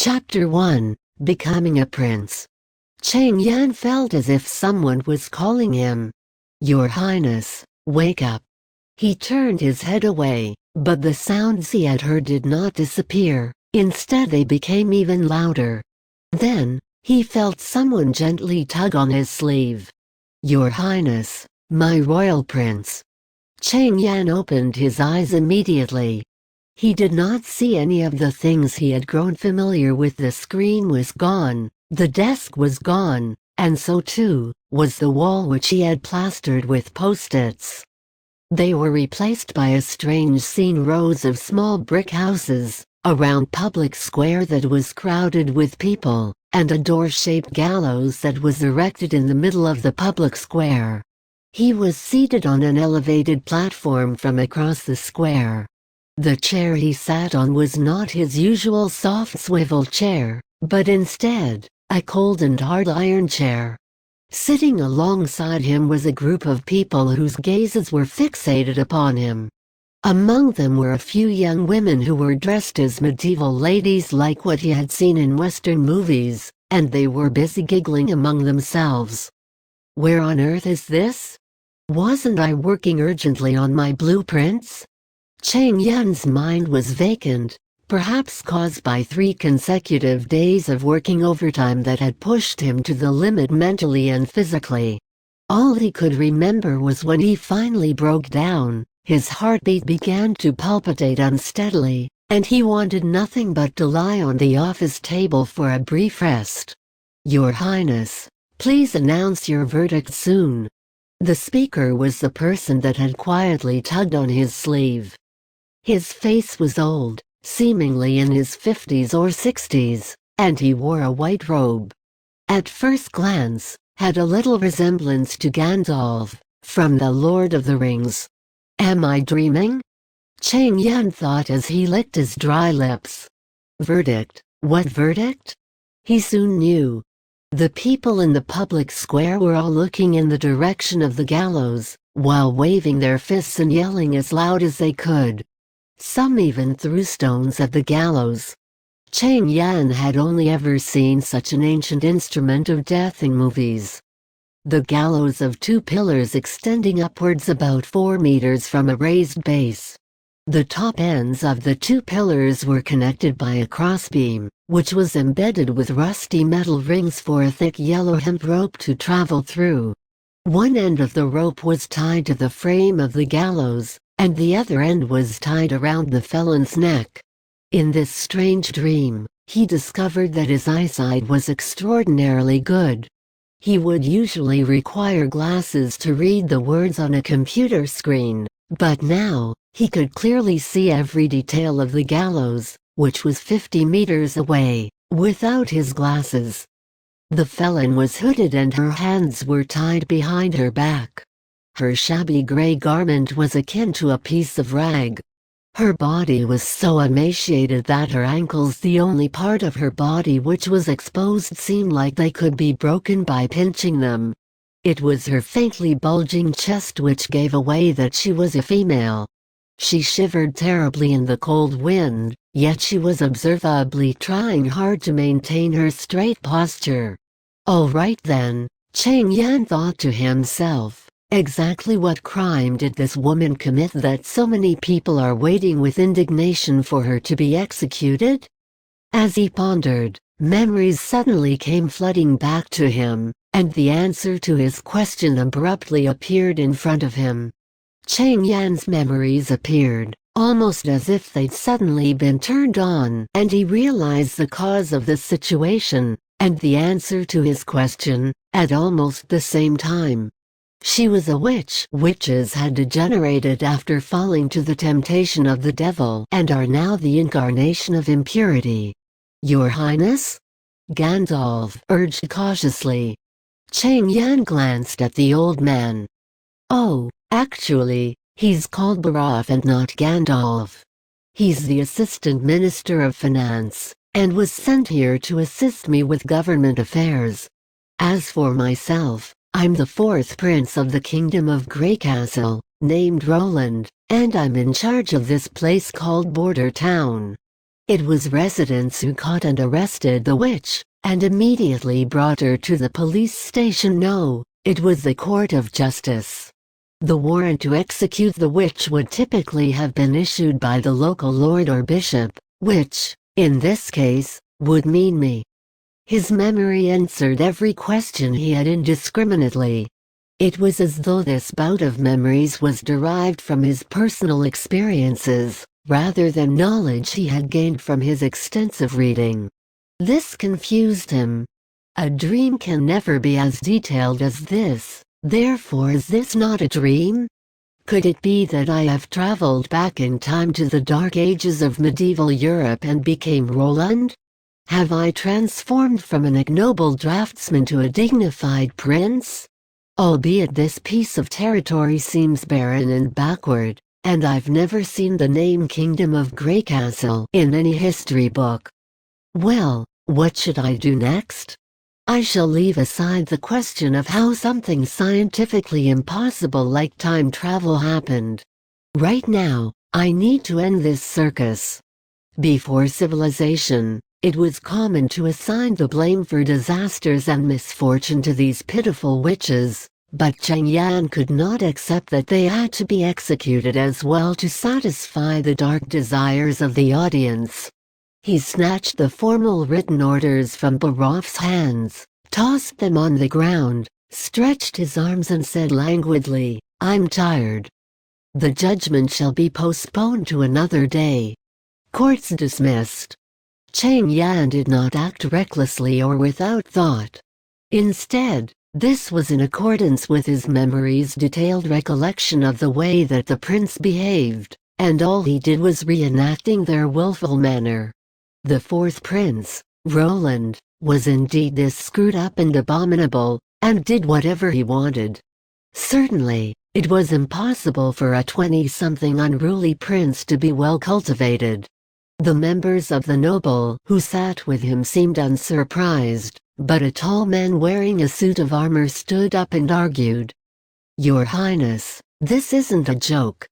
Chapter 1: Becoming a Prince. Cheng Yan felt as if someone was calling him. "Your Highness, wake up." He turned his head away, but the sounds he had heard did not disappear. Instead they became even louder. Then, he felt someone gently tug on his sleeve. "Your Highness, my royal prince." Cheng Yan opened his eyes immediately. He did not see any of the things he had grown familiar with. The screen was gone, the desk was gone, and so too was the wall which he had plastered with post-its. They were replaced by a strange scene: rows of small brick houses, a round public square that was crowded with people, and a door-shaped gallows that was erected in the middle of the public square. He was seated on an elevated platform from across the square. The chair he sat on was not his usual soft swivel chair, but instead, a cold and hard iron chair. Sitting alongside him was a group of people whose gazes were fixated upon him. Among them were a few young women who were dressed as medieval ladies like what he had seen in Western movies, and they were busy giggling among themselves. "Where on earth is this? Wasn't I working urgently on my blueprints?" Cheng Yan's mind was vacant, perhaps caused by 3 consecutive days of working overtime that had pushed him to the limit mentally and physically. All he could remember was when he finally broke down, his heartbeat began to palpitate unsteadily, and he wanted nothing but to lie on the office table for a brief rest. "Your Highness, please announce your verdict soon." The speaker was the person that had quietly tugged on his sleeve. His face was old, seemingly in his 50s or 60s, and he wore a white robe. At first glance, had a little resemblance to Gandalf, from The Lord of the Rings. "Am I dreaming?" Cheng Yan thought as he licked his dry lips. Verdict? What verdict? He soon knew. The people in the public square were all looking in the direction of the gallows, while waving their fists and yelling as loud as they could. Some even threw stones at the gallows. Cheng Yan had only ever seen such an ancient instrument of death in movies. The gallows of 2 pillars extending upwards about 4 meters from a raised base. The top ends of the 2 pillars were connected by a crossbeam, which was embedded with rusty metal rings for a thick yellow hemp rope to travel through. One end of the rope was tied to the frame of the gallows, and the other end was tied around the felon's neck. In this strange dream, he discovered that his eyesight was extraordinarily good. He would usually require glasses to read the words on a computer screen, but now, he could clearly see every detail of the gallows, which was 50 meters away, without his glasses. The felon was hooded and her hands were tied behind her back. Her shabby gray garment was akin to a piece of rag. Her body was so emaciated that her ankles, the only part of her body which was exposed, seemed like they could be broken by pinching them. It was her faintly bulging chest which gave away that she was a female. She shivered terribly in the cold wind, yet she was observably trying hard to maintain her straight posture. "All right then," Cheng Yan thought to himself. Exactly what crime did this woman commit that so many people are waiting with indignation for her to be executed? As he pondered, memories suddenly came flooding back to him, and the answer to his question abruptly appeared in front of him. Cheng Yan's memories appeared, almost as if they'd suddenly been turned on, and he realized the cause of the situation, and the answer to his question, at almost the same time. She was a witch. Witches had degenerated after falling to the temptation of the devil and are now the incarnation of impurity. "Your Highness?" Gandalf urged cautiously. Cheng Yan glanced at the old man. "Oh, actually, he's called Baraf and not Gandalf. He's the Assistant Minister of Finance, and was sent here to assist me with government affairs. As for myself, I'm the 4th prince of the Kingdom of Greycastle, named Roland, and I'm in charge of this place called Border Town." It was residents who caught and arrested the witch, and immediately brought her to the police station. No, it was the court of justice. The warrant to execute the witch would typically have been issued by the local lord or bishop, which, in this case, would mean me. His memory answered every question he had indiscriminately. It was as though this bout of memories was derived from his personal experiences, rather than knowledge he had gained from his extensive reading. This confused him. A dream can never be as detailed as this, therefore is this not a dream? Could it be that I have traveled back in time to the dark ages of medieval Europe and became Roland? Have I transformed from an ignoble draftsman to a dignified prince? Albeit this piece of territory seems barren and backward, and I've never seen the name Kingdom of Greycastle in any history book. Well, what should I do next? I shall leave aside the question of how something scientifically impossible like time travel happened. Right now, I need to end this circus. Before civilization, it was common to assign the blame for disasters and misfortune to these pitiful witches, but Cheng Yan could not accept that they had to be executed as well to satisfy the dark desires of the audience. He snatched the formal written orders from Barof's hands, tossed them on the ground, stretched his arms and said languidly, "I'm tired. The judgment shall be postponed to another day." Courts dismissed. Cheng Yan did not act recklessly or without thought. Instead, this was in accordance with his memory's detailed recollection of the way that the prince behaved, and all he did was reenacting their willful manner. The fourth prince, Roland, was indeed this screwed up and abominable, and did whatever he wanted. Certainly, it was impossible for a 20-something unruly prince to be well cultivated. The members of the noble who sat with him seemed unsurprised, but a tall man wearing a suit of armor stood up and argued. "Your Highness, this isn't a joke.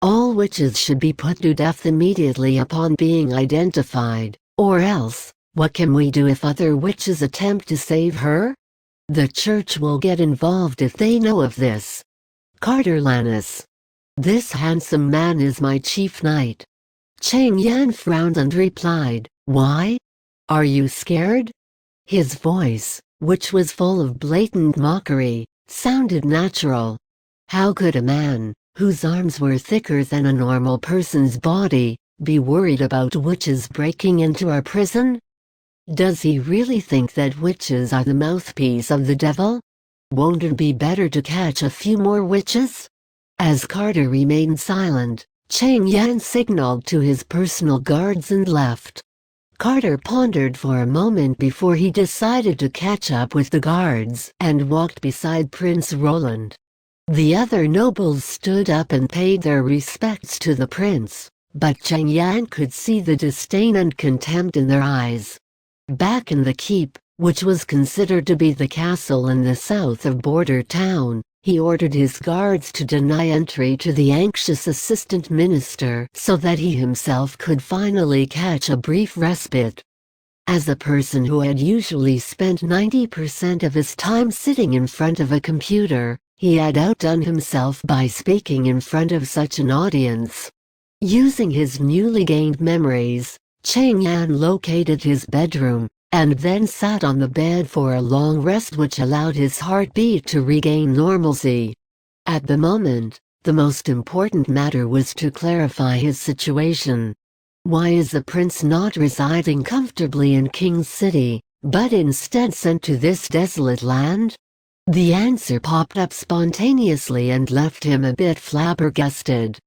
All witches should be put to death immediately upon being identified, or else, what can we do if other witches attempt to save her? The church will get involved if they know of this. Carter Lannis. This handsome man is my chief knight." Cheng Yan frowned and replied, "Why? Are you scared?" His voice, which was full of blatant mockery, sounded natural. How could a man, whose arms were thicker than a normal person's body, be worried about witches breaking into our prison? Does he really think that witches are the mouthpiece of the devil? Won't it be better to catch a few more witches? As Carter remained silent, Cheng Yan signaled to his personal guards and left. Carter pondered for a moment before he decided to catch up with the guards and walked beside Prince Roland. The other nobles stood up and paid their respects to the prince, but Cheng Yan could see the disdain and contempt in their eyes. Back in the keep, which was considered to be the castle in the south of Border Town, he ordered his guards to deny entry to the anxious assistant minister so that he himself could finally catch a brief respite. As a person who had usually spent 90% of his time sitting in front of a computer, he had outdone himself by speaking in front of such an audience. Using his newly gained memories, Cheng Yan located his bedroom, and then sat on the bed for a long rest which allowed his heartbeat to regain normalcy. At the moment, the most important matter was to clarify his situation. Why is the prince not residing comfortably in King's City, but instead sent to this desolate land? The answer popped up spontaneously and left him a bit flabbergasted.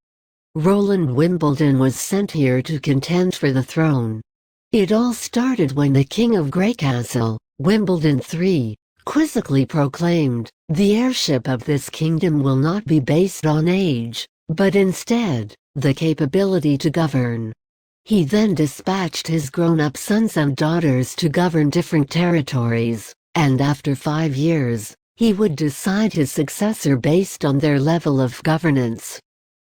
Roland Wimbledon was sent here to contend for the throne. It all started when the King of Greycastle, Wimbledon III, quizzically proclaimed, "The heirship of this kingdom will not be based on age, but instead, the capability to govern." He then dispatched his grown-up sons and daughters to govern different territories, and after 5 years, he would decide his successor based on their level of governance.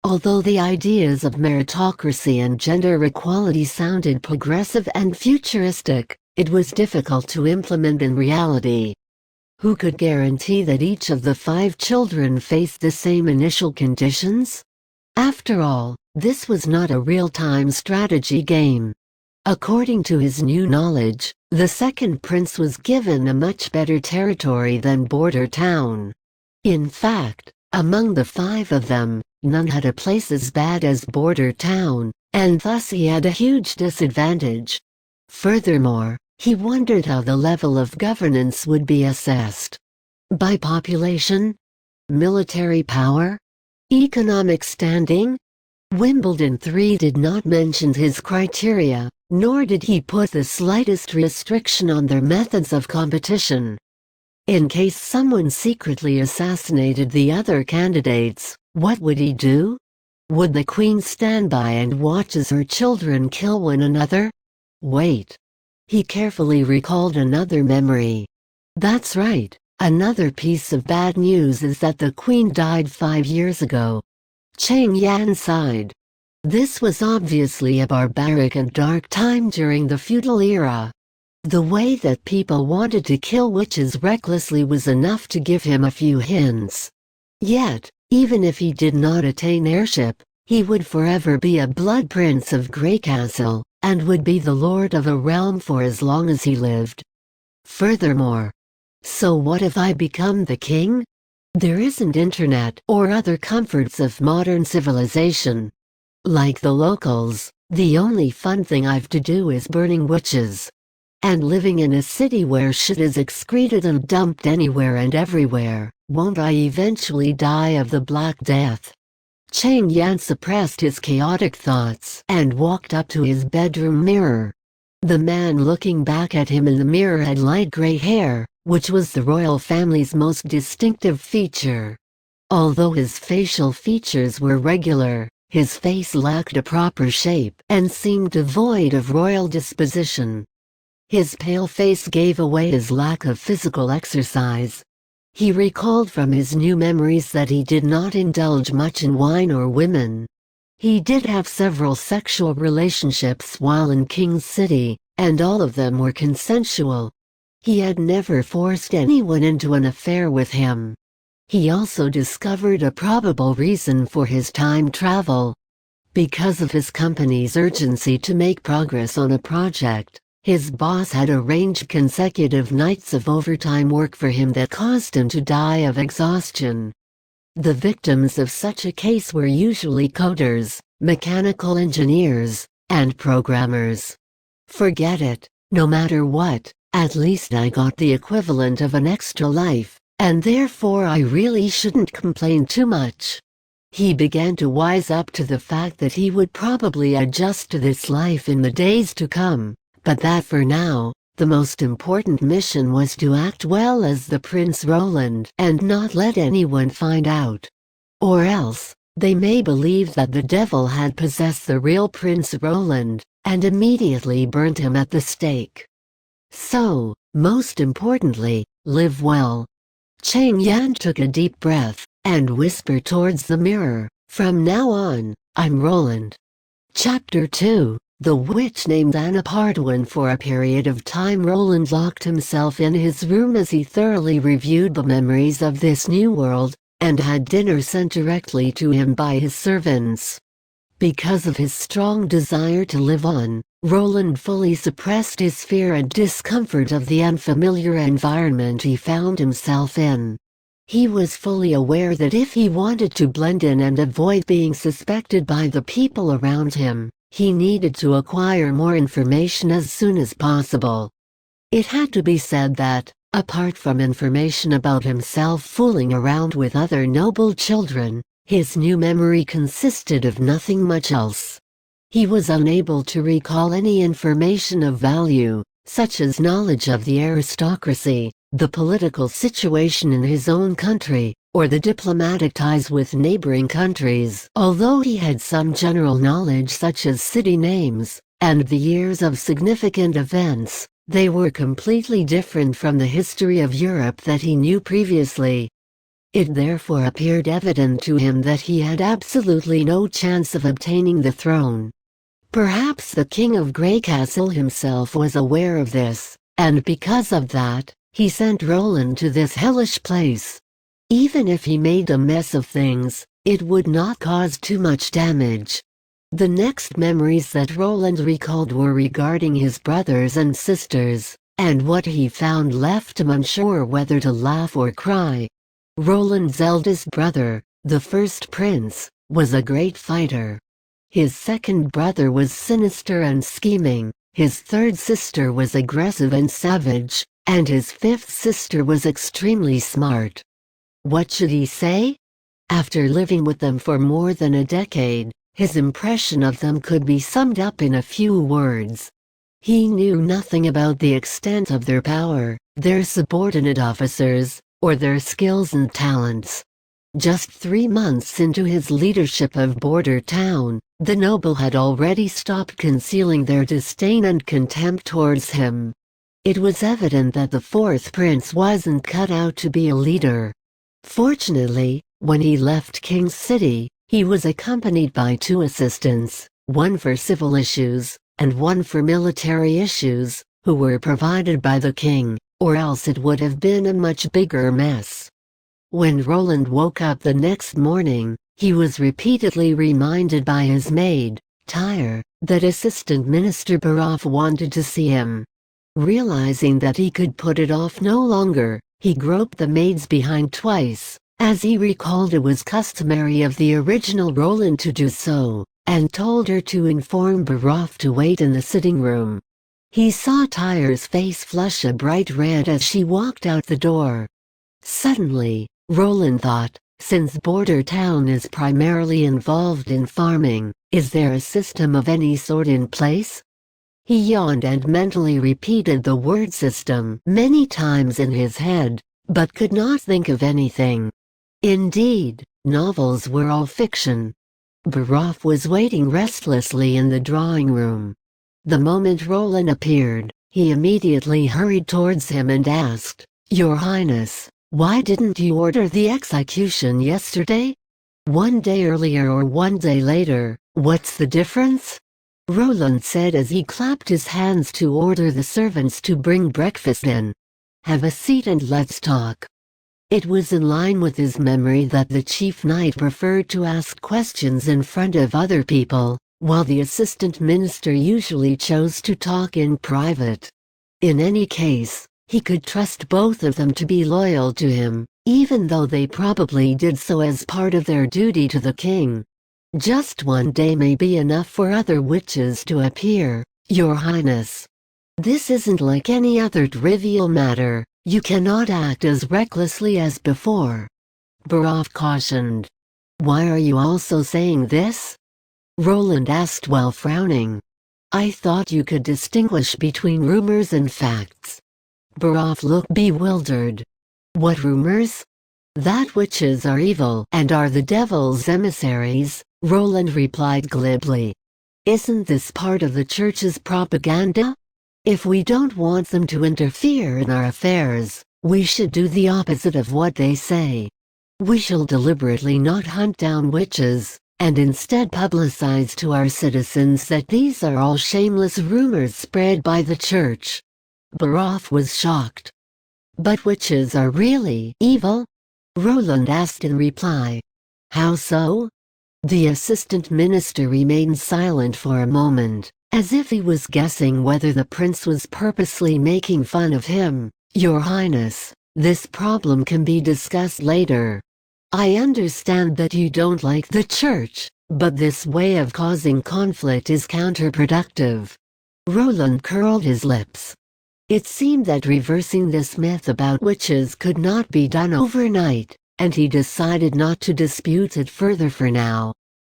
Although the ideas of meritocracy and gender equality sounded progressive and futuristic, it was difficult to implement in reality. Who could guarantee that each of the 5 children faced the same initial conditions? After all, this was not a real-time strategy game. According to his new knowledge, the second prince was given a much better territory than Border Town. In fact, among the 5 of them, none had a place as bad as Border Town, and thus he had a huge disadvantage. Furthermore, he wondered how the level of governance would be assessed. By population? Military power? Economic standing? Wimbledon 3 did not mention his criteria, nor did he put the slightest restriction on their methods of competition. In case someone secretly assassinated the other candidates, what would he do? Would the queen stand by and watch as her children kill one another? Wait. He carefully recalled another memory. That's right, another piece of bad news is that the queen died 5 years ago. Cheng Yan sighed. This was obviously a barbaric and dark time during the feudal era. The way that people wanted to kill witches recklessly was enough to give him a few hints. Yet, even if he did not attain heirship, he would forever be a blood prince of Grey Castle, and would be the lord of a realm for as long as he lived. Furthermore, so what if I become the king? There isn't internet or other comforts of modern civilization. Like the locals, the only fun thing I've to do is burning witches. And living in a city where shit is excreted and dumped anywhere and everywhere, won't I eventually die of the Black Death? Cheng Yan suppressed his chaotic thoughts and walked up to his bedroom mirror. The man looking back at him in the mirror had light gray hair, which was the royal family's most distinctive feature. Although his facial features were regular, his face lacked a proper shape and seemed devoid of royal disposition. His pale face gave away his lack of physical exercise. He recalled from his new memories that he did not indulge much in wine or women. He did have several sexual relationships while in King's City, and all of them were consensual. He had never forced anyone into an affair with him. He also discovered a probable reason for his time travel. Because of his company's urgency to make progress on a project, his boss had arranged consecutive nights of overtime work for him that caused him to die of exhaustion. The victims of such a case were usually coders, mechanical engineers, and programmers. Forget it, no matter what, at least I got the equivalent of an extra life, and therefore I really shouldn't complain too much. He began to wise up to the fact that he would probably adjust to this life in the days to come. But that for now, the most important mission was to act well as the Prince Roland and not let anyone find out. Or else, they may believe that the devil had possessed the real Prince Roland, and immediately burnt him at the stake. So, most importantly, live well. Cheng Yan took a deep breath, and whispered towards the mirror, "From now on, I'm Roland." Chapter 2. The witch named Anna. Part 1. For a period of time Roland locked himself in his room as he thoroughly reviewed the memories of this new world, and had dinner sent directly to him by his servants. Because of his strong desire to live on, Roland fully suppressed his fear and discomfort of the unfamiliar environment he found himself in. He was fully aware that if he wanted to blend in and avoid being suspected by the people around him, he needed to acquire more information as soon as possible. It had to be said that, apart from information about himself fooling around with other noble children, his new memory consisted of nothing much else. He was unable to recall any information of value, such as knowledge of the aristocracy, the political situation in his own country, or the diplomatic ties with neighboring countries. Although he had some general knowledge such as city names, and the years of significant events, they were completely different from the history of Europe that he knew previously. It therefore appeared evident to him that he had absolutely no chance of obtaining the throne. Perhaps the king of Greycastle himself was aware of this, and because of that, he sent Roland to this hellish place. Even if he made a mess of things, it would not cause too much damage. The next memories that Roland recalled were regarding his brothers and sisters, and what he found left him unsure whether to laugh or cry. Roland's eldest brother, the first prince, was a great fighter. His second brother was sinister and scheming, his third sister was aggressive and savage, and his fifth sister was extremely smart. What should he say? After living with them for more than a decade, his impression of them could be summed up in a few words. He knew nothing about the extent of their power, their subordinate officers, or their skills and talents. Just 3 months into his leadership of Border Town, the noble had already stopped concealing their disdain and contempt towards him. It was evident that the fourth prince wasn't cut out to be a leader. Fortunately, when he left King's City, he was accompanied by 2 assistants, one for civil issues, and one for military issues, who were provided by the king, or else it would have been a much bigger mess. When Roland woke up the next morning, he was repeatedly reminded by his maid, Tyre, that Assistant Minister Baroff wanted to see him. Realizing that he could put it off no longer, he groped the maid's behind twice, as he recalled it was customary of the original Roland to do so, and told her to inform Baroff to wait in the sitting room. He saw Tyre's face flush a bright red as she walked out the door. Suddenly, Roland thought, since Border Town is primarily involved in farming, is there a system of any sort in place? He yawned and mentally repeated the word system many times in his head, but could not think of anything. Indeed, novels were all fiction. Baroff was waiting restlessly in the drawing room. The moment Roland appeared, he immediately hurried towards him and asked, "Your Highness, why didn't you order the execution yesterday? 1 day earlier or 1 day later, what's the difference?" Roland said as he clapped his hands to order the servants to bring breakfast in. "Have a seat and let's talk." It was in line with his memory that the chief knight preferred to ask questions in front of other people, while the assistant minister usually chose to talk in private. In any case, he could trust both of them to be loyal to him, even though they probably did so as part of their duty to the king. "Just 1 day may be enough for other witches to appear, Your Highness. This isn't like any other trivial matter, you cannot act as recklessly as before," Baroff cautioned. "Why are you also saying this?" Roland asked while frowning. "I thought you could distinguish between rumors and facts." Baroff looked bewildered. "What rumors?" "That witches are evil and are the devil's emissaries," Roland replied glibly. "Isn't this part of the church's propaganda? If we don't want them to interfere in our affairs, we should do the opposite of what they say. We shall deliberately not hunt down witches, and instead publicize to our citizens that these are all shameless rumors spread by the church." Baroff was shocked. "But witches are really evil?" Roland asked in reply. "How so?" The assistant minister remained silent for a moment, as if he was guessing whether the prince was purposely making fun of him. "Your Highness, this problem can be discussed later. I understand that you don't like the church, but this way of causing conflict is counterproductive." Roland curled his lips. It seemed that reversing this myth about witches could not be done overnight, and he decided not to dispute it further for now.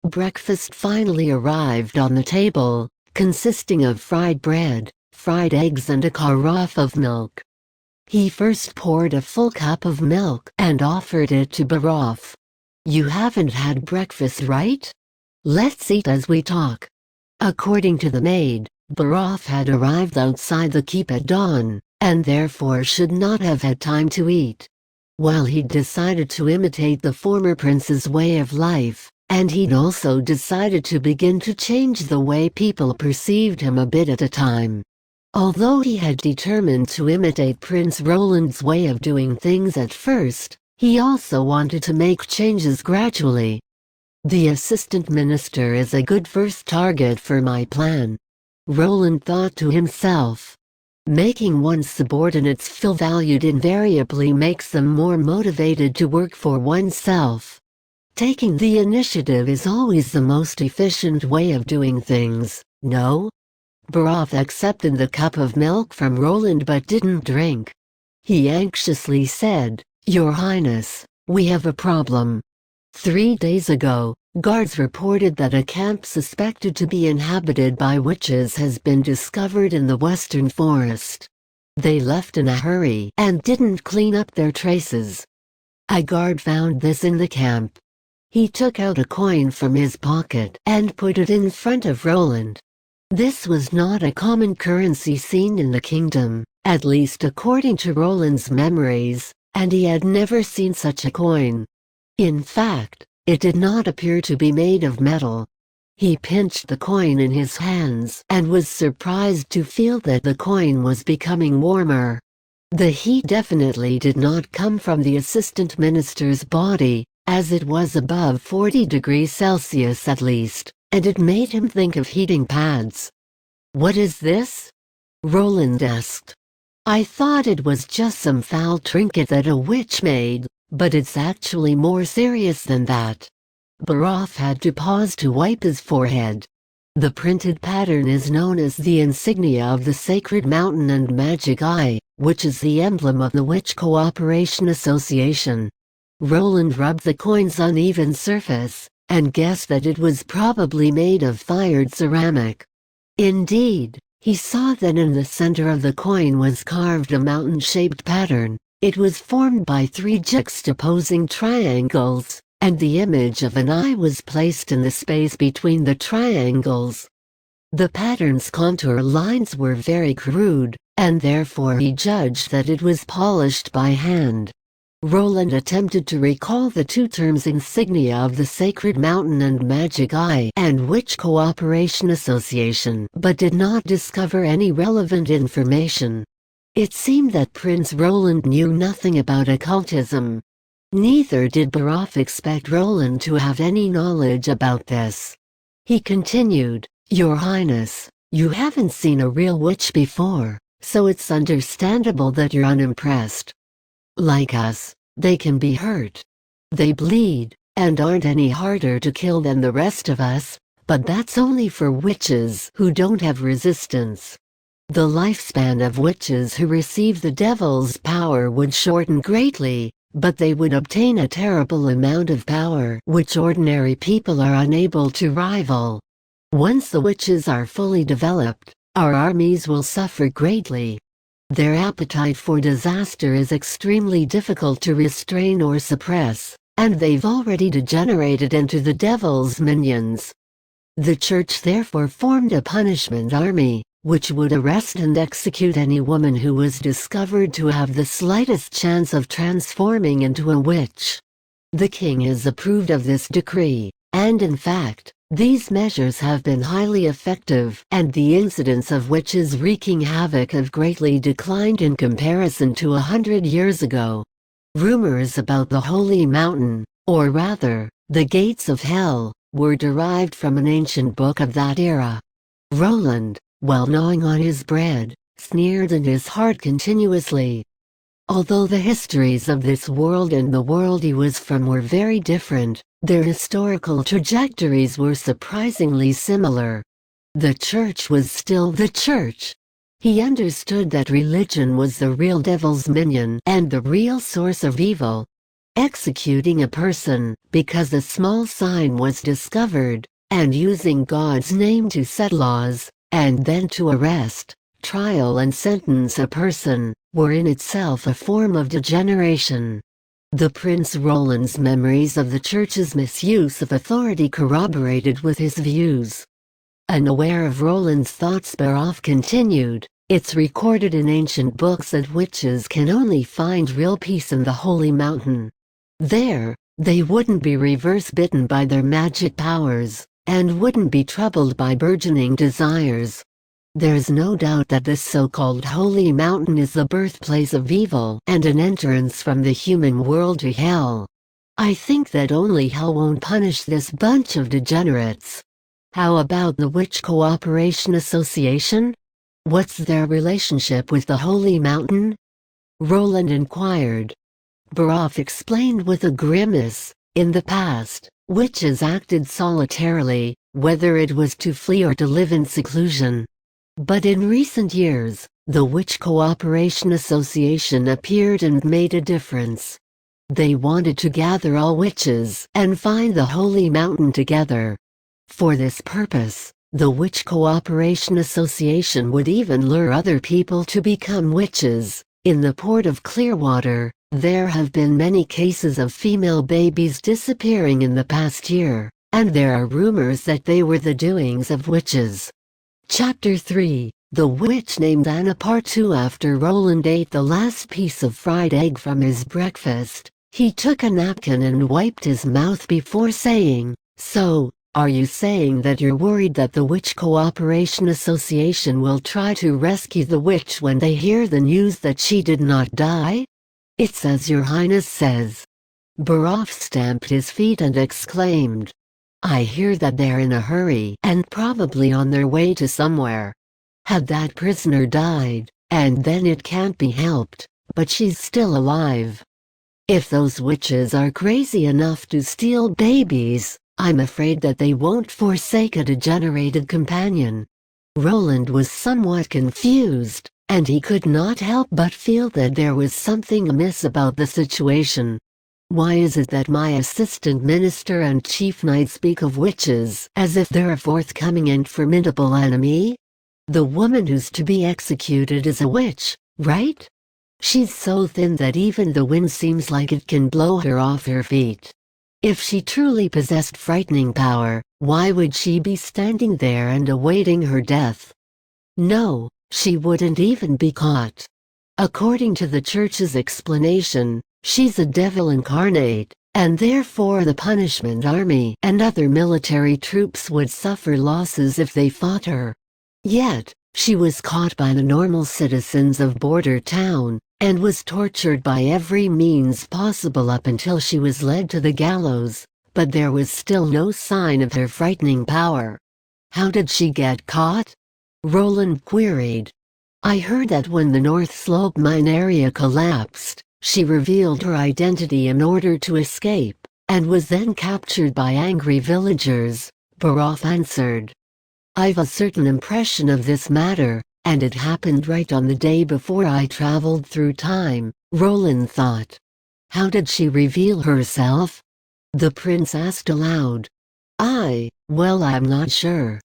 Breakfast finally arrived on the table, consisting of fried bread, fried eggs and a carafe of milk. He first poured a full cup of milk and offered it to Baroff. "You haven't had breakfast, right? Let's eat as we talk." According to the maid, Baroff had arrived outside the keep at dawn, and therefore should not have had time to eat. While he'd decided to imitate the former prince's way of life, and he'd also decided to begin to change the way people perceived him a bit at a time. Although he had determined to imitate Prince Roland's way of doing things at first, he also wanted to make changes gradually. The assistant minister is a good first target for my plan, Roland thought to himself. Making one's subordinates feel valued invariably makes them more motivated to work for oneself. Taking the initiative is always the most efficient way of doing things, no? Barov accepted the cup of milk from Roland but didn't drink. He anxiously said, "Your Highness, we have a problem. 3 days ago, guards reported that a camp suspected to be inhabited by witches has been discovered in the western forest. They left in a hurry and didn't clean up their traces. A guard found this in the camp." He took out a coin from his pocket and put it in front of Roland. This was not a common currency seen in the kingdom, at least according to Roland's memories, and he had never seen such a coin. In fact, it did not appear to be made of metal. He pinched the coin in his hands and was surprised to feel that the coin was becoming warmer. The heat definitely did not come from the assistant minister's body, as it was above 40 degrees Celsius at least, and it made him think of heating pads. "What is this?" Roland asked. "I thought it was just some foul trinket that a witch made, but it's actually more serious than that." Barov had to pause to wipe his forehead. The printed pattern is known as the insignia of the Sacred Mountain and Magic Eye, which is the emblem of the Witch Cooperation Association. Roland rubbed the coin's uneven surface, and guessed that it was probably made of fired ceramic. Indeed, he saw that in the center of the coin was carved a mountain-shaped pattern. It was formed by 3 juxtaposing triangles, and the image of an eye was placed in the space between the triangles. The pattern's contour lines were very crude, and therefore he judged that it was polished by hand. Roland attempted to recall the 2 terms insignia of the Sacred Mountain and Magic Eye and Witch Cooperation Association, but did not discover any relevant information. It seemed that Prince Roland knew nothing about occultism. Neither did Barov expect Roland to have any knowledge about this. He continued, "Your Highness, you haven't seen a real witch before, so it's understandable that you're unimpressed. Like us, they can be hurt. They bleed, and aren't any harder to kill than the rest of us, but that's only for witches who don't have resistance. The lifespan of witches who receive the devil's power would shorten greatly, but they would obtain a terrible amount of power which ordinary people are unable to rival. Once the witches are fully developed, our armies will suffer greatly. Their appetite for disaster is extremely difficult to restrain or suppress, and they've already degenerated into the devil's minions. The church therefore formed a punishment army, which would arrest and execute any woman who was discovered to have the slightest chance of transforming into a witch. The king has approved of this decree, and in fact, these measures have been highly effective, and the incidence of witches wreaking havoc have greatly declined in comparison to 100 years ago. Rumors about the Holy Mountain, or rather, the gates of hell, were derived from an ancient book of that era. Roland, while gnawing on his bread, sneered in his heart continuously. Although the histories of this world and the world he was from were very different, their historical trajectories were surprisingly similar. The church was still the church. He understood that religion was the real devil's minion and the real source of evil. Executing a person because a small sign was discovered, and using God's name to set laws, and then to arrest, trial and sentence a person, were in itself a form of degeneration. The Prince Roland's memories of the church's misuse of authority corroborated with his views. Unaware of Roland's thoughts, Barov continued, It's recorded in ancient books that witches can only find real peace in the holy mountain. There, they wouldn't be reverse bitten by their magic powers, and wouldn't be troubled by burgeoning desires. There's no doubt that this so-called holy mountain is the birthplace of evil and an entrance from the human world to hell. I think that only hell won't punish this bunch of degenerates. How about the Witch Cooperation Association? What's their relationship with the holy mountain? Roland inquired. Baroff explained with a grimace. In the past, witches acted solitarily, whether it was to flee or to live in seclusion. But in recent years, the Witch Cooperation Association appeared and made a difference. They wanted to gather all witches and find the holy mountain together. For this purpose, the Witch Cooperation Association would even lure other people to become witches. In the port of Clearwater, there have been many cases of female babies disappearing in the past year, and there are rumors that they were the doings of witches. Chapter 3, The Witch Named Anna Part 2. After Roland ate the last piece of fried egg from his breakfast, he took a napkin and wiped his mouth before saying, "So, are you saying that you're worried that the Witch Cooperation Association will try to rescue the witch when they hear the news that she did not die?" "It's as your highness says." Baroff stamped his feet and exclaimed, "I hear that they're in a hurry and probably on their way to somewhere. Had that prisoner died, and then it can't be helped, but she's still alive. If those witches are crazy enough to steal babies, I'm afraid that they won't forsake a degenerated companion." Roland was somewhat confused, and he could not help but feel that there was something amiss about the situation. Why is it that my assistant minister and chief knight speak of witches as if they're a forthcoming and formidable enemy? The woman who's to be executed is a witch, right? She's so thin that even the wind seems like it can blow her off her feet. If she truly possessed frightening power, why would she be standing there and awaiting her death? No, she wouldn't even be caught. According to the church's explanation, she's a devil incarnate, and therefore the punishment army and other military troops would suffer losses if they fought her. Yet, she was caught by the normal citizens of Border Town, and was tortured by every means possible up until she was led to the gallows, but there was still no sign of her frightening power. How did she get caught? Roland queried. I heard that when the North Slope mine area collapsed, she revealed her identity in order to escape, and was then captured by angry villagers, Baroff answered. I've a certain impression of this matter, and it happened right on the day before I traveled through time, Roland thought. How did she reveal herself? The prince asked aloud. Well, I'm not sure.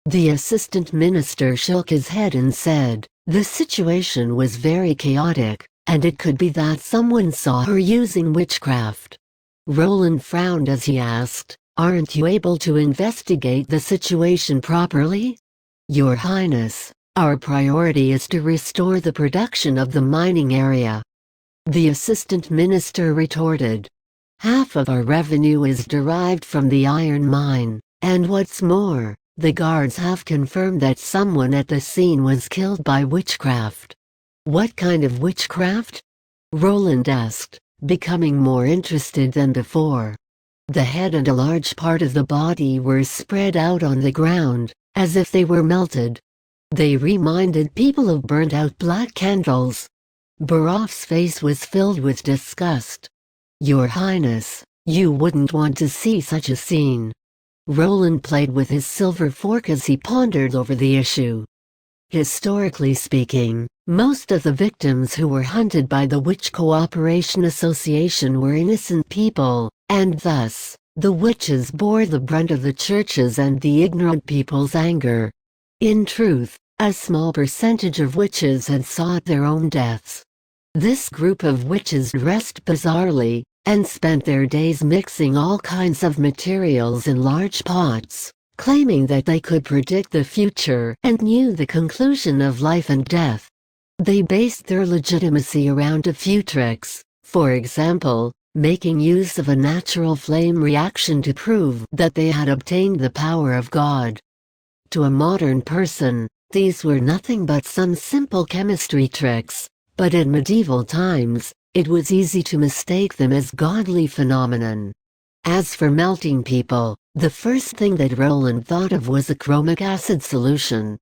The assistant minister shook his head and said, the situation was very chaotic, and it could be that someone saw her using witchcraft. Roland frowned as he asked, aren't you able to investigate the situation properly? Your Highness, our priority is to restore the production of the mining area. The assistant minister retorted. Half of our revenue is derived from the iron mine, and what's more, the guards have confirmed that someone at the scene was killed by witchcraft. What kind of witchcraft? Roland asked, becoming more interested than before. The head and a large part of the body were spread out on the ground, as if they were melted. They reminded people of burnt-out black candles. Baroff's face was filled with disgust. Your Highness, you wouldn't want to see such a scene. Roland played with his silver fork as he pondered over the issue. Historically speaking, most of the victims who were hunted by the Witch Cooperation Association were innocent people, and thus, the witches bore the brunt of the church's and the ignorant people's anger. In truth, a small percentage of witches had sought their own deaths. This group of witches dressed bizarrely, and spent their days mixing all kinds of materials in large pots, claiming that they could predict the future and knew the conclusion of life and death. They based their legitimacy around a few tricks, for example, making use of a natural flame reaction to prove that they had obtained the power of God. To a modern person, these were nothing but some simple chemistry tricks, but in medieval times, it was easy to mistake them as godly phenomenon. As for melting people, the first thing that Roland thought of was a chromic acid solution.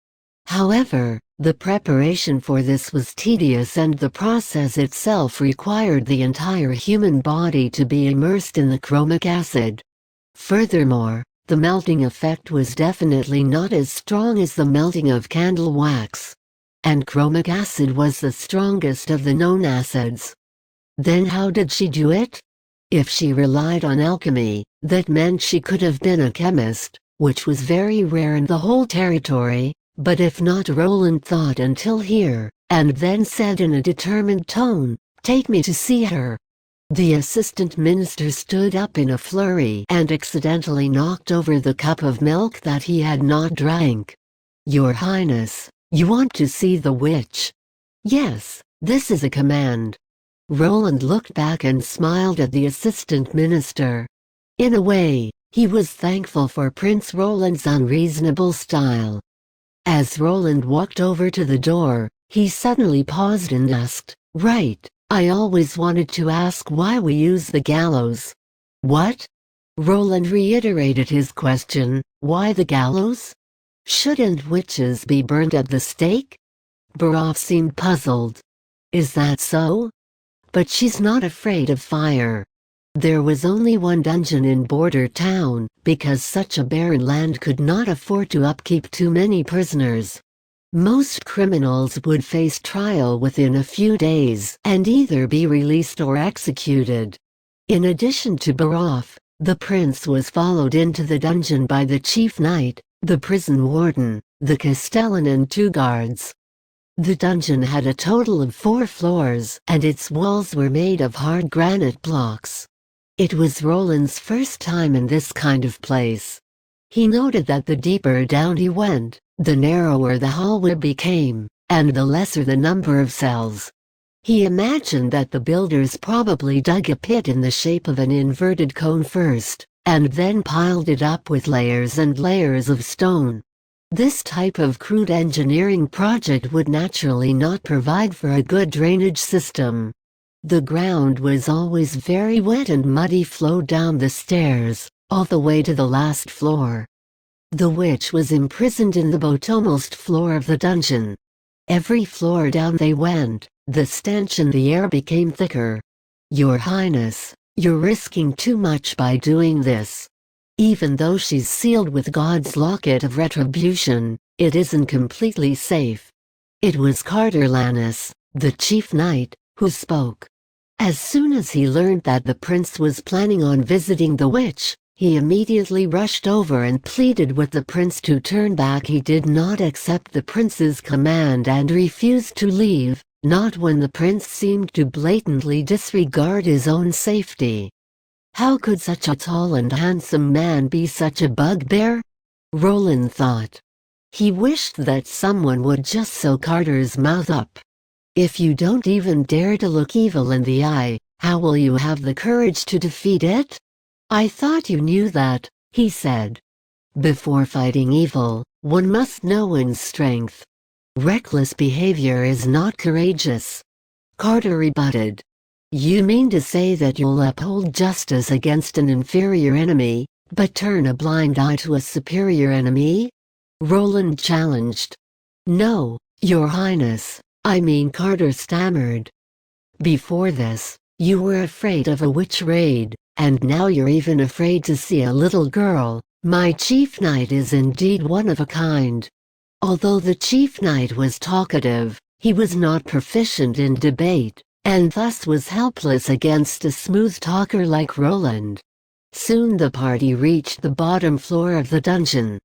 However, the preparation for this was tedious and the process itself required the entire human body to be immersed in the chromic acid. Furthermore, the melting effect was definitely not as strong as the melting of candle wax. And chromic acid was the strongest of the known acids. Then how did she do it? If she relied on alchemy, that meant she could have been a chemist, which was very rare in the whole territory, but if not, Roland thought until here, and then said in a determined tone, "Take me to see her." The assistant minister stood up in a flurry and accidentally knocked over the cup of milk that he had not drank. "Your Highness, you want to see the witch?" "Yes, this is a command." Roland looked back and smiled at the assistant minister. In a way, he was thankful for Prince Roland's unreasonable style. As Roland walked over to the door, he suddenly paused and asked, "Right, I always wanted to ask why we use the gallows." "What?" Roland reiterated his question, "Why the gallows? Shouldn't witches be burned at the stake?" Baroff seemed puzzled. "Is that so? But she's not afraid of fire. There was only one dungeon in Border Town, because such a barren land could not afford to upkeep too many prisoners. Most criminals would face trial within a few days and either be released or executed." In addition to Baroff, the prince was followed into the dungeon by the chief knight, the prison warden, the castellan and 2 guards. The dungeon had a total of 4 floors, and its walls were made of hard granite blocks. It was Roland's first time in this kind of place. He noted that the deeper down he went, the narrower the hallway became, and the lesser the number of cells. He imagined that the builders probably dug a pit in the shape of an inverted cone first, and then piled it up with layers and layers of stone. This type of crude engineering project would naturally not provide for a good drainage system. The ground was always very wet and muddy flowed down the stairs, all the way to the last floor. The witch was imprisoned in the bottommost floor of the dungeon. Every floor down they went, the stench in the air became thicker. "Your Highness, you're risking too much by doing this. Even though she's sealed with God's locket of retribution, it isn't completely safe." It was Carter Lannis, the chief knight, who spoke. As soon as he learned that the prince was planning on visiting the witch, he immediately rushed over and pleaded with the prince to turn back. He did not accept the prince's command and refused to leave, not when the prince seemed to blatantly disregard his own safety. How could such a tall and handsome man be such a bugbear? Roland thought. He wished that someone would just sew Carter's mouth up. If you don't even dare to look evil in the eye, how will you have the courage to defeat it? "I thought you knew that," he said. "Before fighting evil, one must know one's strength. Reckless behavior is not courageous," Carter rebutted. "You mean to say that you'll uphold justice against an inferior enemy, but turn a blind eye to a superior enemy?" Roland challenged. "No, Your Highness, I mean," Carter stammered. "Before this, you were afraid of a witch raid, and now you're even afraid to see a little girl. My chief knight is indeed one of a kind." Although the chief knight was talkative, he was not proficient in debate, and thus was helpless against a smooth talker like Roland. Soon the party reached the bottom floor of the dungeon.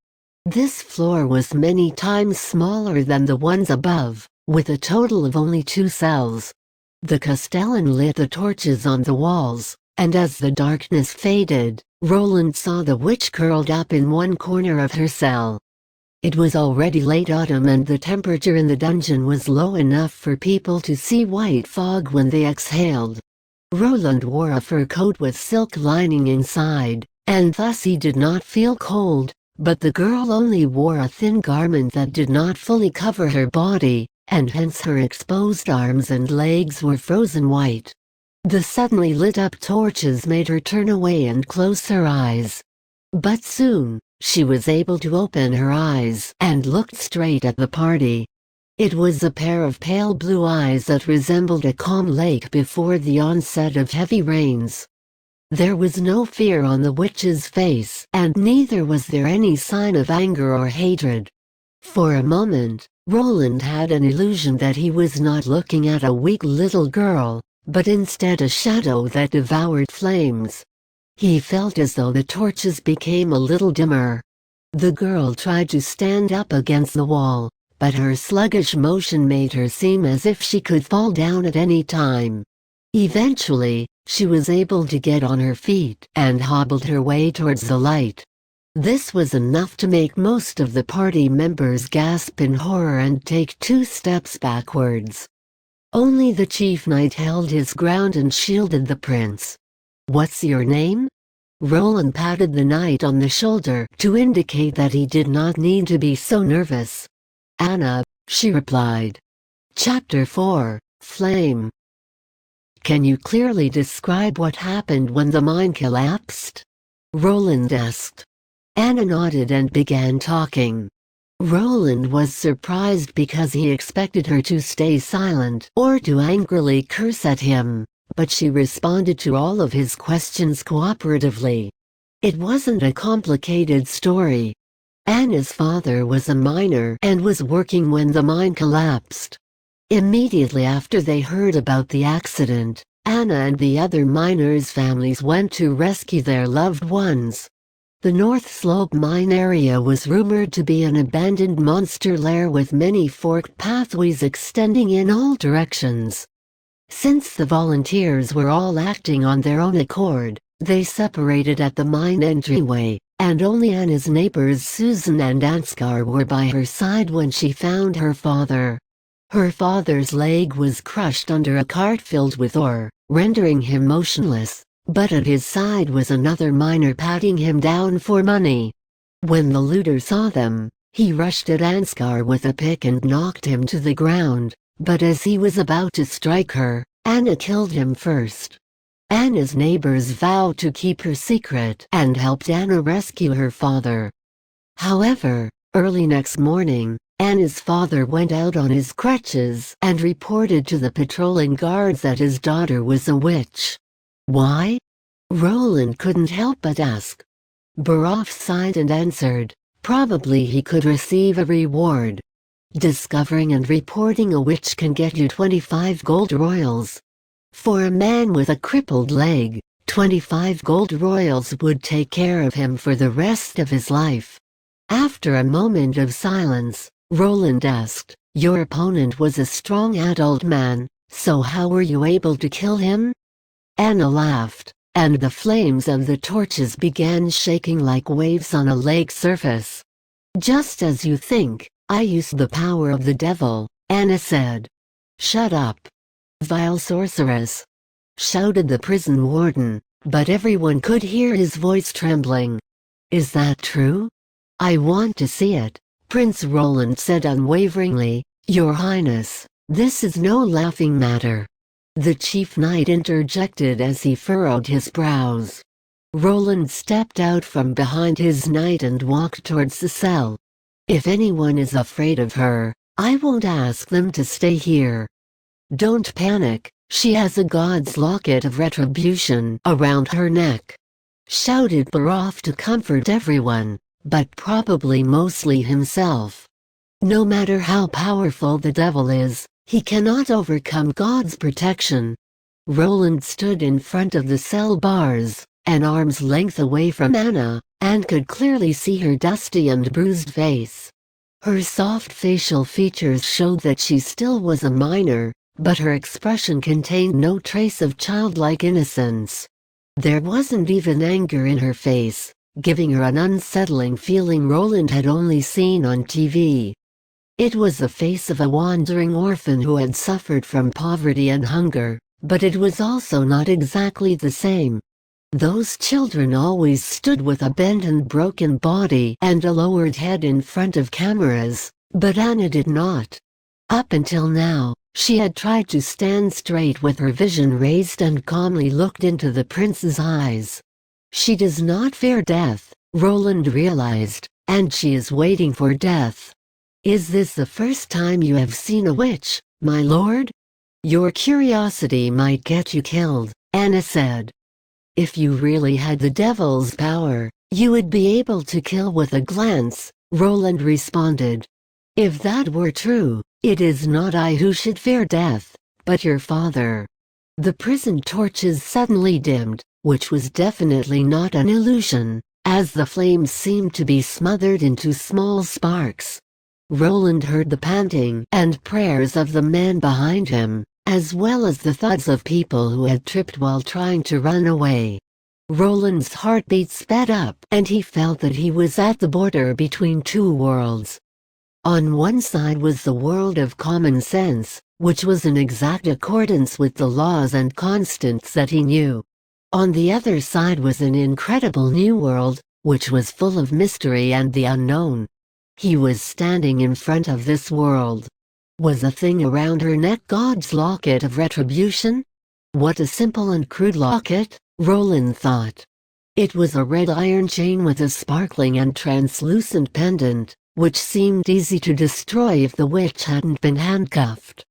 This floor was many times smaller than the ones above, with a total of only 2 cells. The castellan lit the torches on the walls, and as the darkness faded, Roland saw the witch curled up in one corner of her cell. It was already late autumn and the temperature in the dungeon was low enough for people to see white fog when they exhaled. Roland wore a fur coat with silk lining inside, and thus he did not feel cold, but the girl only wore a thin garment that did not fully cover her body, and hence her exposed arms and legs were frozen white. The suddenly lit up torches made her turn away and close her eyes. But soon, she was able to open her eyes and looked straight at the party. It was a pair of pale blue eyes that resembled a calm lake before the onset of heavy rains. There was no fear on the witch's face, and neither was there any sign of anger or hatred. For a moment, Roland had an illusion that he was not looking at a weak little girl, but instead a shadow that devoured flames. He felt as though the torches became a little dimmer. The girl tried to stand up against the wall, but her sluggish motion made her seem as if she could fall down at any time. Eventually, she was able to get on her feet and hobbled her way towards the light. This was enough to make most of the party members gasp in horror and take 2 steps backwards. Only the chief knight held his ground and shielded the prince. "What's your name?" Roland patted the knight on the shoulder to indicate that he did not need to be so nervous. "Anna," she replied. Chapter 4, Flame. "Can you clearly describe what happened when the mine collapsed?" Roland asked. Anna nodded and began talking. Roland was surprised because he expected her to stay silent or to angrily curse at him, but she responded to all of his questions cooperatively. It wasn't a complicated story. Anna's father was a miner and was working when the mine collapsed. Immediately after they heard about the accident, Anna and the other miners' families went to rescue their loved ones. The North Slope mine area was rumored to be an abandoned monster lair with many forked pathways extending in all directions. Since the volunteers were all acting on their own accord, they separated at the mine entryway, and only Anna's neighbors Susan and Ansgar were by her side when she found her father. Her father's leg was crushed under a cart filled with ore, rendering him motionless, but at his side was another miner patting him down for money. When the looter saw them, he rushed at Ansgar with a pick and knocked him to the ground, but as he was about to strike her, Anna killed him first. Anna's neighbors vowed to keep her secret and helped Anna rescue her father. However, early next morning, Anna's father went out on his crutches and reported to the patrolling guards that his daughter was a witch. Why? Roland couldn't help but ask. Baroff sighed and answered, probably he could receive a reward. Discovering and reporting a witch can get you 25 gold royals. For a man with a crippled leg, 25 gold royals would take care of him for the rest of his life. After a moment of silence, Roland asked, "Your opponent was a strong adult man, so how were you able to kill him?" Anna laughed, and the flames of the torches began shaking like waves on a lake surface. "Just as you think, I used the power of the devil," Anna said. "Shut up, vile sorceress!" shouted the prison warden, but everyone could hear his voice trembling. "Is that true? I want to see it," Prince Roland said unwaveringly. "Your Highness, this is no laughing matter." The chief knight interjected as he furrowed his brows. Roland stepped out from behind his knight and walked towards the cell. "If anyone is afraid of her, I won't ask them to stay here." "Don't panic, she has a god's locket of retribution around her neck," shouted Baroff to comfort everyone, but probably mostly himself. "No matter how powerful the devil is, he cannot overcome God's protection." Roland stood in front of the cell bars, an arm's length away from Anna, and could clearly see her dusty and bruised face. Her soft facial features showed that she still was a minor, but her expression contained no trace of childlike innocence. There wasn't even anger in her face, giving her an unsettling feeling Roland had only seen on TV. It was the face of a wandering orphan who had suffered from poverty and hunger, but it was also not exactly the same. Those children always stood with a bent and broken body and a lowered head in front of cameras, but Anna did not. Up until now, she had tried to stand straight with her vision raised and calmly looked into the prince's eyes. She does not fear death, Roland realized, and she is waiting for death. Is this the first time you have seen a witch, my lord? Your curiosity might get you killed, Anna said. If you really had the devil's power, you would be able to kill with a glance, Roland responded. If that were true, it is not I who should fear death, but your father. The prison torches suddenly dimmed, which was definitely not an illusion, as the flames seemed to be smothered into small sparks. Roland heard the panting and prayers of the man behind him, as well as the thuds of people who had tripped while trying to run away. Roland's heartbeat sped up and he felt that he was at the border between two worlds. On one side was the world of common sense, which was in exact accordance with the laws and constants that he knew. On the other side was an incredible new world, which was full of mystery and the unknown. He was standing in front of this world. Was the thing around her neck God's locket of retribution? What a simple and crude locket, Roland thought. It was a red iron chain with a sparkling and translucent pendant, which seemed easy to destroy if the witch hadn't been handcuffed.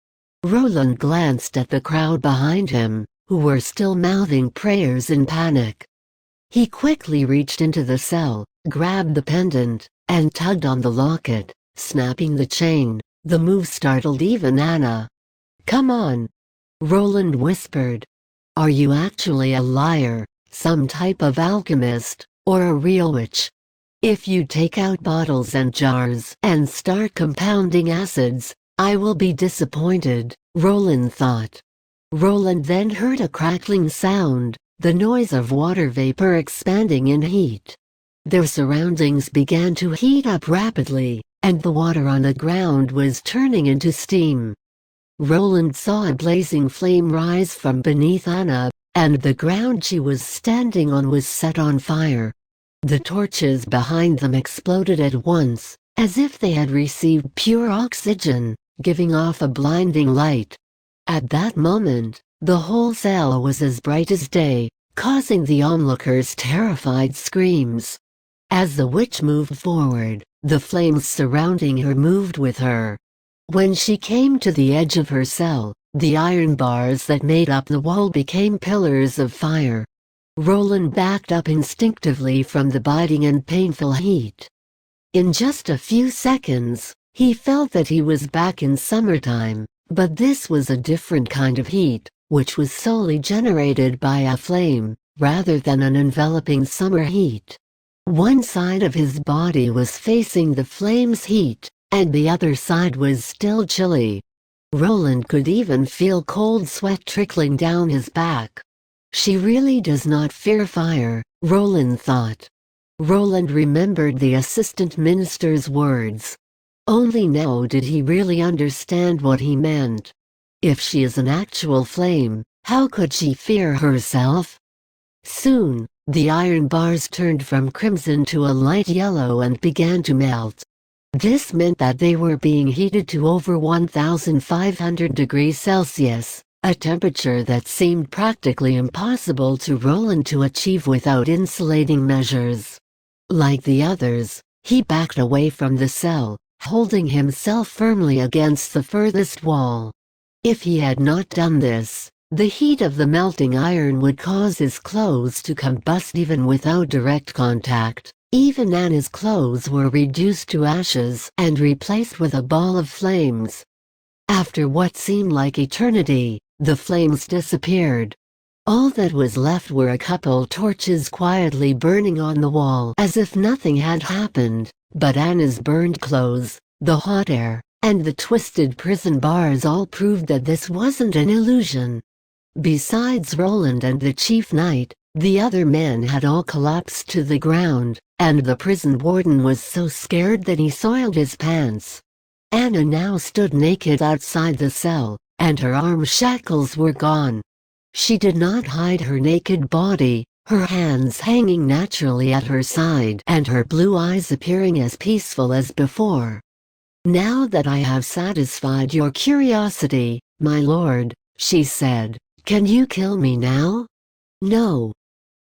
Roland glanced at the crowd behind him, who were still mouthing prayers in panic. He quickly reached into the cell, grabbed the pendant, and tugged on the locket, snapping the chain. The move startled even Anna. "Come on," Roland whispered. "Are you actually a liar, some type of alchemist, or a real witch? If you take out bottles and jars and start compounding acids, I will be disappointed," Roland thought. Roland then heard a crackling sound, the noise of water vapor expanding in heat. Their surroundings began to heat up rapidly, and the water on the ground was turning into steam. Roland saw a blazing flame rise from beneath Anna, and the ground she was standing on was set on fire. The torches behind them exploded at once, as if they had received pure oxygen, giving off a blinding light. At that moment, the whole cell was as bright as day, causing the onlookers terrified screams. As the witch moved forward, the flames surrounding her moved with her. When she came to the edge of her cell, the iron bars that made up the wall became pillars of fire. Roland backed up instinctively from the biting and painful heat. In just a few seconds, he felt that he was back in summertime, but this was a different kind of heat, which was solely generated by a flame, rather than an enveloping summer heat. One side of his body was facing the flame's heat, and the other side was still chilly. Roland could even feel cold sweat trickling down his back. She really does not fear fire, Roland thought. Roland remembered the assistant minister's words. Only now did he really understand what he meant. If she is an actual flame, how could she fear herself? Soon, the iron bars turned from crimson to a light yellow and began to melt. This meant that they were being heated to over 1,500 degrees Celsius, a temperature that seemed practically impossible to Roland to achieve without insulating measures. Like the others, he backed away from the cell, holding himself firmly against the furthest wall. If he had not done this, the heat of the melting iron would cause his clothes to combust even without direct contact. Even Anna's clothes were reduced to ashes and replaced with a ball of flames. After what seemed like eternity, the flames disappeared. All that was left were a couple torches quietly burning on the wall as if nothing had happened, but Anna's burned clothes, the hot air, and the twisted prison bars all proved that this wasn't an illusion. Besides Roland and the chief knight, The other men had all collapsed to the ground, and the prison warden was so scared that he soiled his pants. Anna now stood naked outside the cell, and her arm shackles were gone. She did not hide her naked body, her hands hanging naturally at her side and her blue eyes appearing as peaceful as before. "Now that I have satisfied your curiosity, my lord," she said, "can you kill me now?" "No."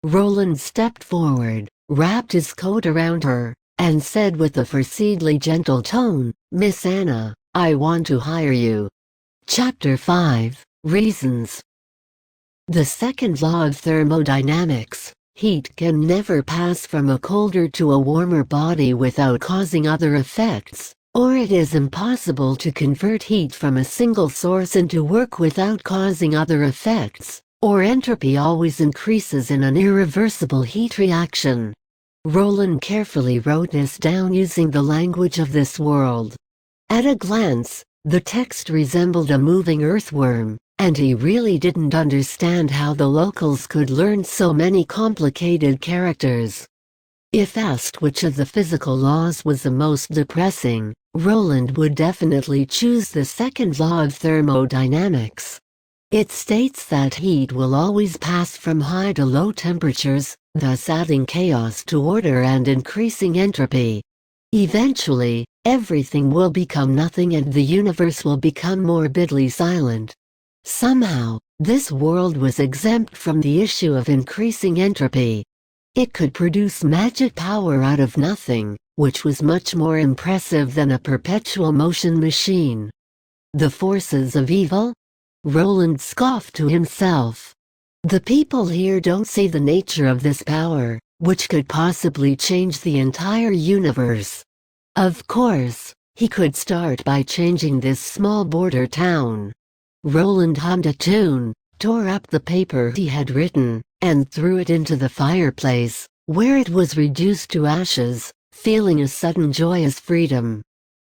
Roland stepped forward, wrapped his coat around her, and said with a forcedly gentle tone, "Miss Anna, I want to hire you." Chapter 5, Reasons. The second law of thermodynamics: heat can never pass from a colder to a warmer body without causing other effects, or it is impossible to convert heat from a single source into work without causing other effects, or entropy always increases in an irreversible heat reaction. Roland carefully wrote this down using the language of this world. At a glance, the text resembled a moving earthworm, and he really didn't understand how the locals could learn so many complicated characters. If asked which of the physical laws was the most depressing, Roland would definitely choose the second law of thermodynamics. It states that heat will always pass from high to low temperatures, thus adding chaos to order and increasing entropy. Eventually, everything will become nothing and the universe will become morbidly silent. Somehow, this world was exempt from the issue of increasing entropy. It could produce magic power out of nothing, which was much more impressive than a perpetual motion machine. The forces of evil? Roland scoffed to himself. The people here don't see the nature of this power, which could possibly change the entire universe. Of course, he could start by changing this small border town. Roland hummed a tune, tore up the paper he had written, and threw it into the fireplace, where it was reduced to ashes, feeling a sudden joyous freedom.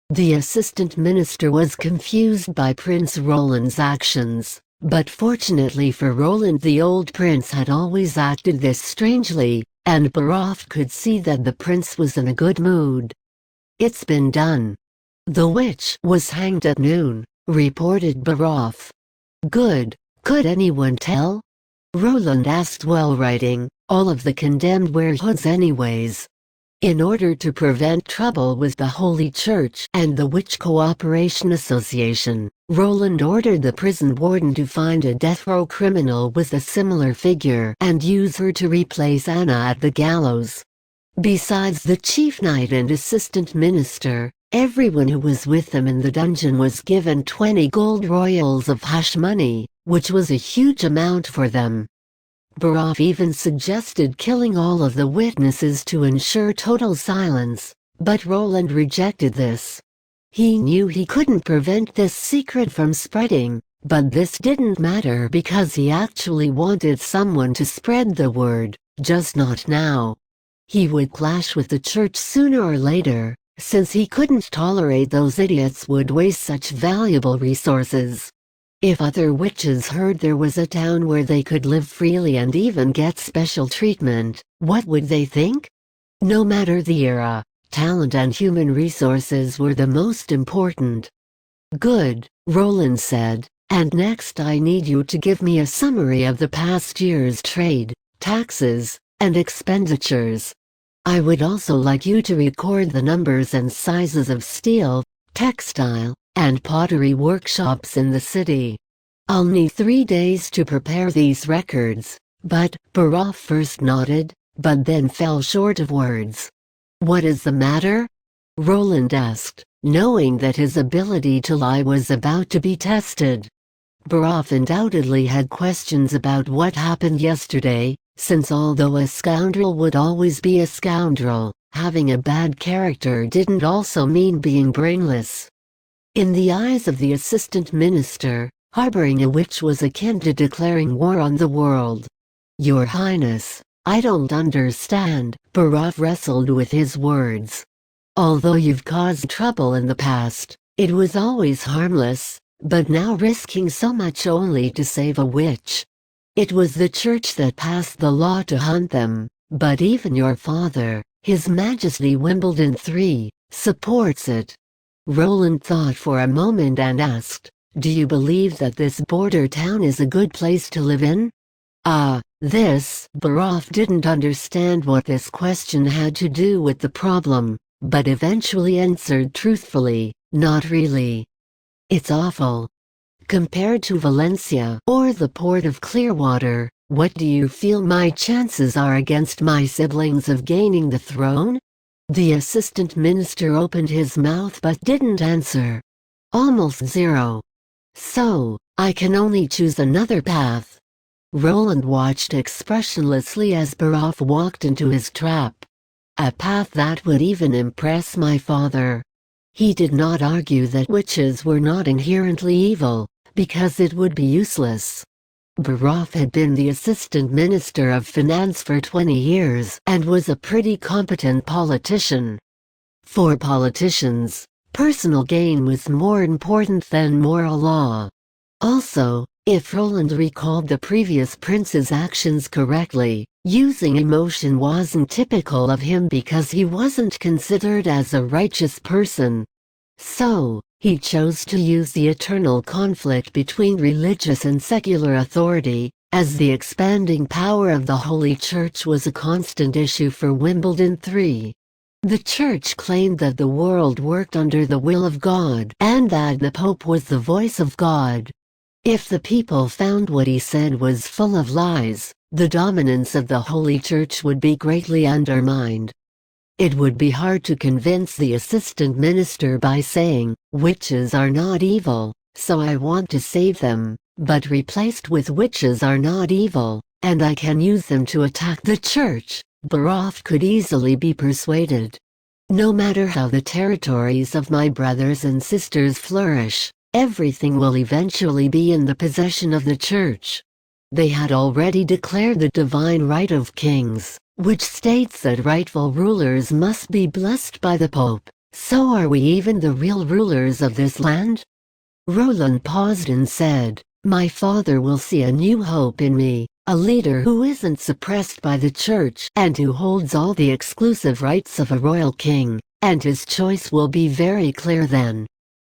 The assistant minister was confused by Prince Roland's actions, but fortunately for Roland the old prince had always acted this strangely, and Baroff could see that the prince was in a good mood. "It's been done. The witch was hanged at noon," reported Baroff. "Good. Could anyone tell?" Roland asked. "Well, writing, all of the condemned wear hoods anyways. In order to prevent trouble with the Holy Church and the Witch Cooperation Association, Roland ordered the prison warden to find a death row criminal with a similar figure and use her to replace Anna at the gallows. Besides the chief knight and assistant minister, everyone who was with them in the dungeon was given 20 gold royals of hush money, which was a huge amount for them. Baroff even suggested killing all of the witnesses to ensure total silence, but Roland rejected this. He knew he couldn't prevent this secret from spreading, but this didn't matter because he actually wanted someone to spread the word, just not now. He would clash with the church sooner or later, since he couldn't tolerate those idiots would waste such valuable resources. If other witches heard there was a town where they could live freely and even get special treatment, what would they think? No matter the era, talent and human resources were the most important. "Good," Roland said, "and next I need you to give me a summary of the past year's trade, taxes, and expenditures. I would also like you to record the numbers and sizes of steel, textile, and pottery workshops in the city. I'll need 3 days to prepare these records." But Baroff first nodded, but then fell short of words. "What is the matter?" Roland asked, knowing that his ability to lie was about to be tested. Baroff undoubtedly had questions about what happened yesterday, since although a scoundrel would always be a scoundrel, having a bad character didn't also mean being brainless. In the eyes of the assistant minister, harboring a witch was akin to declaring war on the world. "Your Highness, I don't understand," Baroff wrestled with his words. "Although you've caused trouble in the past, it was always harmless, but now risking so much only to save a witch. It was the church that passed the law to hunt them, but even your father, His Majesty Wimbledon III, supports it. Roland thought for a moment and asked, "Do you believe that this border town is a good place to live in?" Baroff didn't understand what this question had to do with the problem, but eventually answered truthfully, "Not really. It's awful. Compared to Valencia or the port of Clearwater, what do you feel my chances are against my siblings of gaining the throne?" The assistant minister opened his mouth but didn't answer. "Almost zero. So, I can only choose another path." Roland watched expressionlessly as Baroff walked into his trap. "A path that would even impress my father." He did not argue that witches were not inherently evil, because it would be useless. Baroff had been the assistant minister of finance for 20 years and was a pretty competent politician. For politicians, personal gain was more important than moral law. Also, if Roland recalled the previous prince's actions correctly, using emotion wasn't typical of him because he wasn't considered as a righteous person. So, he chose to use the eternal conflict between religious and secular authority, as the expanding power of the Holy Church was a constant issue for Wimbledon III. The Church claimed that the world worked under the will of God and that the Pope was the voice of God. If the people found what he said was full of lies, the dominance of the Holy Church would be greatly undermined. It would be hard to convince the assistant minister by saying, "Witches are not evil, so I want to save them," but replaced with "Witches are not evil, and I can use them to attack the church." Baroff could easily be persuaded. "No matter how the territories of my brothers and sisters flourish, everything will eventually be in the possession of the church." They had already declared the divine right of kings, which states that rightful rulers must be blessed by the Pope. So are we even the real rulers of this land? Roland paused and said, "My father will see a new hope in me, a leader who isn't suppressed by the church and who holds all the exclusive rights of a royal king, and his choice will be very clear then.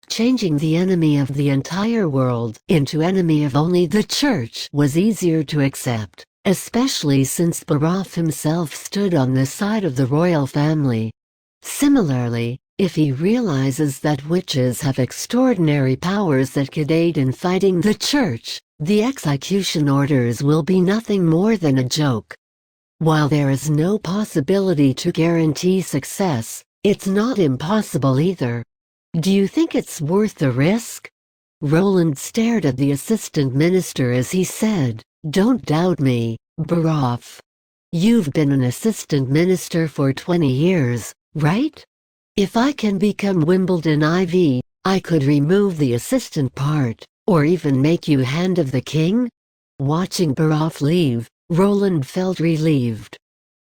Changing the enemy of the entire world into enemy of only the church was easier to accept, especially since Baroff himself stood on the side of the royal family. Similarly, if he realizes that witches have extraordinary powers that could aid in fighting the church, the execution orders will be nothing more than a joke. While there is no possibility to guarantee success, it's not impossible either. Do you think it's worth the risk?" Roland stared at the assistant minister as he said, "Don't doubt me, Baroff. You've been an assistant minister for 20 years, right? If I can become Wimbledon IV, I could remove the assistant part, or even make you Hand of the King?" Watching Baroff leave, Roland felt relieved.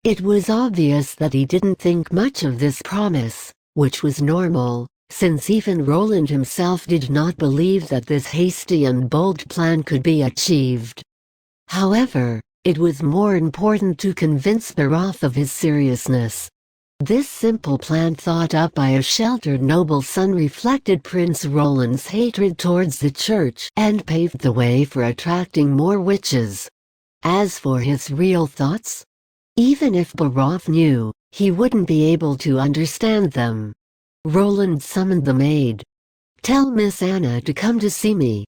It was obvious that he didn't think much of this promise, which was normal, since even Roland himself did not believe that this hasty and bold plan could be achieved. However, it was more important to convince Baroff of his seriousness. This simple plan thought up by a sheltered noble son reflected Prince Roland's hatred towards the church and paved the way for attracting more witches. As for his real thoughts, even if Baroff knew, he wouldn't be able to understand them. Roland summoned the maid. "Tell Miss Anna to come to see me."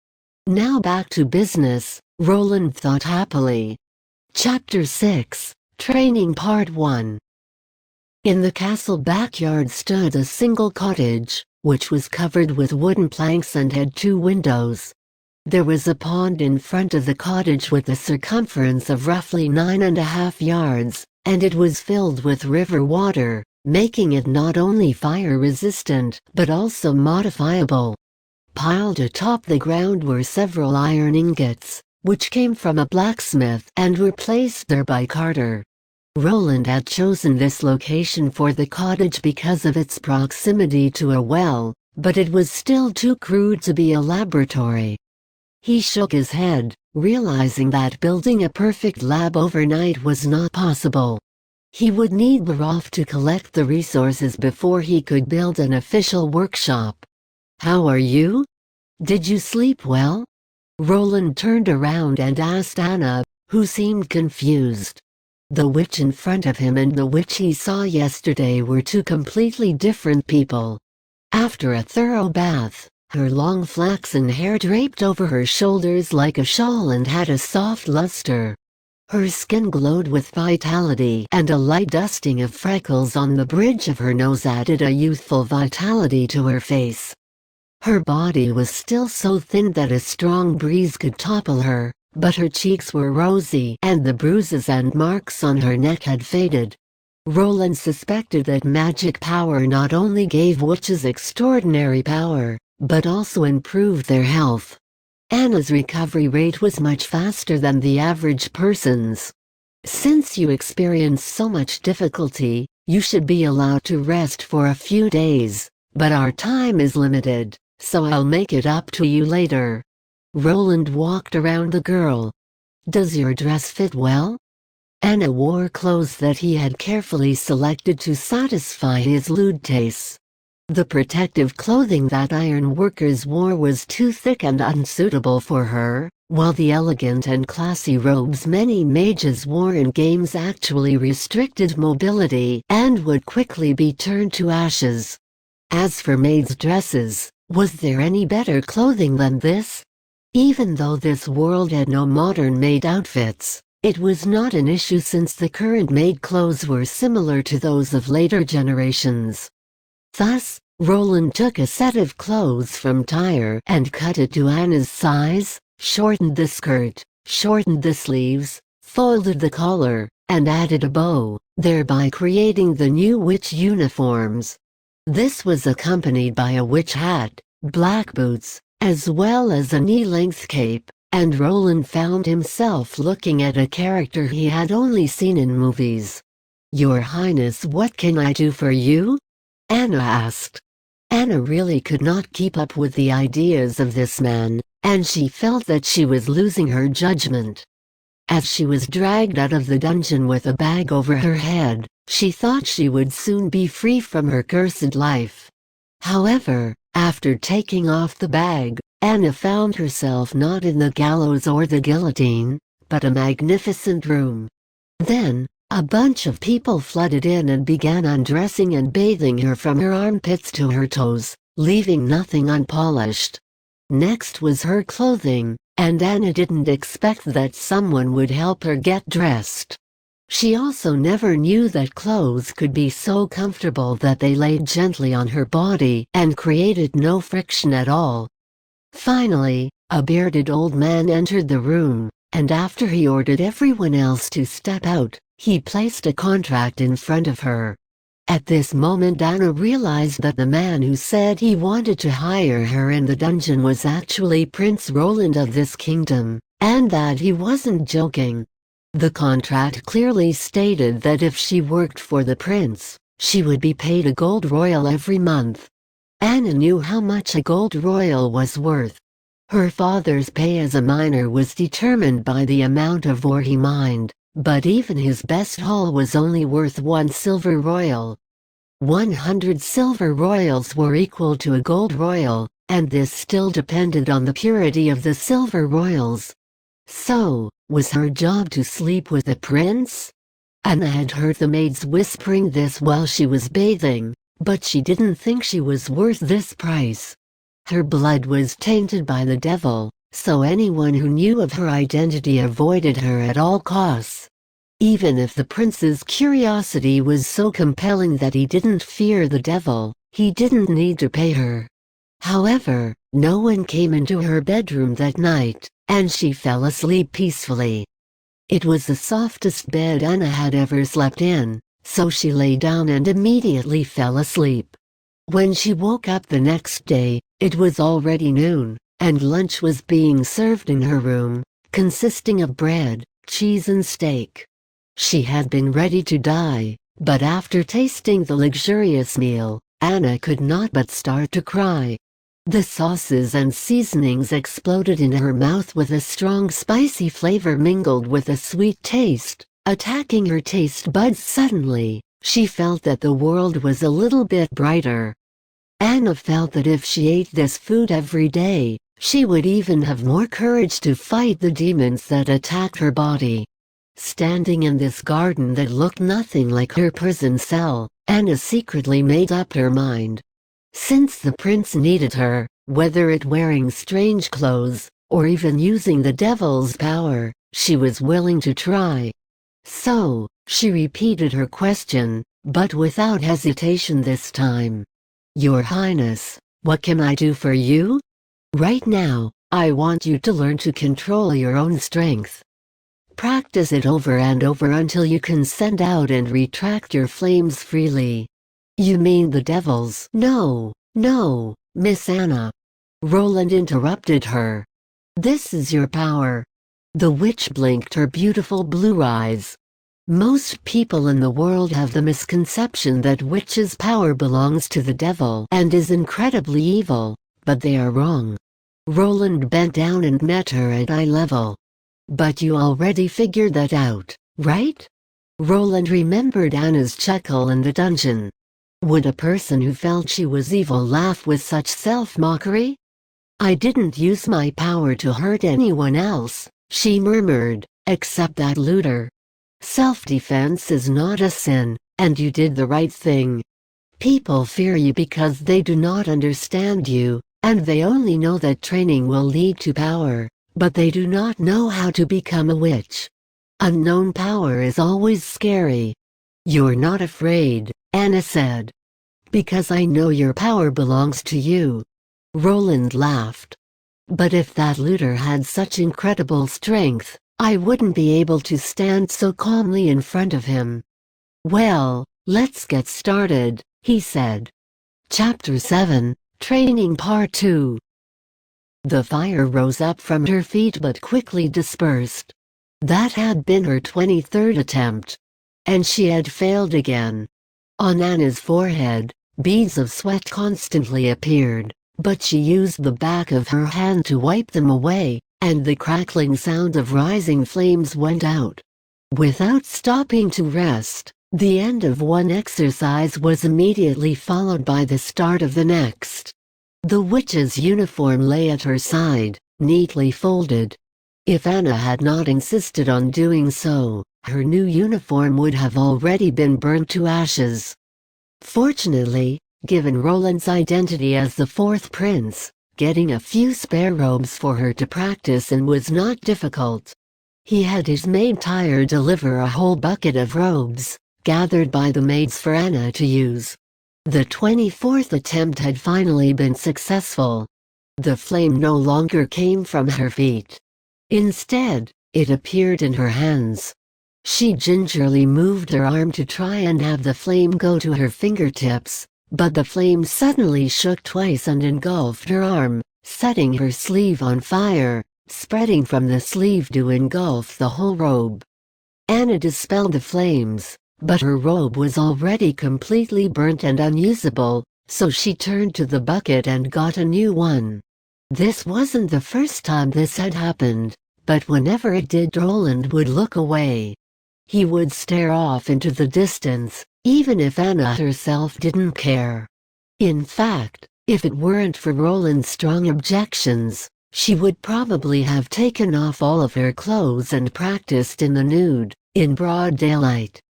Now back to business, Roland thought happily. Chapter 6, Training Part 1. In the castle backyard stood a single cottage, which was covered with wooden planks and had 2 windows. There was a pond in front of the cottage with a circumference of roughly 9.5 yards, and it was filled with river water, making it not only fire-resistant but also modifiable. Piled atop the ground were several iron ingots, which came from a blacksmith and were placed there by Carter. Roland had chosen this location for the cottage because of its proximity to a well, but it was still too crude to be a laboratory. He shook his head, realizing that building a perfect lab overnight was not possible. He would need Barov to collect the resources before he could build an official workshop. "How are you? Did you sleep well?" Roland turned around and asked Anna, who seemed confused. The witch in front of him and the witch he saw yesterday were two completely different people. After a thorough bath, her long flaxen hair draped over her shoulders like a shawl and had a soft luster. Her skin glowed with vitality, and a light dusting of freckles on the bridge of her nose added a youthful vitality to her face. Her body was still so thin that a strong breeze could topple her, but her cheeks were rosy and the bruises and marks on her neck had faded. Roland suspected that magic power not only gave witches extraordinary power, but also improved their health. Anna's recovery rate was much faster than the average person's. "Since you experience so much difficulty, you should be allowed to rest for a few days, but our time is limited, so I'll make it up to you later." Roland walked around the girl. "Does your dress fit well?" Anna wore clothes that he had carefully selected to satisfy his lewd tastes. The protective clothing that iron workers wore was too thick and unsuitable for her, while the elegant and classy robes many mages wore in games actually restricted mobility and would quickly be turned to ashes. As for maids' dresses, was there any better clothing than this? Even though this world had no modern maid outfits, it was not an issue since the current maid clothes were similar to those of later generations. Thus, Roland took a set of clothes from Tyre and cut it to Anna's size, shortened the skirt, shortened the sleeves, folded the collar, and added a bow, thereby creating the new witch uniforms. This was accompanied by a witch hat, black boots, as well as a knee-length cape, and Roland found himself looking at a character he had only seen in movies. "Your Highness, what can I do for you?" Anna asked. Anna really could not keep up with the ideas of this man, and she felt that she was losing her judgment. As she was dragged out of the dungeon with a bag over her head, she thought she would soon be free from her cursed life. However, after taking off the bag, Anna found herself not in the gallows or the guillotine, but a magnificent room. Then, a bunch of people flooded in and began undressing and bathing her from her armpits to her toes, leaving nothing unpolished. Next was her clothing, and Anna didn't expect that someone would help her get dressed. She also never knew that clothes could be so comfortable that they laid gently on her body and created no friction at all. Finally, a bearded old man entered the room, and after he ordered everyone else to step out, he placed a contract in front of her. At this moment Anna realized that the man who said he wanted to hire her in the dungeon was actually Prince Roland of this kingdom, and that he wasn't joking. The contract clearly stated that if she worked for the prince, she would be paid a gold royal every month. Anna knew how much a gold royal was worth. Her father's pay as a miner was determined by the amount of ore he mined, but even his best haul was only worth 1 silver royal. 100 silver royals were equal to a gold royal, and this still depended on the purity of the silver royals. So, was her job to sleep with the prince? Anna had heard the maids whispering this while she was bathing, but she didn't think she was worth this price. Her blood was tainted by the devil, so anyone who knew of her identity avoided her at all costs. Even if the prince's curiosity was so compelling that he didn't fear the devil, he didn't need to pay her. However, no one came into her bedroom that night, and she fell asleep peacefully. It was the softest bed Anna had ever slept in, so she lay down and immediately fell asleep. When she woke up the next day, it was already noon, and lunch was being served in her room, consisting of bread, cheese and steak. She had been ready to die, but after tasting the luxurious meal, Anna could not but start to cry. The sauces and seasonings exploded in her mouth with a strong spicy flavor mingled with a sweet taste, attacking her taste buds suddenly. She felt that the world was a little bit brighter. Anna felt that if she ate this food every day, she would even have more courage to fight the demons that attacked her body. Standing in this garden that looked nothing like her prison cell, Anna secretly made up her mind. Since the prince needed her, whether it wearing strange clothes, or even using the devil's power, she was willing to try. So, she repeated her question, but without hesitation this time. "Your Highness, what can I do for you? Right now, I want you to learn to control your own strength. Practice it over and over until you can send out and retract your flames freely." "You mean the devils?" "No, no, Miss Anna." Roland interrupted her. "This is your power." The witch blinked her beautiful blue eyes. Most people in the world have the misconception that witches' power belongs to the devil and is incredibly evil, but they are wrong. Roland bent down and met her at eye level. "But you already figured that out, right?" Roland remembered Anna's chuckle in the dungeon. Would a person who felt she was evil laugh with such self-mockery? "I didn't use my power to hurt anyone else," she murmured, "except that looter. Self-defense is not a sin, and you did the right thing. People fear you because they do not understand you, and they only know that training will lead to power, but they do not know how to become a witch. Unknown power is always scary." "You're not afraid," Anna said. "Because I know your power belongs to you." Roland laughed. "But if that looter had such incredible strength, I wouldn't be able to stand so calmly in front of him." "Well, let's get started," he said. Chapter 7, Training Part 2. The fire rose up from her feet but quickly dispersed. That had been her 23rd attempt. And she had failed again. On Anna's forehead, beads of sweat constantly appeared, but she used the back of her hand to wipe them away, and the crackling sound of rising flames went out. Without stopping to rest, the end of one exercise was immediately followed by the start of the next. The witch's uniform lay at her side, neatly folded. If Anna had not insisted on doing so, her new uniform would have already been burnt to ashes. Fortunately, given Roland's identity as the fourth prince, getting a few spare robes for her to practice in was not difficult. He had his maid Tyre deliver a whole bucket of robes, gathered by the maids for Anna to use. The 24th attempt had finally been successful. The flame no longer came from her feet. Instead, it appeared in her hands. She gingerly moved her arm to try and have the flame go to her fingertips, but the flame suddenly shook twice and engulfed her arm, setting her sleeve on fire, spreading from the sleeve to engulf the whole robe. Anna dispelled the flames, but her robe was already completely burnt and unusable, so she turned to the bucket and got a new one. This wasn't the first time this had happened, but whenever it did, Roland would look away. He would stare off into the distance, even if Anna herself didn't care. In fact, if it weren't for Roland's strong objections, she would probably have taken off all of her clothes and practiced in the nude, in broad daylight.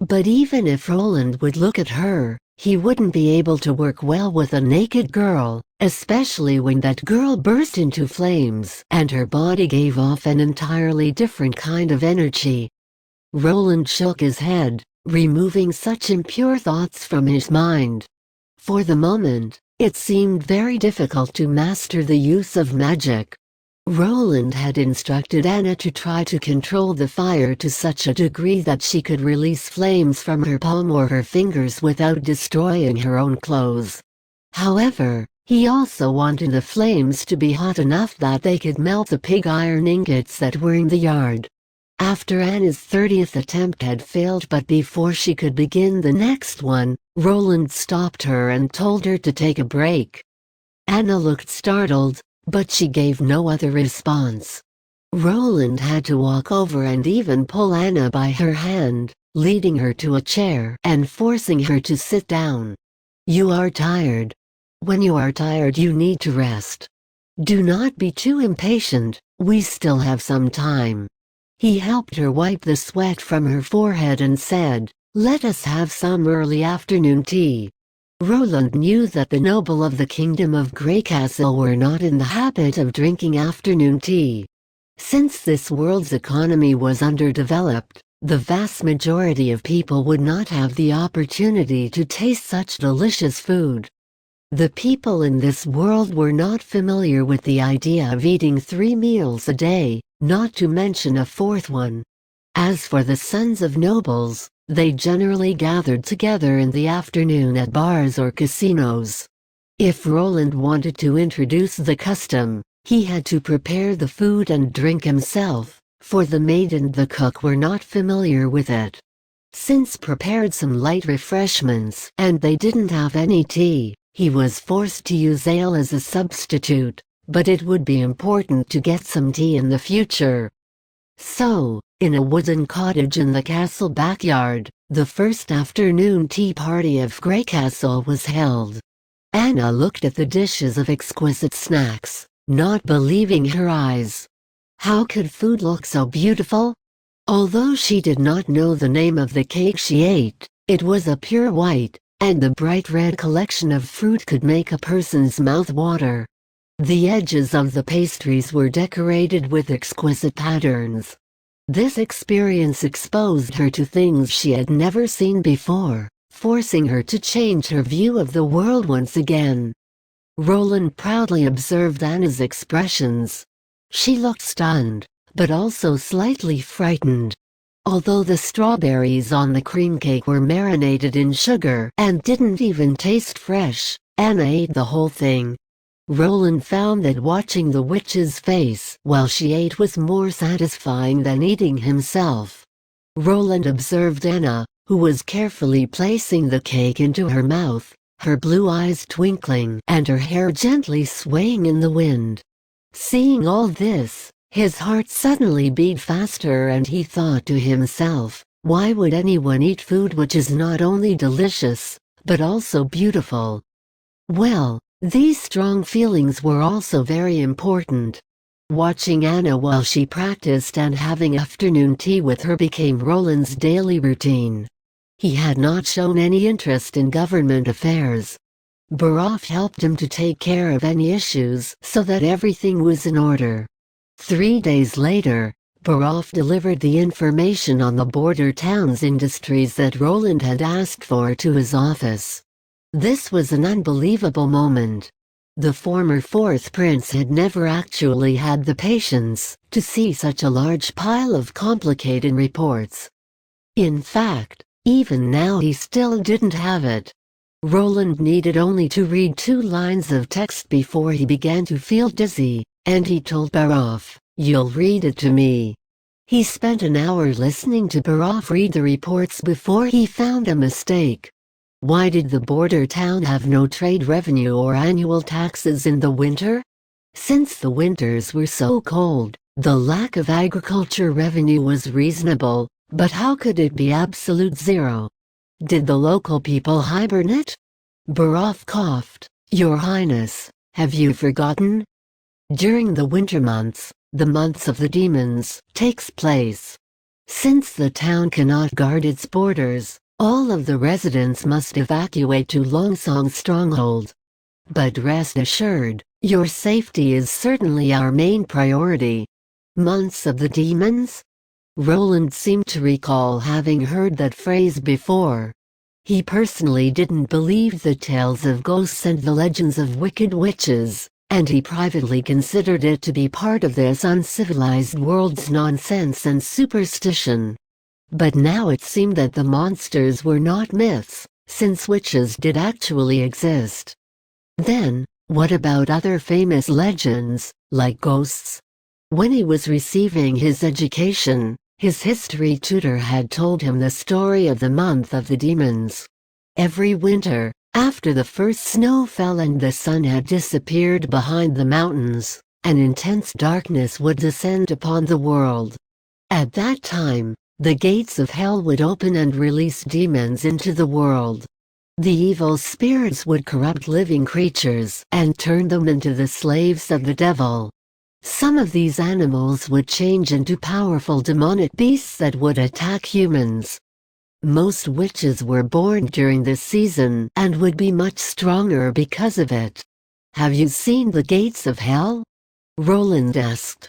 But even if Roland would look at her, he wouldn't be able to work well with a naked girl, especially when that girl burst into flames and her body gave off an entirely different kind of energy. Roland shook his head, removing such impure thoughts from his mind. For the moment, it seemed very difficult to master the use of magic. Roland had instructed Anna to try to control the fire to such a degree that she could release flames from her palm or her fingers without destroying her own clothes. However, he also wanted the flames to be hot enough that they could melt the pig iron ingots that were in the yard. After Anna's 30th attempt had failed, but before she could begin the next one, Roland stopped her and told her to take a break. Anna looked startled, but she gave no other response. Roland had to walk over and even pull Anna by her hand, leading her to a chair and forcing her to sit down. "You are tired. When you are tired you need to rest. Do not be too impatient, we still have some time." He helped her wipe the sweat from her forehead and said, "Let us have some early afternoon tea." Roland knew that the noble of the kingdom of Greycastle were not in the habit of drinking afternoon tea. Since this world's economy was underdeveloped, the vast majority of people would not have the opportunity to taste such delicious food. The people in this world were not familiar with the idea of eating 3 meals a day, not to mention a fourth one. As for the sons of nobles, they generally gathered together in the afternoon at bars or casinos. If Roland wanted to introduce the custom, he had to prepare the food and drink himself, for the maid and the cook were not familiar with it. Since prepared some light refreshments and they didn't have any tea, he was forced to use ale as a substitute, but it would be important to get some tea in the future. So, in a wooden cottage in the castle backyard, the first afternoon tea party of Greycastle was held. Anna looked at the dishes of exquisite snacks, not believing her eyes. How could food look so beautiful? Although she did not know the name of the cake she ate, it was a pure white, and the bright red collection of fruit could make a person's mouth water. The edges of the pastries were decorated with exquisite patterns. This experience exposed her to things she had never seen before, forcing her to change her view of the world once again. Roland proudly observed Anna's expressions. She looked stunned, but also slightly frightened. Although the strawberries on the cream cake were marinated in sugar and didn't even taste fresh, Anna ate the whole thing. Roland found that watching the witch's face while she ate was more satisfying than eating himself. Roland observed Anna, who was carefully placing the cake into her mouth, her blue eyes twinkling and her hair gently swaying in the wind. Seeing all this, his heart suddenly beat faster and he thought to himself, why would anyone eat food which is not only delicious, but also beautiful? Well, these strong feelings were also very important. Watching Anna while she practiced and having afternoon tea with her became Roland's daily routine. He had not shown any interest in government affairs. Baroff helped him to take care of any issues so that everything was in order. 3 days later, Baroff delivered the information on the border town's industries that Roland had asked for to his office. This was an unbelievable moment. The former fourth prince had never actually had the patience to see such a large pile of complicated reports. In fact, even now he still didn't have it. Roland needed only to read 2 lines of text before he began to feel dizzy, and he told Baroff, "You'll read it to me." He spent an hour listening to Baroff read the reports before he found a mistake. Why did the border town have no trade revenue or annual taxes in the winter? Since the winters were so cold, the lack of agriculture revenue was reasonable, but how could it be absolute zero? Did the local people hibernate? Baroff coughed. "Your Highness, have you forgotten? During the winter months, the months of the demons, takes place. Since the town cannot guard its borders, all of the residents must evacuate to Longsong's stronghold. But rest assured, your safety is certainly our main priority." Months of the demons? Roland seemed to recall having heard that phrase before. He personally didn't believe the tales of ghosts and the legends of wicked witches, and he privately considered it to be part of this uncivilized world's nonsense and superstition. But now it seemed that the monsters were not myths, since witches did actually exist. Then, what about other famous legends, like ghosts? When he was receiving his education, his history tutor had told him the story of the month of the demons. Every winter, After the first snow fell and the sun had disappeared behind the mountains, an intense darkness would descend upon the world. At that time, the gates of hell would open and release demons into the world. The evil spirits would corrupt living creatures and turn them into the slaves of the devil. Some of these animals would change into powerful demonic beasts that would attack humans. Most witches were born during this season and would be much stronger because of it. "Have you seen the gates of hell?" Roland asked.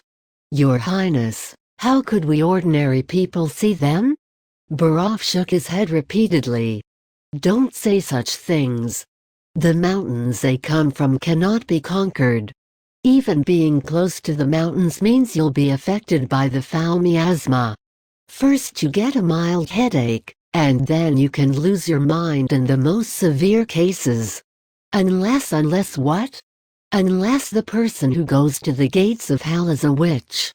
"Your Highness, how could we ordinary people see them?" Barov shook his head repeatedly. "Don't say such things. The mountains they come from cannot be conquered. Even being close to the mountains means you'll be affected by the foul miasma. First you get a mild headache, and then you can lose your mind in the most severe cases. Unless what? Unless the person who goes to the gates of hell is a witch.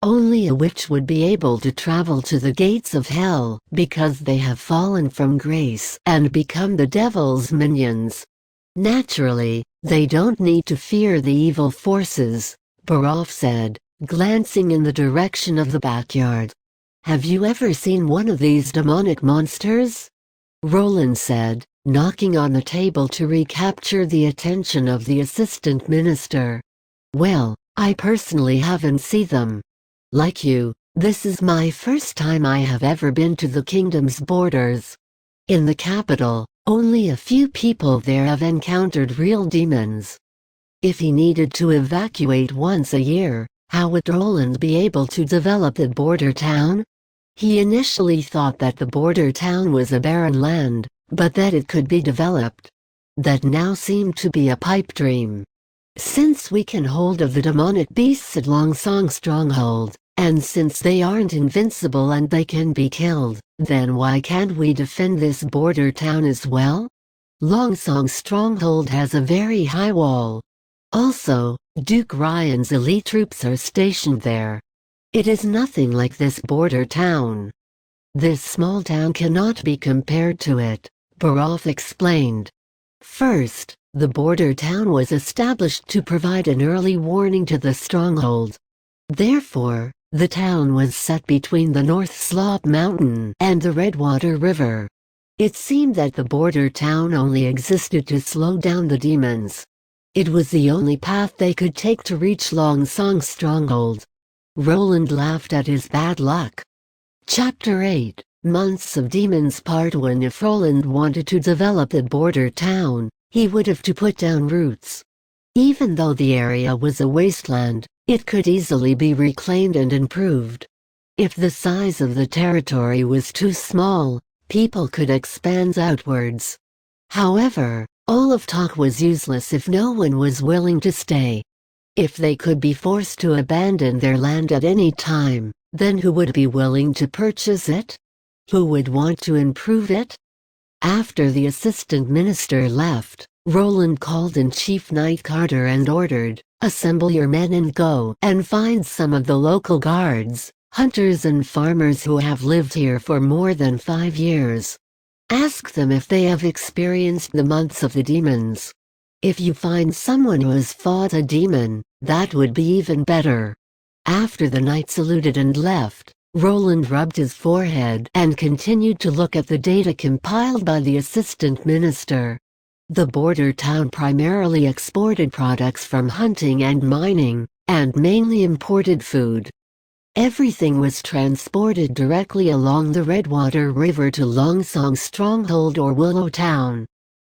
Only a witch would be able to travel to the gates of hell because they have fallen from grace and become the devil's minions. Naturally, they don't need to fear the evil forces," Barov said, glancing in the direction of the backyard. "Have you ever seen one of these demonic monsters?" Roland said, knocking on the table to recapture the attention of the assistant minister. "Well, I personally haven't seen them. Like you, this is my first time I have ever been to the kingdom's borders. In the capital, only a few people there have encountered real demons. If he needed to evacuate once a year, how would Roland be able to develop the border town? He initially thought that the border town was a barren land, but that it could be developed. That now seemed to be a pipe dream. Since we can hold of the demonic beasts at Longsong Stronghold, and since they aren't invincible and they can be killed, then why can't we defend this border town as well? Longsong Stronghold has a very high wall. Also, Duke Ryan's elite troops are stationed there. It is nothing like this border town. This small town cannot be compared to it," Barov explained. "First, the border town was established to provide an early warning to the stronghold. Therefore, the town was set between the North Slope Mountain and the Redwater River. It seemed that the border town only existed to slow down the demons. It was the only path they could take to reach Longsong Stronghold." Roland laughed at his bad luck. Chapter 8, Months of Demons Part 1. If Roland wanted to develop the border town, he would have to put down roots. Even though the area was a wasteland, it could easily be reclaimed and improved. If the size of the territory was too small, people could expand outwards. However, all of talk was useless if no one was willing to stay. If they could be forced to abandon their land at any time, then who would be willing to purchase it? Who would want to improve it? After the assistant minister left, Roland called in Chief Knight Carter and ordered, "Assemble your men and go and find some of the local guards, hunters and farmers who have lived here for more than 5 years. Ask them if they have experienced the months of the demons. If you find someone who has fought a demon, that would be even better." After the knight saluted and left, Roland rubbed his forehead and continued to look at the data compiled by the assistant minister. The border town primarily exported products from hunting and mining, and mainly imported food. Everything was transported directly along the Redwater River to Longsong Stronghold or Willow Town.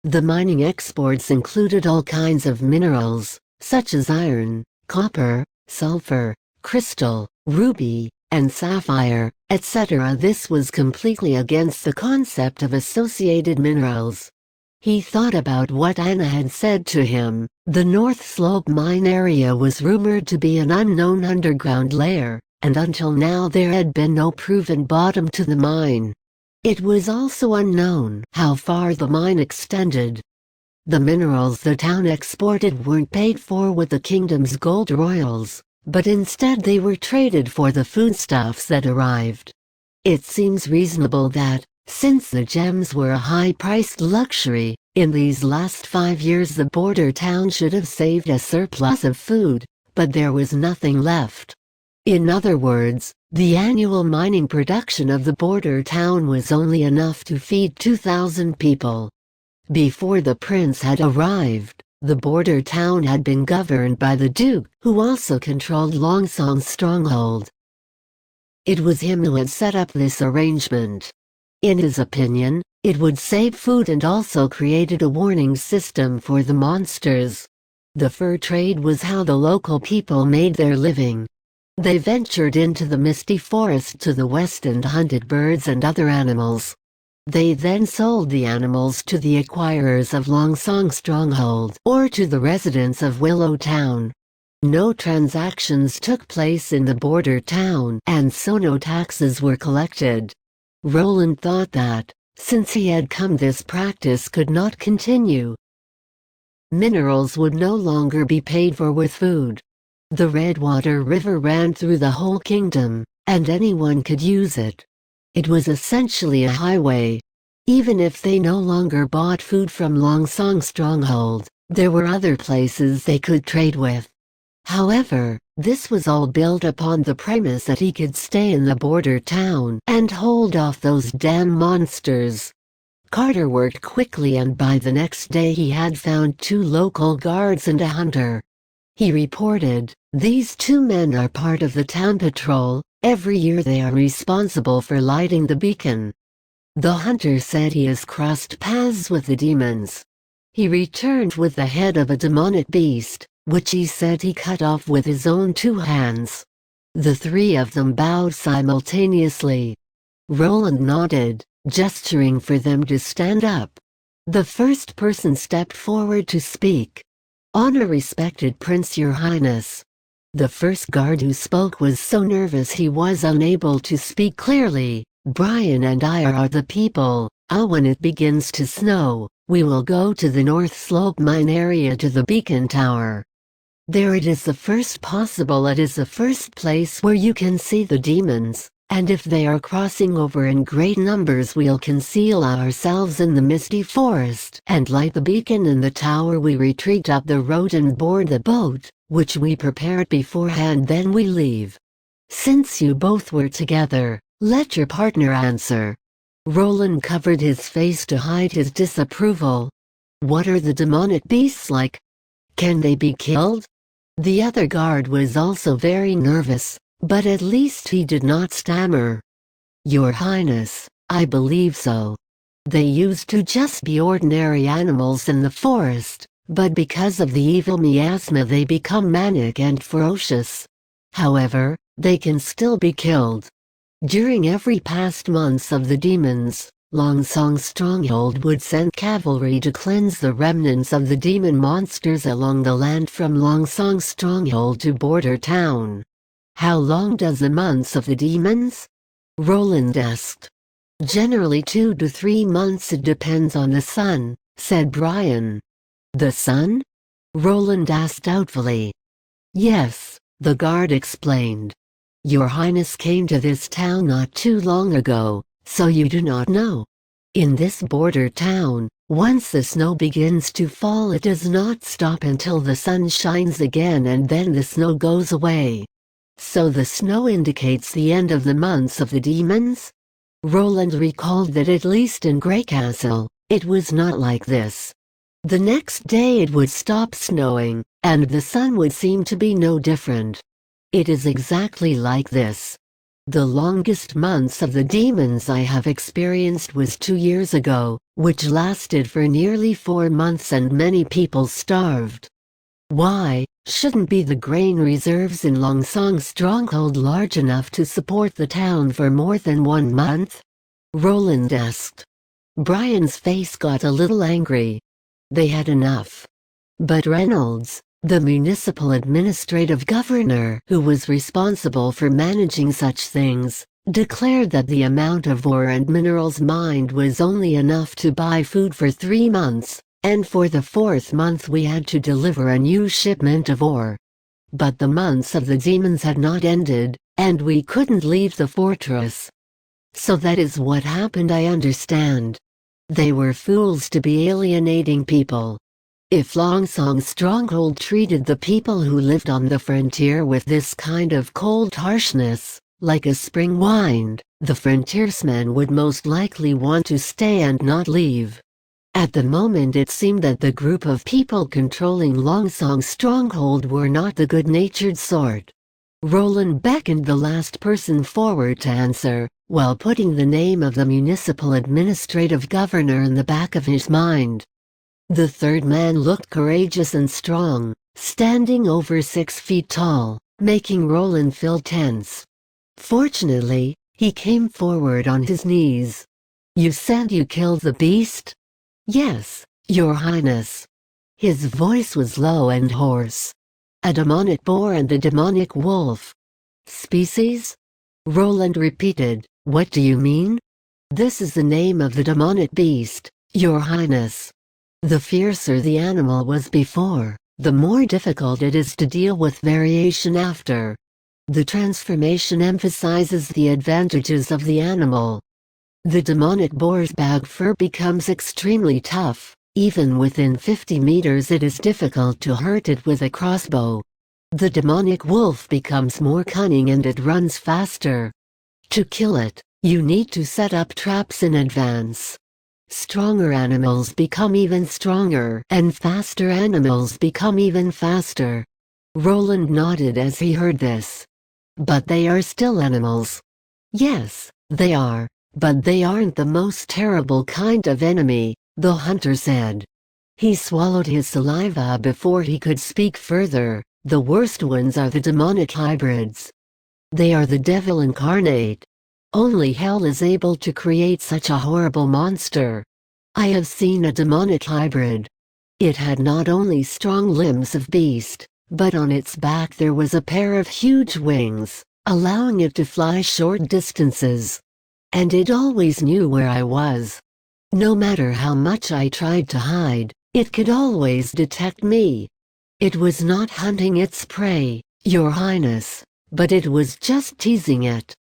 The mining exports included all kinds of minerals, such as iron, copper, sulfur, crystal, ruby, and sapphire, etc. This was completely against the concept of associated minerals. He thought about what Anna had said to him. The North Slope mine area was rumored to be an unknown underground lair, and until now there had been no proven bottom to the mine. It was also unknown how far the mine extended. The minerals the town exported weren't paid for with the kingdom's gold royals, but instead they were traded for the foodstuffs that arrived. It seems reasonable that, Since the gems were a high-priced luxury, in these last 5 years the border town should have saved a surplus of food, but there was nothing left. In other words, the annual mining production of the border town was only enough to feed 2,000 people. Before the prince had arrived, the border town had been governed by the duke, who also controlled Longsong's stronghold. It was him who had set up this arrangement. In his opinion, it would save food and also created a warning system for the monsters. The fur trade was how the local people made their living. They ventured into the misty forest to the west and hunted birds and other animals. They then sold the animals to the acquirers of Longsong Stronghold or to the residents of Willow Town. No transactions took place in the border town and so no taxes were collected. Roland thought that, since he had come, this practice could not continue. Minerals would no longer be paid for with food. The Redwater River ran through the whole kingdom, and anyone could use it. It was essentially a highway. Even if they no longer bought food from Longsong Stronghold, there were other places they could trade with. However, this was all built upon the premise that he could stay in the border town and hold off those damn monsters. Carter worked quickly and by the next day he had found 2 local guards and a hunter. He reported, "These 2 men are part of the town patrol. Every year they are responsible for lighting the beacon." The hunter said he has crossed paths with the demons. He returned with the head of a demonic beast, which he said he cut off with his own 2 hands. The 3 of them bowed simultaneously. Roland nodded, gesturing for them to stand up. The first person stepped forward to speak. "Honor respected Prince, Your Highness." The first guard who spoke was so nervous he was unable to speak clearly. "Brian and I are the people. When it begins to snow, we will go to the North Slope mine area to the beacon tower. There it is the first possible. It is the first place where you can see the demons, and if they are crossing over in great numbers we'll conceal ourselves in the misty forest and light the beacon in the tower. We retreat up the road and board the boat, which we prepared beforehand, then we leave. Since you both were together, let your partner answer." Roland covered his face to hide his disapproval. "What are the demonic beasts like? Can they be killed?" The other guard was also very nervous, but at least he did not stammer. "Your Highness, I believe so. They used to just be ordinary animals in the forest, but because of the evil miasma they become manic and ferocious. However, they can still be killed. During every past months of the demons, Longsong Stronghold would send cavalry to cleanse the remnants of the demon monsters along the land from Longsong Stronghold to border town." "How long does the months of the demons?" Roland asked. "Generally 2 to 3 months. It depends on the sun," said Brian. "The sun?" Roland asked doubtfully. "Yes," the guard explained. "Your Highness came to this town not too long ago, so you do not know. In this border town, once the snow begins to fall it does not stop until the sun shines again and then the snow goes away. So the snow indicates the end of the months of the demons?" Roland recalled that at least in Greycastle, it was not like this. The next day it would stop snowing, and the sun would seem to be no different. "It is exactly like this. The longest months of the demons I have experienced was 2 years ago, which lasted for nearly 4 months and many people starved." "Why, shouldn't be the grain reserves in Longsong Stronghold large enough to support the town for more than 1 month?" Roland asked. Brian's face got a little angry. They had enough. But Reynolds, the municipal administrative governor who was responsible for managing such things, declared that the amount of ore and minerals mined was only enough to buy food for 3 months, and for the 4th month we had to deliver a new shipment of ore. But the months of the demons had not ended, and we couldn't leave the fortress. So that is what happened, I understand. They were fools to be alienating people. If Longsong's stronghold treated the people who lived on the frontier with this kind of cold harshness, like a spring wind, the frontiersmen would most likely want to stay and not leave. At the moment it seemed that the group of people controlling Longsong's stronghold were not the good-natured sort. Roland beckoned the last person forward to answer, while putting the name of the municipal administrative governor in the back of his mind. The third man looked courageous and strong, standing over 6 feet tall, making Roland feel tense. Fortunately, he came forward on his knees. "You said you killed the beast?" "Yes, Your Highness." His voice was low and hoarse. "A demonic boar and a demonic wolf." "Species?" Roland repeated. "What do you mean?" "This is the name of the demonic beast, Your Highness. The fiercer the animal was before, the more difficult it is to deal with variation after. The transformation emphasizes the advantages of the animal. The demonic boar's bag fur becomes extremely tough. Even within 50 meters it is difficult to hurt it with a crossbow. The demonic wolf becomes more cunning and it runs faster. To kill it, you need to set up traps in advance. Stronger animals become even stronger, and faster animals become even faster. Roland nodded as he heard this. "But they are still animals." "Yes, they are, but they aren't the most terrible kind of enemy," the hunter said. He swallowed his saliva before he could speak further. "The worst ones are the demonic hybrids. They are the devil incarnate. Only hell is able to create such a horrible monster. I have seen a demonic hybrid. It had not only strong limbs of beast, but on its back there was a pair of huge wings, allowing it to fly short distances. And it always knew where I was. No matter how much I tried to hide, it could always detect me. It was not hunting its prey, Your Highness, but it was just teasing it."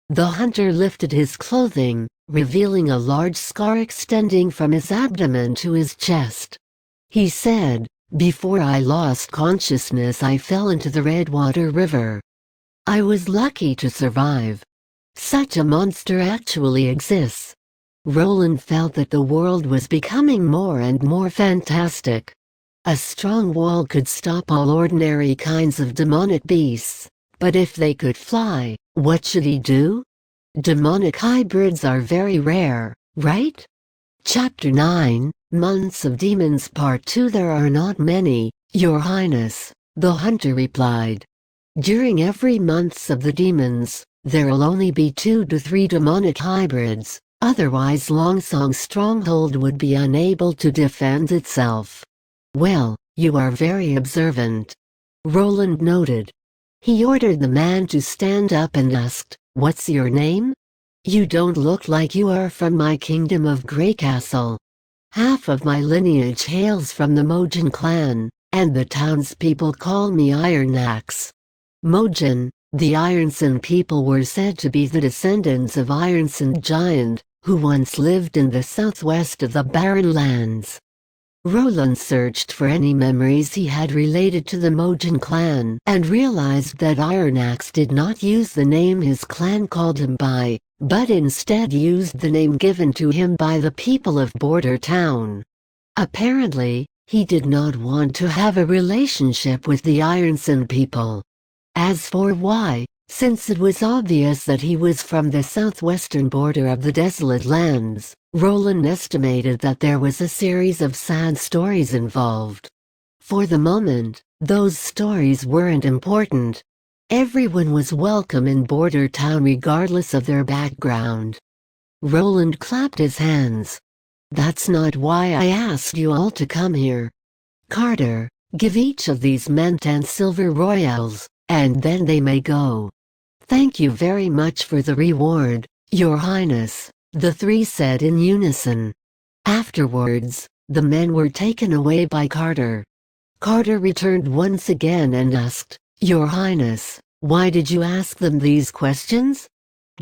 The hunter lifted his clothing, revealing a large scar extending from his abdomen to his chest. He said, "Before I lost consciousness I fell into the Redwater River. I was lucky to survive. Such a monster actually exists." Roland felt that the world was becoming more and more fantastic. A strong wall could stop all ordinary kinds of demonic beasts, but if they could fly, what should he do? Demonic hybrids are very rare, right? Chapter 9, Months of Demons Part 2. "There are not many, Your Highness," the hunter replied. "During every months of the demons, there'll only be 2 to 3 demonic hybrids, otherwise Longsong's stronghold would be unable to defend itself." "Well, you are very observant," Roland noted. He ordered the man to stand up and asked, "What's your name? You don't look like you are from my kingdom of Greycastle. Half of my lineage hails from the Mojin clan, and the townspeople call me Iron Axe." Mojin, the Ironson people, were said to be the descendants of Ironson giant, who once lived in the southwest of the Barren Lands. Roland searched for any memories he had related to the Mojin clan and realized that Iron Axe did not use the name his clan called him by, but instead used the name given to him by the people of Border Town. Apparently, he did not want to have a relationship with the Ironson people. As for why, since it was obvious that he was from the southwestern border of the desolate lands, Roland estimated that there was a series of sad stories involved. For the moment, those stories weren't important. Everyone was welcome in Border Town regardless of their background. Roland clapped his hands. "That's not why I asked you all to come here. Carter, give each of these men 10 silver royals, and then they may go." "Thank you very much for the reward, Your Highness," the 3 said in unison. Afterwards, the men were taken away by Carter. Carter returned once again and asked, "Your Highness, why did you ask them these questions?"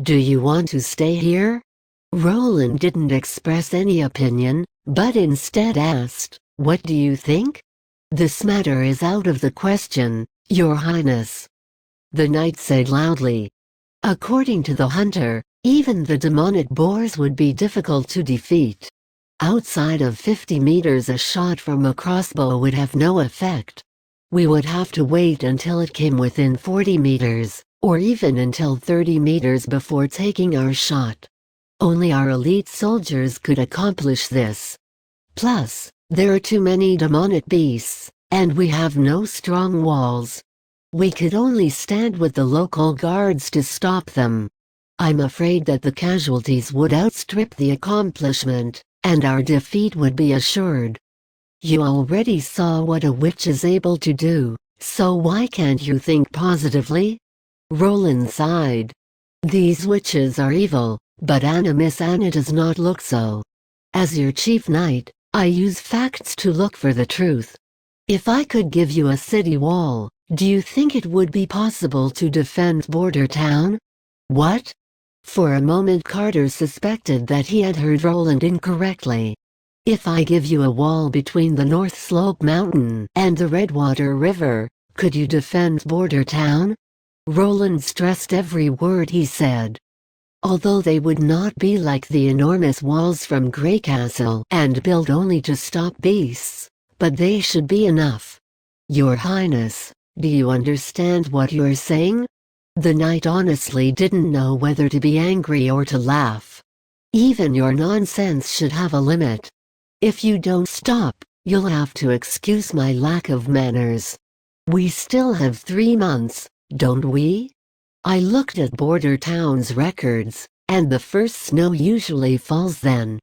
Do you want to stay here? Roland didn't express any opinion, but instead asked, "What do you think?" "This matter is out of the question, Your Highness," the knight said loudly. According to the hunter, even the demonic boars would be difficult to defeat. Outside of 50 meters, a shot from a crossbow would have no effect. We would have to wait until it came within 40 meters, or even until 30 meters before taking our shot. Only our elite soldiers could accomplish this. Plus, there are too many demonic beasts, and we have no strong walls. We could only stand with the local guards to stop them. I'm afraid that the casualties would outstrip the accomplishment, and our defeat would be assured. You already saw what a witch is able to do, so why can't you think positively? Roland sighed. These witches are evil, but Miss Anna does not look so. As your chief knight, I use facts to look for the truth. If I could give you a city wall, do you think it would be possible to defend Border Town? What? For a moment Carter suspected that he had heard Roland incorrectly. If I give you a wall between the North Slope Mountain and the Redwater River, could you defend Border Town? Roland stressed every word he said. Although they would not be like the enormous walls from Grey Castle and built only to stop beasts, but they should be enough. Your Highness, do you understand what you're saying? The knight honestly didn't know whether to be angry or to laugh. Even your nonsense should have a limit. If you don't stop, you'll have to excuse my lack of manners. We still have 3 months, don't we? I looked at Border Town's records, and the first snow usually falls then.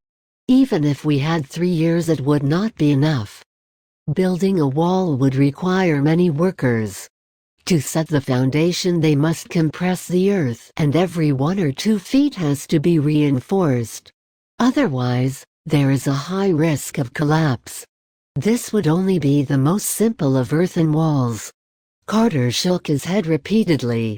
Even if we had 3 years, it would not be enough. Building a wall would require many workers. To set the foundation they must compress the earth, and every 1 or 2 feet has to be reinforced. Otherwise, there is a high risk of collapse. This would only be the most simple of earthen walls. Carter shook his head repeatedly.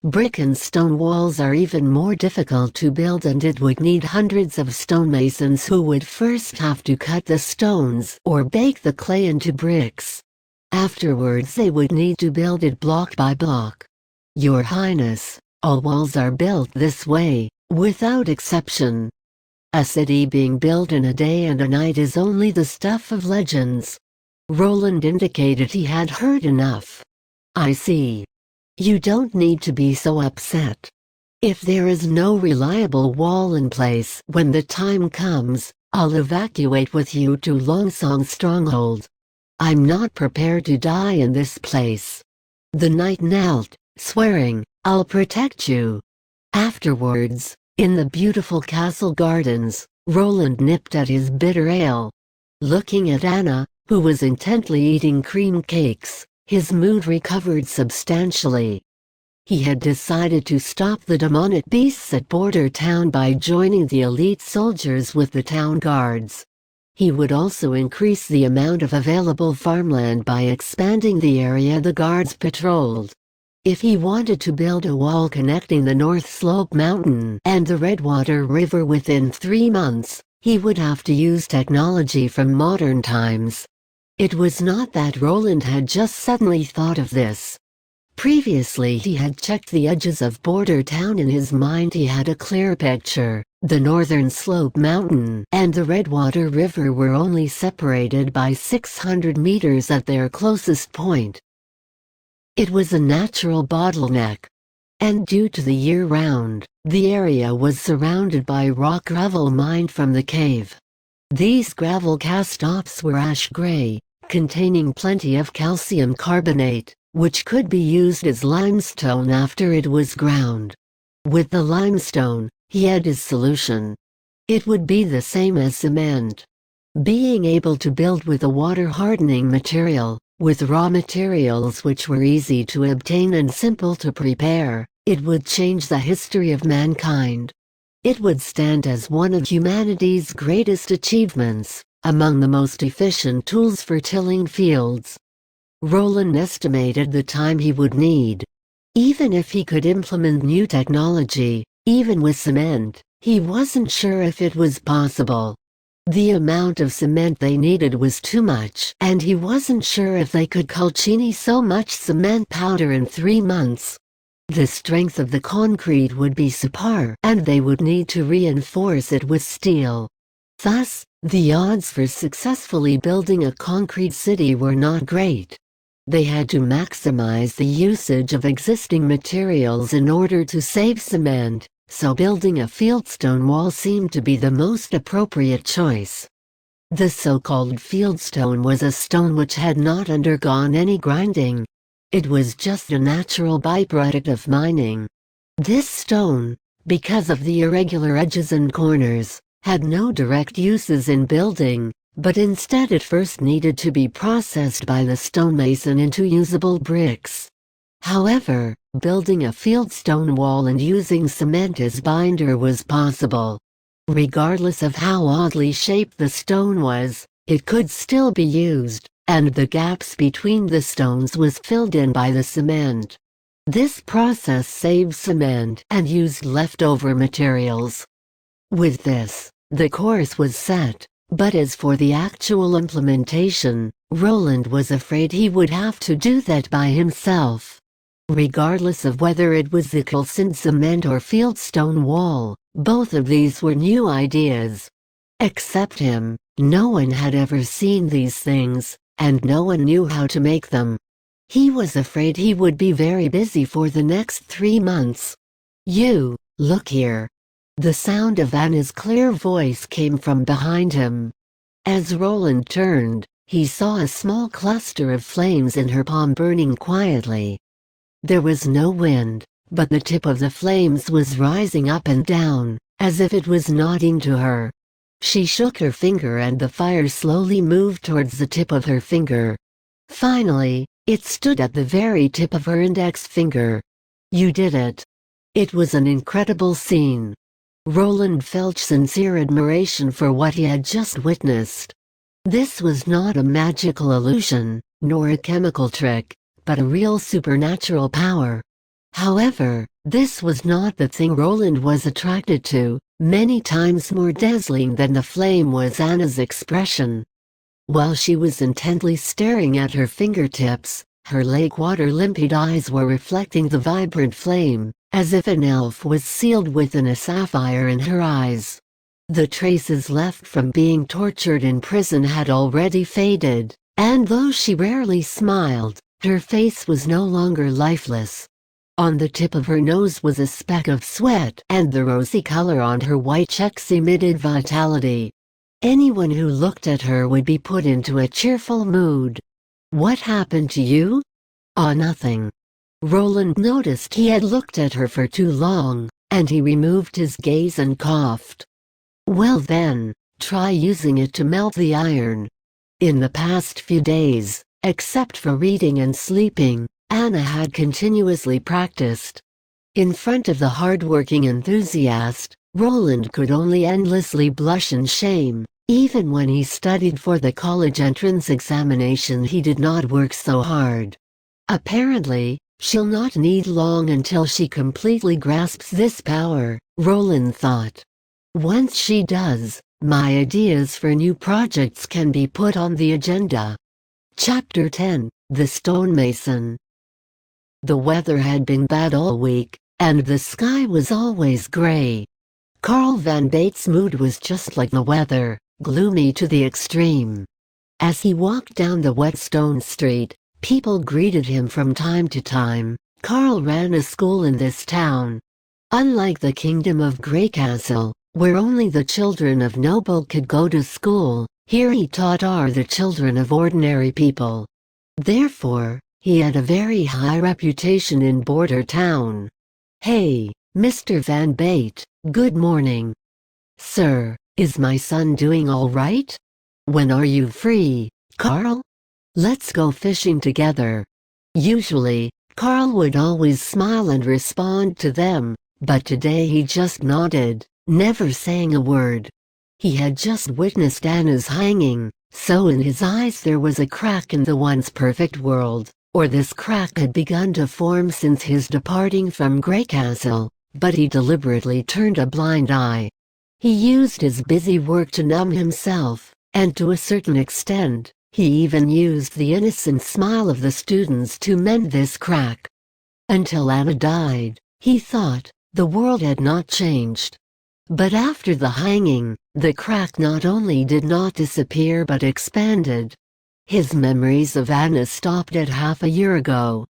Brick and stone walls are even more difficult to build, and it would need hundreds of stonemasons who would first have to cut the stones or bake the clay into bricks. Afterwards they would need to build it block by block. Your Highness, all walls are built this way, without exception. A city being built in a day and a night is only the stuff of legends. Roland indicated he had heard enough. I see. You don't need to be so upset. If there is no reliable wall in place when the time comes, I'll evacuate with you to Longsong's stronghold. I'm not prepared to die in this place. The knight knelt, swearing, I'll protect you. Afterwards, in the beautiful castle gardens, Roland nipped at his bitter ale. Looking at Anna, who was intently eating cream cakes, his mood recovered substantially. He had decided to stop the demonic beasts at Border Town by joining the elite soldiers with the town guards. He would also increase the amount of available farmland by expanding the area the guards patrolled. If he wanted to build a wall connecting the North Slope Mountain and the Redwater River within 3 months, he would have to use technology from modern times. It was not that Roland had just suddenly thought of this. Previously he had checked the edges of Border Town in his mind. He had a clear picture. The Northern Slope Mountain and the Redwater River were only separated by 600 meters at their closest point. It was a natural bottleneck. And due to the year-round, the area was surrounded by rock gravel mined from the cave. These gravel cast-offs were ash-gray, containing plenty of calcium carbonate, which could be used as limestone after it was ground. With the limestone, he had his solution. It would be the same as cement. Being able to build with a water-hardening material, with raw materials which were easy to obtain and simple to prepare, it would change the history of mankind. It would stand as one of humanity's greatest achievements, among the most efficient tools for tilling fields. Roland estimated the time he would need. Even if he could implement new technology, Even with cement, he wasn't sure if it was possible. The amount of cement they needed was too much, and he wasn't sure if they could calcini so much cement powder in 3 months. The strength of the concrete would be subpar, and they would need to reinforce it with steel. Thus, the odds for successfully building a concrete city were not great. They had to maximize the usage of existing materials in order to save cement, so building a fieldstone wall seemed to be the most appropriate choice. The so-called fieldstone was a stone which had not undergone any grinding. It was just a natural byproduct of mining. This stone, because of the irregular edges and corners, had no direct uses in building, but instead it first needed to be processed by the stonemason into usable bricks. However, building a fieldstone wall and using cement as binder was possible. Regardless of how oddly shaped the stone was, it could still be used, and the gaps between the stones was filled in by the cement. This process saved cement and used leftover materials. With this, the course was set, but as for the actual implementation, Roland was afraid he would have to do that by himself. Regardless of whether it was the calcined cement or fieldstone wall, both of these were new ideas. Except him, no one had ever seen these things, and no one knew how to make them. He was afraid he would be very busy for the next 3 months. "You, look here." The sound of Anna's clear voice came from behind him. As Roland turned, he saw a small cluster of flames in her palm burning quietly. There was no wind, but the tip of the flames was rising up and down, as if it was nodding to her. She shook her finger and the fire slowly moved towards the tip of her finger. Finally, it stood at the very tip of her index finger. "You did it." It was an incredible scene. Roland felt sincere admiration for what he had just witnessed. This was not a magical illusion, nor a chemical trick, but a real supernatural power. However, this was not the thing Roland was attracted to. Many times more dazzling than the flame was Anna's expression. While she was intently staring at her fingertips, her lake-water limpid eyes were reflecting the vibrant flame, as if an elf was sealed within a sapphire in her eyes. The traces left from being tortured in prison had already faded, and though she rarely smiled, her face was no longer lifeless. On the tip of her nose was a speck of sweat, and the rosy color on her white cheeks emitted vitality. Anyone who looked at her would be put into a cheerful mood. "What happened to you?" "Ah, nothing." Roland noticed he had looked at her for too long, and he removed his gaze and coughed. "Well then, try using it to melt the iron." In the past few days, except for reading and sleeping, Anna had continuously practiced. In front of the hard-working enthusiast, Roland could only endlessly blush in shame. Even when he studied for the college entrance examination, he did not work so hard. Apparently, she'll not need long until she completely grasps this power, Roland thought. Once she does, my ideas for new projects can be put on the agenda. Chapter 10: The Stonemason. The weather had been bad all week, and the sky was always gray. Carl Van Bate's mood was just like the weather, gloomy to the extreme. As he walked down the wet stone street, people greeted him from time to time. Carl ran a school in this town. Unlike the kingdom of Greycastle, where only the children of noble could go to school, here he taught the children of ordinary people. Therefore, he had a very high reputation in Border Town. "Hey, Mr. Van Bate, good morning." "Sir, is my son doing all right? When are you free, Carl? Let's go fishing together." Usually, Carl would always smile and respond to them, but today he just nodded, never saying a word. He had just witnessed Anna's hanging, so in his eyes there was a crack in the once perfect world, or this crack had begun to form since his departing from Greycastle. but he deliberately turned a blind eye. He used his busy work to numb himself, and to a certain extent, he even used the innocent smile of the students to mend this crack. Until Anna died, he thought, the world had not changed. But after the hanging, the crack not only did not disappear but expanded. His memories of Anna stopped at half a year ago.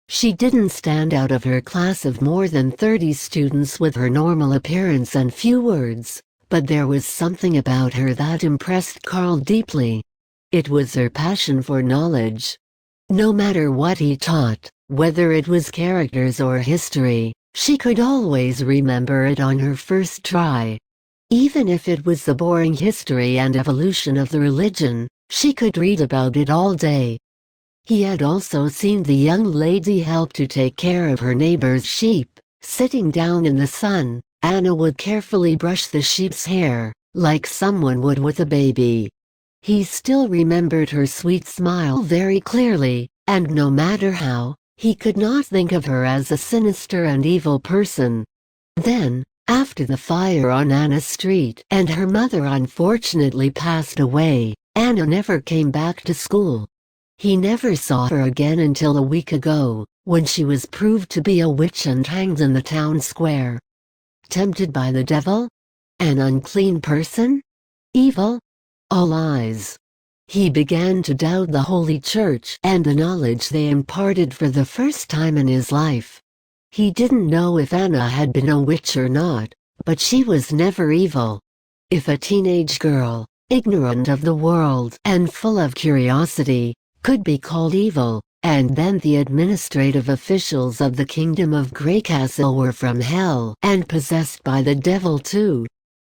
She didn't stand out of her class of more than 30 students with her normal appearance and few words, but there was something about her that impressed Carl deeply. It was her passion for knowledge. No matter what he taught, whether it was characters or history, she could always remember it on her first try. Even if it was the boring history and evolution of the religion, she could read about it all day. He had also seen the young lady help to take care of her neighbor's sheep. Sitting down in the sun, Anna would carefully brush the sheep's hair, like someone would with a baby. He still remembered her sweet smile very clearly, and no matter how, he could not think of her as a sinister and evil person. Then, after the fire on Anna's street and her mother unfortunately passed away, Anna never came back to school. He never saw her again until a week ago, when she was proved to be a witch and hanged in the town square. Tempted by the devil? An unclean person? Evil? All lies. He began to doubt the Holy Church and the knowledge they imparted for the first time in his life. He didn't know if Anna had been a witch or not, but she was never evil. If a teenage girl, ignorant of the world and full of curiosity, could be called evil, and then the administrative officials of the Kingdom of Greycastle were from hell and possessed by the devil too.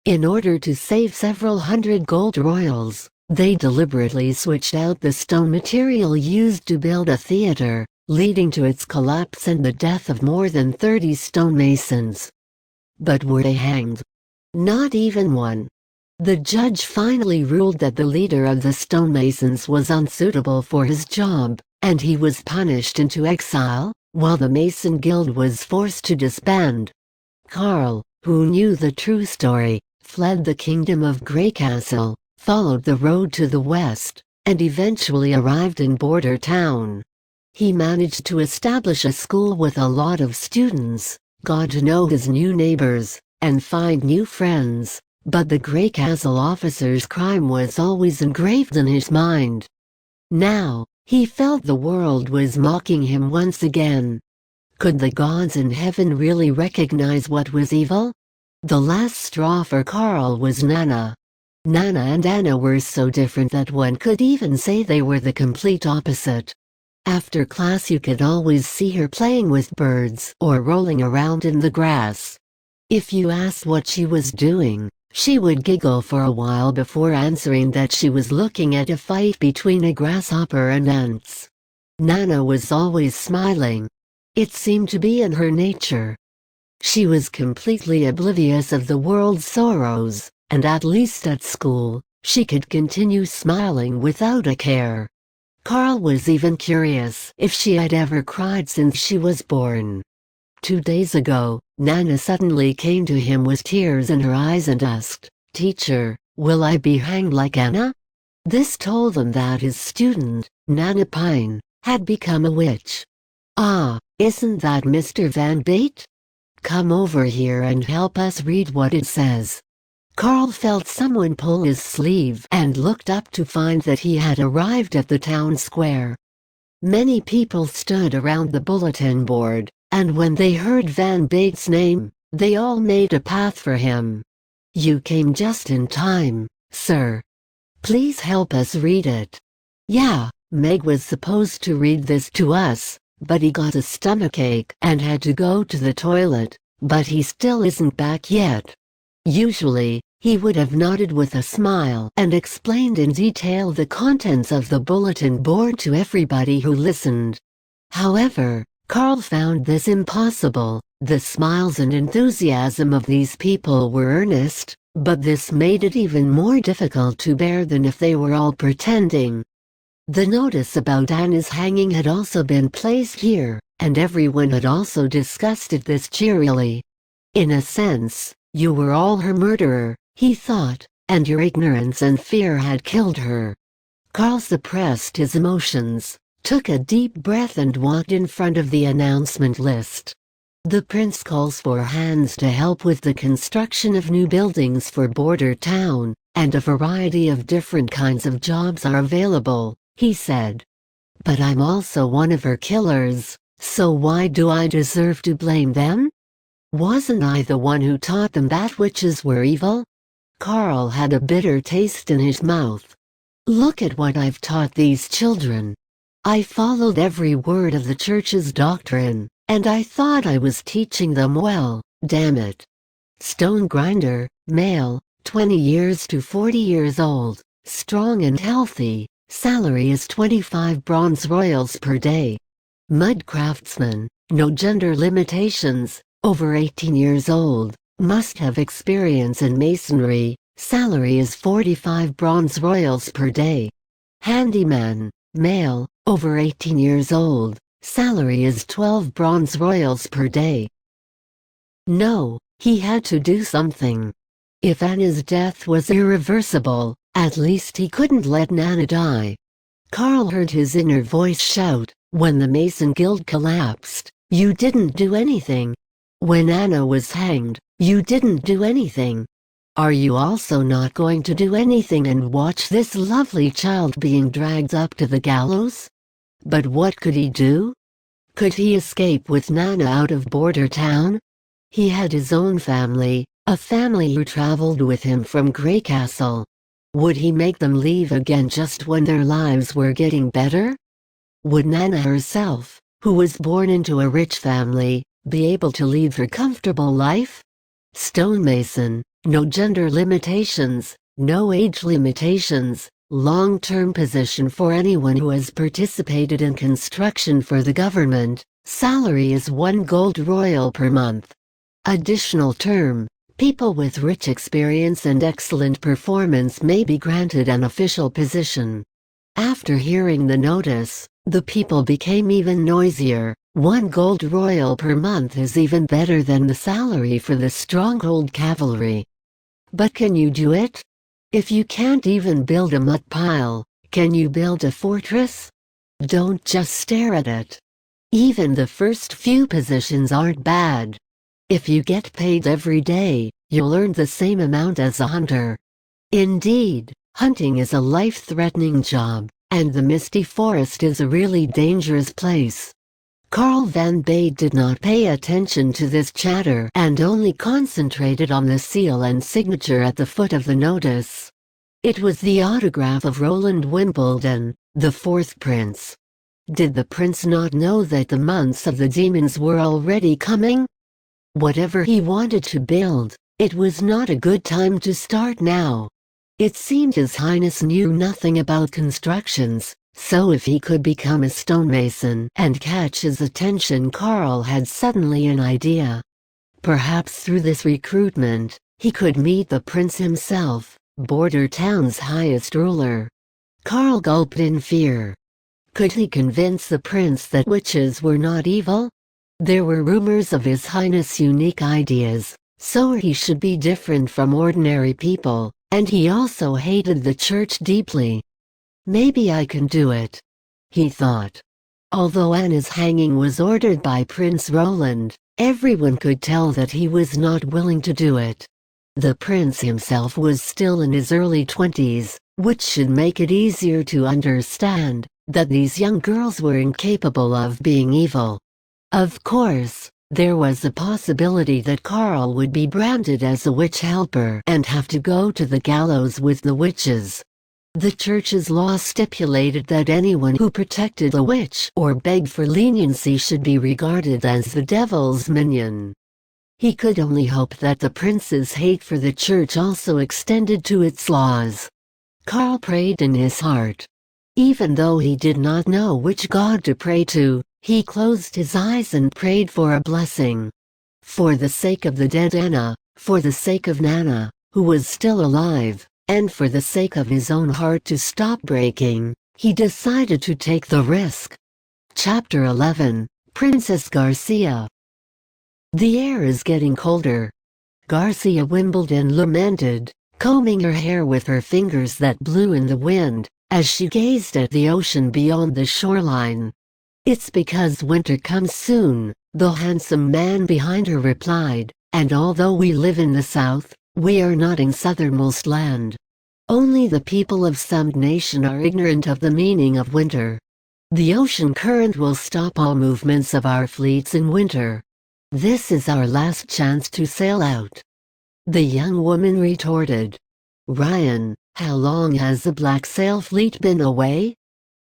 In order to save several hundred gold royals, they deliberately switched out the stone material used to build a theater, leading to its collapse and the death of more than 30 stonemasons. But were they hanged? Not even one. The judge finally ruled that the leader of the stonemasons was unsuitable for his job, and he was punished into exile, while the Mason Guild was forced to disband. Carl, who knew the true story, fled the Kingdom of Greycastle, followed the road to the west, and eventually arrived in Border Town. He managed to establish a school with a lot of students, got to know his new neighbors, and find new friends, but the Greycastle officer's crime was always engraved in his mind. Now, he felt the world was mocking him once again. Could the gods in heaven really recognize what was evil? The last straw for Carl was Nana. Nana and Anna were so different that one could even say they were the complete opposite. After class you could always see her playing with birds or rolling around in the grass. If you asked what she was doing, she would giggle for a while before answering that she was looking at a fight between a grasshopper and ants. Nana was always smiling. It seemed to be in her nature. She was completely oblivious of the world's sorrows, and at least at school, she could continue smiling without a care. Carl was even curious if she had ever cried since she was born. 2 days ago, Nana suddenly came to him with tears in her eyes and asked, "Teacher, will I be hanged like Anna?" This told him that his student, Nana Pine, had become a witch. "Ah, isn't that Mr. Van Bate? Come over here and help us read what it says." Carl felt someone pull his sleeve and looked up to find that he had arrived at the town square. Many people stood around the bulletin board, and when they heard Van Bate's name, they all made a path for him. "You came just in time, sir. Please help us read it." "Yeah, Meg was supposed to read this to us, but he got a stomachache and had to go to the toilet, but he still isn't back yet." Usually, he would have nodded with a smile and explained in detail the contents of the bulletin board to everybody who listened. However, Carl found this impossible. The smiles and enthusiasm of these people were earnest, but this made it even more difficult to bear than if they were all pretending. The notice about Anna's hanging had also been placed here, and everyone had also discussed it this cheerily. In a sense, you were all her murderer, he thought, and your ignorance and fear had killed her. Carl suppressed his emotions, took a deep breath and walked in front of the announcement list. The prince calls for hands to help with the construction of new buildings for Border Town, and a variety of different kinds of jobs are available, he said. But I'm also one of her killers, so why do I deserve to blame them? Wasn't I the one who taught them that witches were evil? Carl had a bitter taste in his mouth. Look at what I've taught these children. I followed every word of the church's doctrine, and I thought I was teaching them well, damn it. Stone grinder, male, 20 years to 40 years old, strong and healthy, salary is 25 bronze royals per day. Mud craftsman, no gender limitations, over 18 years old, must have experience in masonry, salary is 45 bronze royals per day. Handyman, male, over 18 years old, salary is 12 bronze royals per day. No, he had to do something. If Anna's death was irreversible, at least he couldn't let Nana die. Carl heard his inner voice shout, when the Mason Guild collapsed, you didn't do anything. When Anna was hanged, you didn't do anything. Are you also not going to do anything and watch this lovely child being dragged up to the gallows? But what could he do? Could he escape with Nana out of Border Town? He had his own family, a family who traveled with him from Greycastle. Would he make them leave again just when their lives were getting better? Would Nana herself, who was born into a rich family, be able to lead her comfortable life? Stonemason, no gender limitations, no age limitations, long-term position for anyone who has participated in construction for the government, salary is 1 gold royal per month. Additional term, people with rich experience and excellent performance may be granted an official position. After hearing the notice, the people became even noisier. 1 gold royal per month is even better than the salary for the stronghold cavalry. But can you do it? If you can't even build a mud pile, can you build a fortress? Don't just stare at it. Even the first few positions aren't bad. If you get paid every day, you'll earn the same amount as a hunter. Indeed, hunting is a life-threatening job, and the misty forest is a really dangerous place. Carl Van Bade did not pay attention to this chatter and only concentrated on the seal and signature at the foot of the notice. It was the autograph of Roland Wimbledon, the 4th prince. Did the prince not know that the months of the demons were already coming? Whatever he wanted to build, it was not a good time to start now. It seemed His Highness knew nothing about constructions. So if he could become a stonemason and catch his attention, Carl had suddenly an idea. Perhaps through this recruitment, he could meet the prince himself, Border Town's highest ruler. Carl gulped in fear. Could he convince the prince that witches were not evil? There were rumors of His Highness' unique ideas, so he should be different from ordinary people, and he also hated the church deeply. Maybe I can do it, he thought. Although Anna's hanging was ordered by Prince Roland, everyone could tell that he was not willing to do it. The prince himself was still in his early 20s, which should make it easier to understand that these young girls were incapable of being evil. Of course, there was a possibility that Carl would be branded as a witch helper and have to go to the gallows with the witches. The church's law stipulated that anyone who protected a witch or begged for leniency should be regarded as the devil's minion. He could only hope that the prince's hate for the church also extended to its laws. Carl prayed in his heart. Even though he did not know which god to pray to, he closed his eyes and prayed for a blessing. For the sake of the dead Anna, for the sake of Nana, who was still alive, and for the sake of his own heart to stop breaking, he decided to take the risk. Chapter 11, Princess Garcia. The air is getting colder. Garcia Wimbledon lamented, combing her hair with her fingers that blew in the wind, as she gazed at the ocean beyond the shoreline. It's because winter comes soon, the handsome man behind her replied, and although we live in the south, we are not in southernmost land. Only the people of some nation are ignorant of the meaning of winter. The ocean current will stop all movements of our fleets in winter. This is our last chance to sail out. The young woman retorted. Ryan, how long has the Black Sail Fleet been away?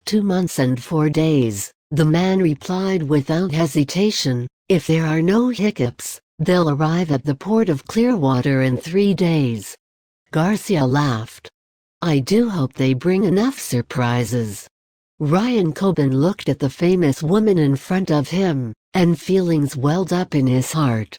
2 months and 4 days, the man replied without hesitation. If there are no hiccups, they'll arrive at the port of Clearwater in 3 days. Garcia laughed. I do hope they bring enough surprises. Ryan Coben looked at the famous woman in front of him, and feelings welled up in his heart.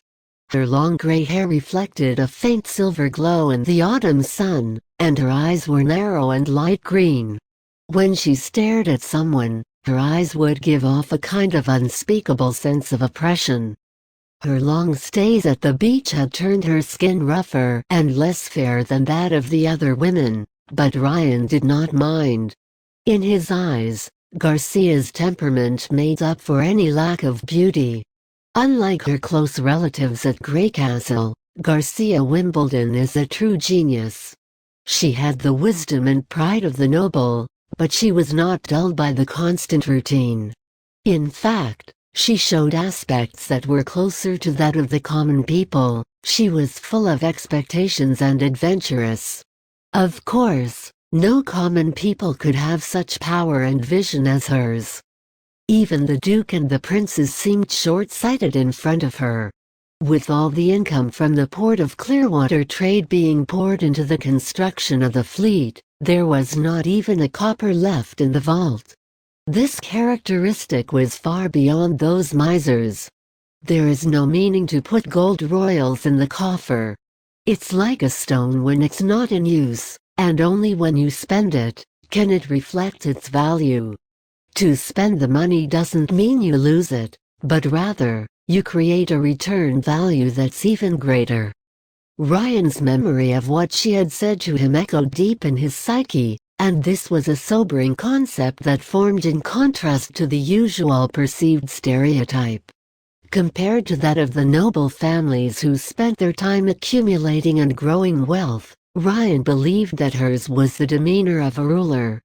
Her long gray hair reflected a faint silver glow in the autumn sun, and her eyes were narrow and light green. When she stared at someone, her eyes would give off a kind of unspeakable sense of oppression. Her long stays at the beach had turned her skin rougher and less fair than that of the other women, but Ryan did not mind. In his eyes, Garcia's temperament made up for any lack of beauty. Unlike her close relatives at Grey Castle, Garcia Wimbledon is a true genius. She had the wisdom and pride of the noble, but she was not dulled by the constant routine. In fact, she showed aspects that were closer to that of the common people. She was full of expectations and adventurous. Of course, no common people could have such power and vision as hers. Even the Duke and the Princes seemed short-sighted in front of her. With all the income from the port of Clearwater trade being poured into the construction of the fleet, there was not even a copper left in the vault. This characteristic was far beyond those misers. There is no meaning to put gold royals in the coffer. It's like a stone when it's not in use, and only when you spend it, can it reflect its value. To spend the money doesn't mean you lose it, but rather, you create a return value that's even greater. Ryan's memory of what she had said to him echoed deep in his psyche, and this was a sobering concept that formed in contrast to the usual perceived stereotype. Compared to that of the noble families who spent their time accumulating and growing wealth, Ryan believed that hers was the demeanor of a ruler.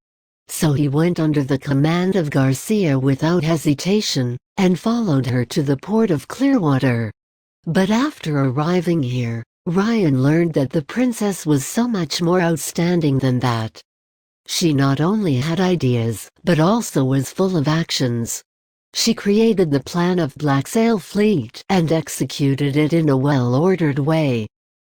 So he went under the command of Garcia without hesitation, and followed her to the port of Clearwater. But after arriving here, Ryan learned that the princess was so much more outstanding than that. She not only had ideas, but also was full of actions. She created the plan of Black Sail Fleet and executed it in a well-ordered way.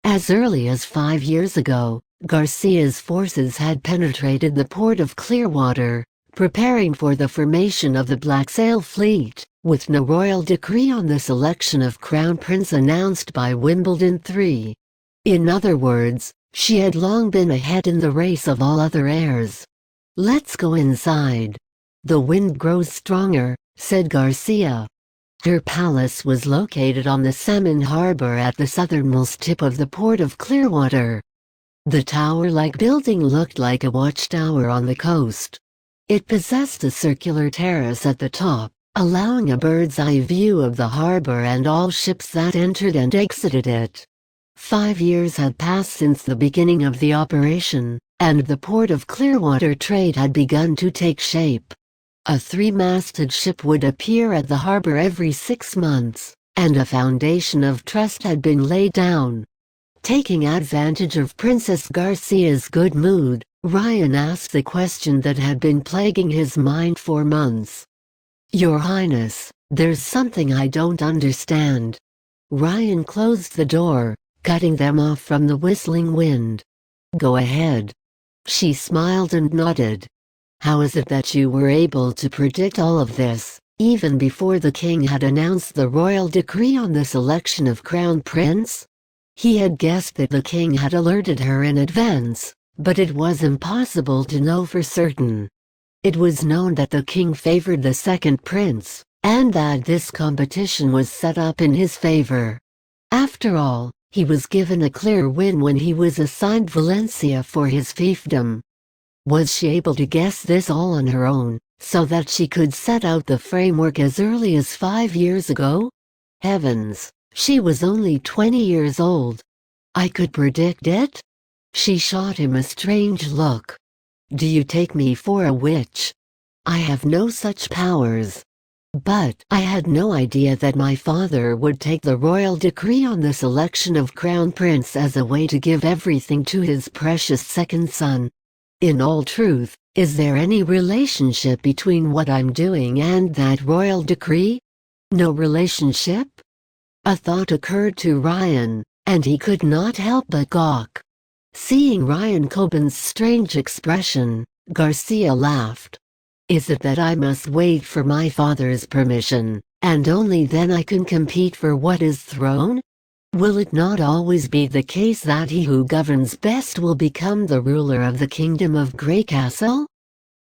As early as 5 years ago, Garcia's forces had penetrated the port of Clearwater, preparing for the formation of the Black Sail Fleet, with no royal decree on the selection of Crown Prince announced by Wimbledon III. In other words, she had long been ahead in the race of all other heirs. Let's go inside. The wind grows stronger, said Garcia. Her palace was located on the Salmon Harbor at the southernmost tip of the port of Clearwater. The tower-like building looked like a watchtower on the coast. It possessed a circular terrace at the top, allowing a bird's-eye view of the harbor and all ships that entered and exited it. 5 years had passed since the beginning of the operation, and the port of Clearwater trade had begun to take shape. A 3-masted ship would appear at the harbor every 6 months, and a foundation of trust had been laid down. Taking advantage of Princess Garcia's good mood, Ryan asked the question that had been plaguing his mind for months. Your Highness, there's something I don't understand. Ryan closed the door, cutting them off from the whistling wind. Go ahead. She smiled and nodded. How is it that you were able to predict all of this, even before the king had announced the royal decree on the selection of Crown Prince? He had guessed that the king had alerted her in advance, but it was impossible to know for certain. It was known that the king favored the second prince, and that this competition was set up in his favor. After all, he was given a clear win when he was assigned Valencia for his fiefdom. Was she able to guess this all on her own, so that she could set out the framework as early as 5 years ago? Heavens, she was only 20 years old. I could predict it? She shot him a strange look. Do you take me for a witch? I have no such powers. But I had no idea that my father would take the royal decree on the selection of crown prince as a way to give everything to his precious second son. In all truth, is there any relationship between what I'm doing and that royal decree? No relationship? A thought occurred to Ryan, and he could not help but gawk. Seeing Ryan Coben's strange expression, Garcia laughed. Is it that I must wait for my father's permission, and only then I can compete for what is throne? Will it not always be the case that he who governs best will become the ruler of the kingdom of Grey Castle?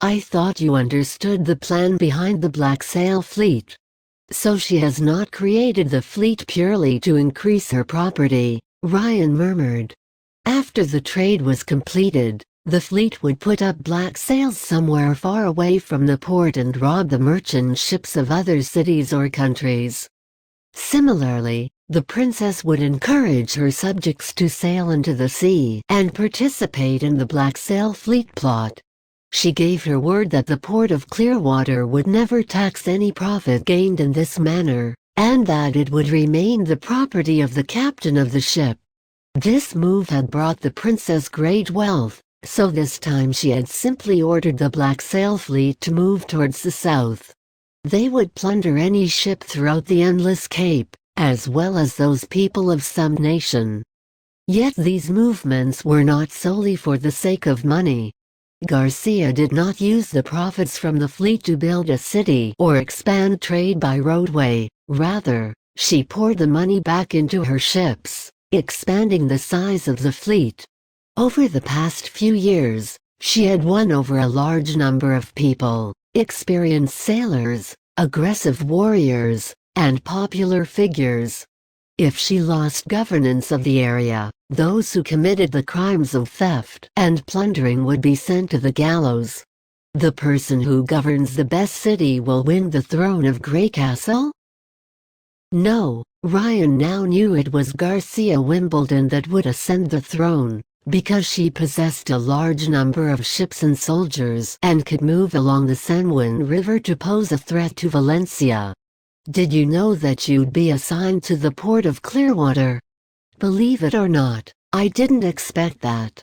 I thought you understood the plan behind the Black Sail fleet. So she has not created the fleet purely to increase her property, Ryan murmured. After the trade was completed, the fleet would put up black sails somewhere far away from the port and rob the merchant ships of other cities or countries. Similarly, the princess would encourage her subjects to sail into the sea and participate in the black sail fleet plot. She gave her word that the port of Clearwater would never tax any profit gained in this manner, and that it would remain the property of the captain of the ship. This move had brought the princess great wealth, so this time she had simply ordered the Black Sail fleet to move towards the south. They would plunder any ship throughout the endless cape, as well as those people of some nation. Yet these movements were not solely for the sake of money. Garcia did not use the profits from the fleet to build a city or expand trade by roadway. Rather, she poured the money back into her ships, expanding the size of the fleet. Over the past few years, she had won over a large number of people, experienced sailors, aggressive warriors, and popular figures. If she lost governance of the area, those who committed the crimes of theft and plundering would be sent to the gallows. The person who governs the best city will win the throne of Grey Castle? No, Ryan now knew it was Garcia Wimbledon that would ascend the throne, because she possessed a large number of ships and soldiers and could move along the San Juan River to pose a threat to Valencia. Did you know that you'd be assigned to the port of Clearwater? Believe it or not, I didn't expect that.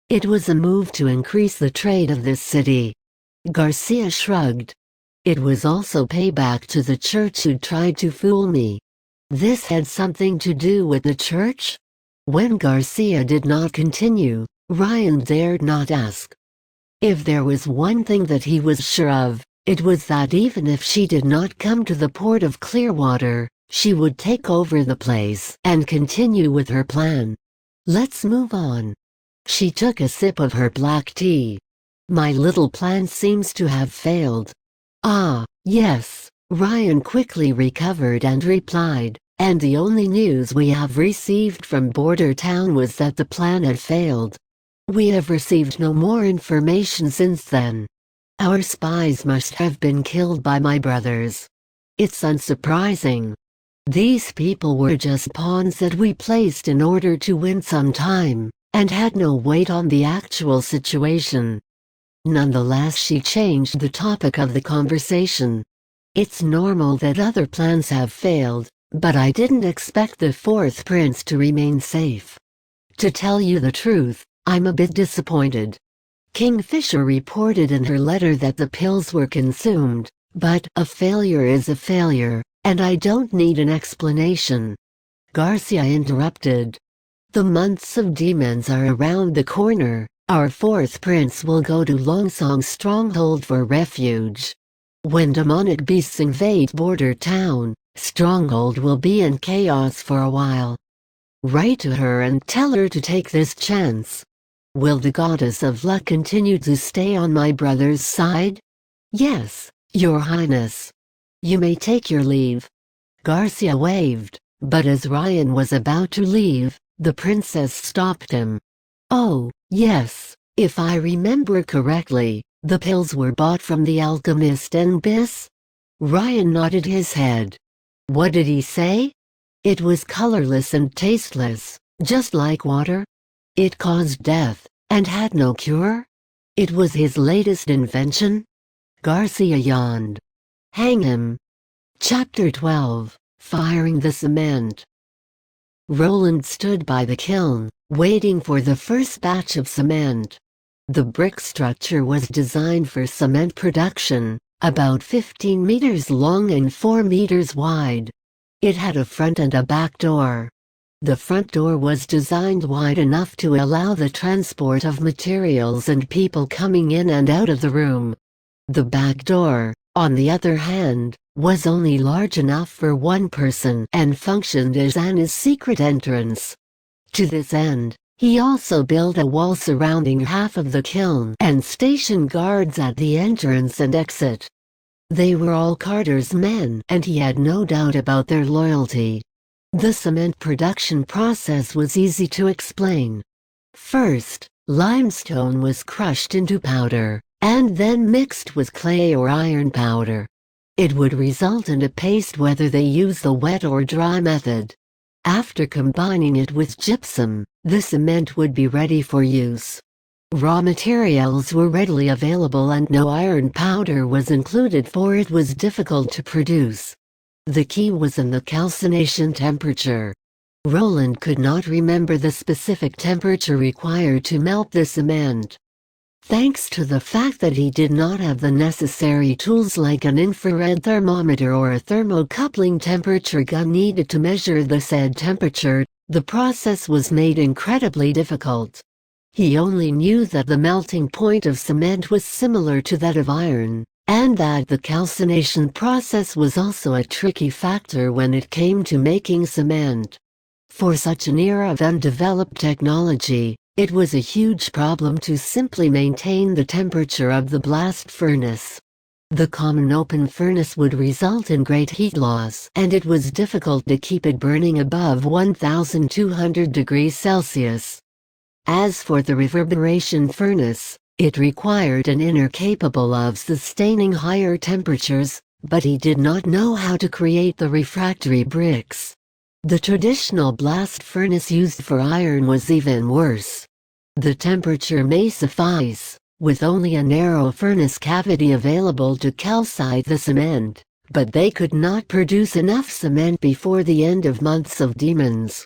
It was a move to increase the trade of this city. Garcia shrugged. It was also payback to the church who'd tried to fool me. This had something to do with the church? When Garcia did not continue, Ryan dared not ask. If there was one thing that he was sure of, it was that even if she did not come to the port of Clearwater, she would take over the place and continue with her plan. Let's move on. She took a sip of her black tea. My little plan seems to have failed. Ah, yes, Ryan quickly recovered and replied, and the only news we have received from Border Town was that the plan had failed. We have received no more information since then. Our spies must have been killed by my brothers. It's unsurprising. These people were just pawns that we placed in order to win some time, and had no weight on the actual situation. Nonetheless, she changed the topic of the conversation. It's normal that other plans have failed, but I didn't expect the fourth prince to remain safe. To tell you the truth, I'm a bit disappointed. Kingfisher reported in her letter that the pills were consumed, but a failure is a failure, and I don't need an explanation. Garcia interrupted. The months of demons are around the corner. Our fourth prince will go to Longsong's stronghold for refuge. When demonic beasts invade Border Town, Stronghold will be in chaos for a while. Write to her and tell her to take this chance. Will the goddess of luck continue to stay on my brother's side? Yes, Your Highness. You may take your leave." Garcia waved, but as Ryan was about to leave, the princess stopped him. "Oh, yes, if I remember correctly, the pills were bought from the alchemist and Bis?" Ryan nodded his head. "What did he say?" "It was colorless and tasteless, just like water. It caused death, and had no cure. It was his latest invention." Garcia yawned. "Hang him." Chapter 12, Firing the Cement. Roland stood by the kiln, waiting for the first batch of cement. The brick structure was designed for cement production, about 15 meters long and 4 meters wide. It had a front and a back door. The front door was designed wide enough to allow the transport of materials and people coming in and out of the room. The back door, on the other hand, was only large enough for one person and functioned as Anna's secret entrance. To this end, he also built a wall surrounding half of the kiln and stationed guards at the entrance and exit. They were all Carter's men, and he had no doubt about their loyalty. The cement production process was easy to explain. First, limestone was crushed into powder, and then mixed with clay or iron powder. It would result in a paste whether they use the wet or dry method. After combining it with gypsum, the cement would be ready for use. Raw materials were readily available and no iron powder was included, for it was difficult to produce. The key was in the calcination temperature. Roland could not remember the specific temperature required to melt the cement. Thanks to the fact that he did not have the necessary tools like an infrared thermometer or a thermocoupling temperature gun needed to measure the said temperature, the process was made incredibly difficult. He only knew that the melting point of cement was similar to that of iron, and that the calcination process was also a tricky factor when it came to making cement. For such an era of undeveloped technology, it was a huge problem to simply maintain the temperature of the blast furnace. The common open furnace would result in great heat loss, and it was difficult to keep it burning above 1,200 degrees Celsius. As for the reverberation furnace, it required an inner capable of sustaining higher temperatures, but he did not know how to create the refractory bricks. The traditional blast furnace used for iron was even worse. The temperature may suffice, with only a narrow furnace cavity available to calcite the cement, but they could not produce enough cement before the end of months of demons.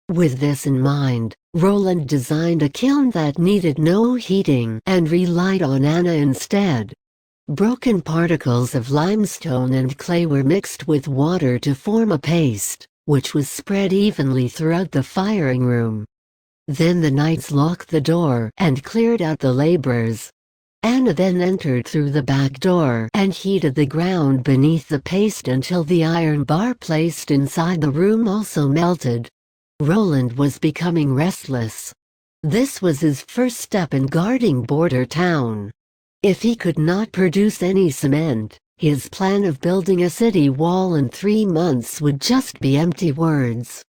With this in mind, Roland designed a kiln that needed no heating and relied on Anna instead. Broken particles of limestone and clay were mixed with water to form a paste, which was spread evenly throughout the firing room. Then the knights locked the door and cleared out the laborers. Anna then entered through the back door and heated the ground beneath the paste until the iron bar placed inside the room also melted. Roland was becoming restless. This was his first step in guarding Border Town. If he could not produce any cement, his plan of building a city wall in 3 months would just be empty words.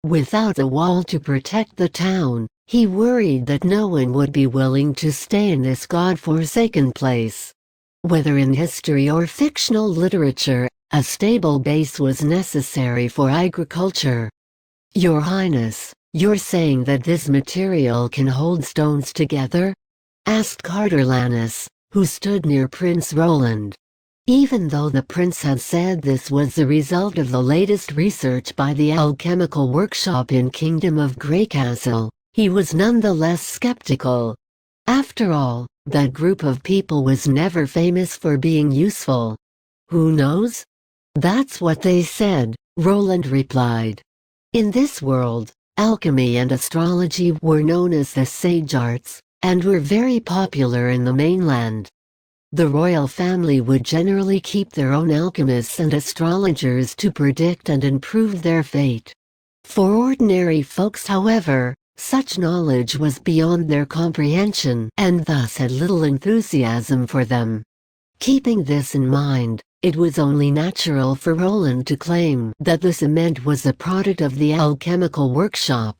Without a wall to protect the town, he worried that no one would be willing to stay in this god-forsaken place. Whether in history or fictional literature, a stable base was necessary for agriculture. "Your Highness, you're saying that this material can hold stones together?" asked Carter, who stood near Prince Roland. Even though the prince had said this was the result of the latest research by the alchemical workshop in Kingdom of Greycastle, he was nonetheless skeptical. After all, that group of people was never famous for being useful. "Who knows? That's what they said," Roland replied. In this world, alchemy and astrology were known as the sage arts, and were very popular in the mainland. The royal family would generally keep their own alchemists and astrologers to predict and improve their fate. For ordinary folks, however, such knowledge was beyond their comprehension and thus had little enthusiasm for them. Keeping this in mind, It was only natural for Roland to claim that the cement was a product of the alchemical workshop.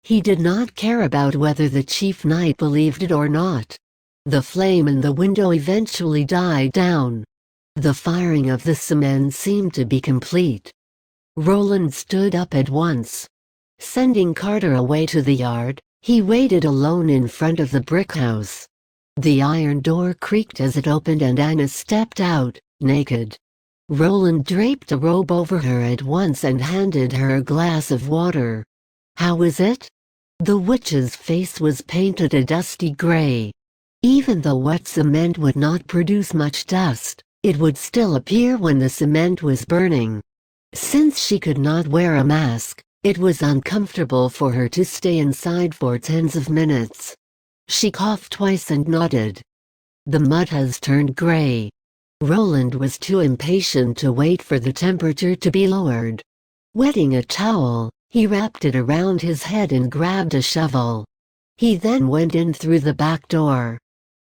He did not care about whether the chief knight believed it or not. The flame in the window eventually died down. The firing of the cement seemed to be complete. Roland stood up at once. Sending Carter away to the yard, he waited alone in front of the brick house. The iron door creaked as it opened and Anna stepped out, naked. Roland draped a robe over her at once and handed her a glass of water. "How is it?" The witch's face was painted a dusty gray. Even though wet cement would not produce much dust, it would still appear when the cement was burning. Since she could not wear a mask, it was uncomfortable for her to stay inside for tens of minutes. She coughed twice and nodded. "The mud has turned gray." Roland was too impatient to wait for the temperature to be lowered. Wetting a towel, he wrapped it around his head and grabbed a shovel. He then went in through the back door.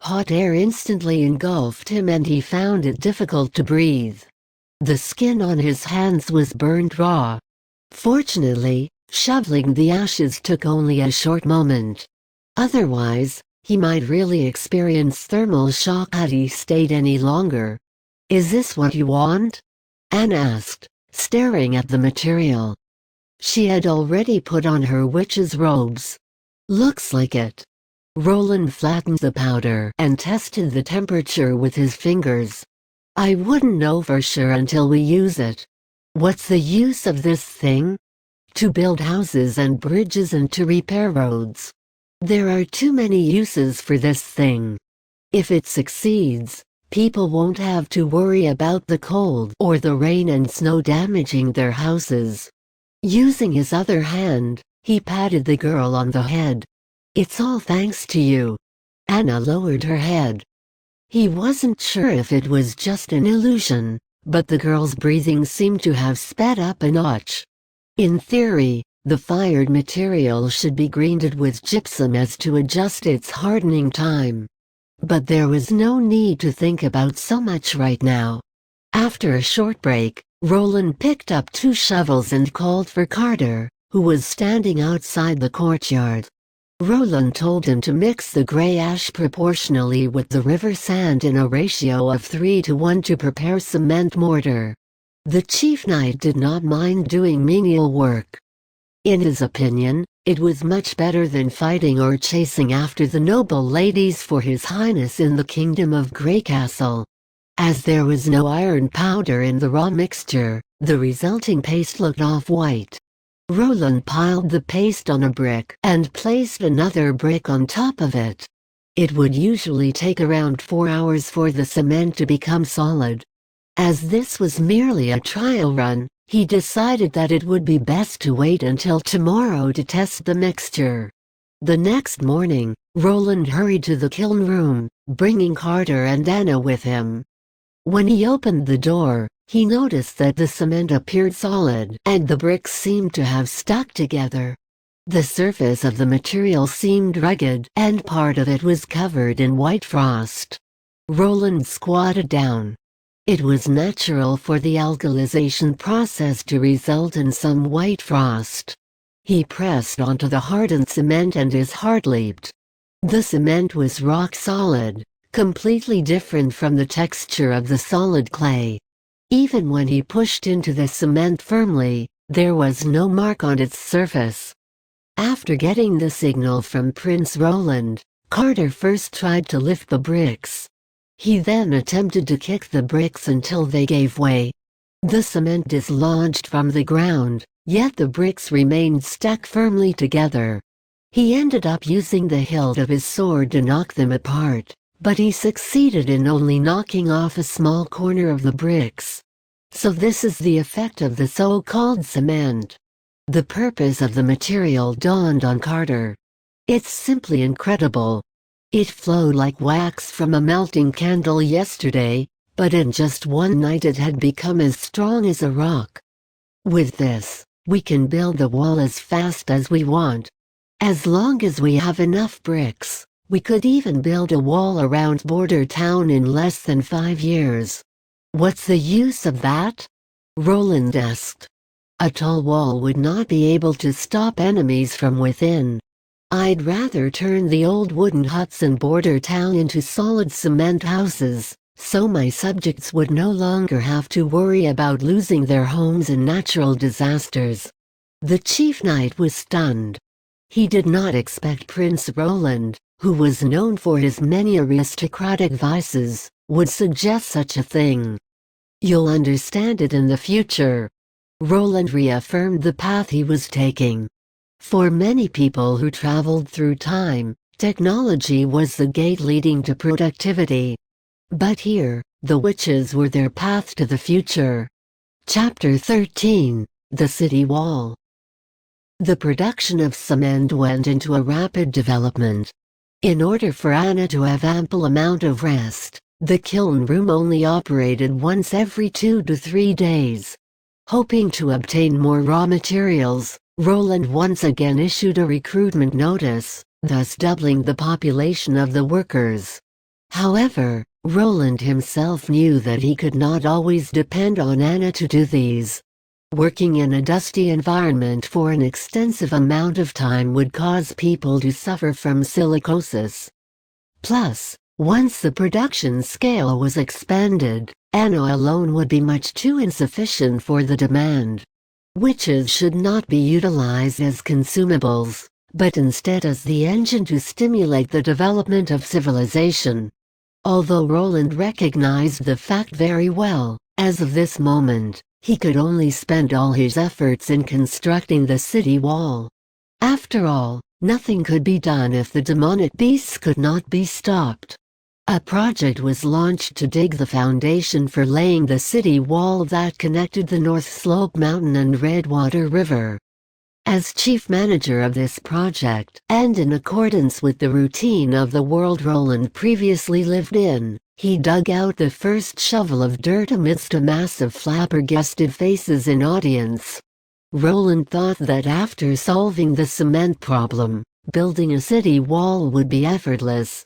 Hot air instantly engulfed him and he found it difficult to breathe. The skin on his hands was burned raw. Fortunately, shoveling the ashes took only a short moment. Otherwise, he might really experience thermal shock had he stayed any longer. "Is this what you want?" Anne asked, staring at the material. She had already put on her witch's robes. "Looks like it." Roland flattened the powder and tested the temperature with his fingers. "I wouldn't know for sure until we use it." "What's the use of this thing?" "To build houses and bridges and to repair roads. There are too many uses for this thing. If it succeeds, people won't have to worry about the cold or the rain and snow damaging their houses." Using his other hand, he patted the girl on the head. "It's all thanks to you." Anna lowered her head. He wasn't sure if it was just an illusion, but the girl's breathing seemed to have sped up a notch. In theory, the fired material should be grinded with gypsum as to adjust its hardening time. But there was no need to think about so much right now. After a short break, Roland picked up 2 shovels and called for Carter, who was standing outside the courtyard. Roland told him to mix the gray ash proportionally with the river sand in a ratio of 3:1 to prepare cement mortar. The chief knight did not mind doing menial work. In his opinion, it was much better than fighting or chasing after the noble ladies for his highness in the kingdom of Greycastle. As there was no iron powder in the raw mixture, the resulting paste looked off-white. Roland piled the paste on a brick and placed another brick on top of it. It would usually take around 4 hours for the cement to become solid. As this was merely a trial run, he decided that it would be best to wait until tomorrow to test the mixture. The next morning, Roland hurried to the kiln room, bringing Carter and Anna with him. When he opened the door, he noticed that the cement appeared solid and the bricks seemed to have stuck together. The surface of the material seemed rugged and part of it was covered in white frost. Roland squatted down. It was natural for the alkalization process to result in some white frost. He pressed onto the hardened cement and his heart leaped. The cement was rock solid, completely different from the texture of the solid clay. Even when he pushed into the cement firmly, there was no mark on its surface. After getting the signal from Prince Roland, Carter first tried to lift the bricks. He then attempted to kick the bricks until they gave way. The cement dislodged from the ground, yet the bricks remained stuck firmly together. He ended up using the hilt of his sword to knock them apart, but he succeeded in only knocking off a small corner of the bricks. So this is the effect of the so-called cement. The purpose of the material dawned on Carter. It's simply incredible. It flowed like wax from a melting candle yesterday, but in just one night it had become as strong as a rock. With this, we can build the wall as fast as we want. As long as we have enough bricks, we could even build a wall around Border Town in less than 5 years. "What's the use of that?" Roland asked. "A tall wall would not be able to stop enemies from within. I'd rather turn the old wooden huts and border town into solid cement houses, so my subjects would no longer have to worry about losing their homes in natural disasters." The chief knight was stunned. He did not expect Prince Roland, who was known for his many aristocratic vices, would suggest such a thing. "You'll understand it in the future." Roland reaffirmed the path he was taking. For many people who traveled through time, technology was the gate leading to productivity. But here, the witches were their path to the future. Chapter 13: The City Wall. The production of cement went into a rapid development. In order for Anna to have ample amount of rest, the kiln room only operated once every 2 to 3 days. Hoping to obtain more raw materials, Roland once again issued a recruitment notice, thus doubling the population of the workers. However, Roland himself knew that he could not always depend on Anna to do these. Working in a dusty environment for an extensive amount of time would cause people to suffer from silicosis. Plus, once the production scale was expanded, Anna alone would be much too insufficient for the demand. Witches should not be utilized as consumables, but instead as the engine to stimulate the development of civilization. Although Roland recognized the fact very well, as of this moment, he could only spend all his efforts in constructing the city wall. After all, nothing could be done if the demonic beasts could not be stopped. A project was launched to dig the foundation for laying the city wall that connected the North Slope Mountain and Redwater River. As chief manager of this project, and in accordance with the routine of the world Roland previously lived in, he dug out the first shovel of dirt amidst a mass of flabbergasted faces in audience. Roland thought that after solving the cement problem, building a city wall would be effortless.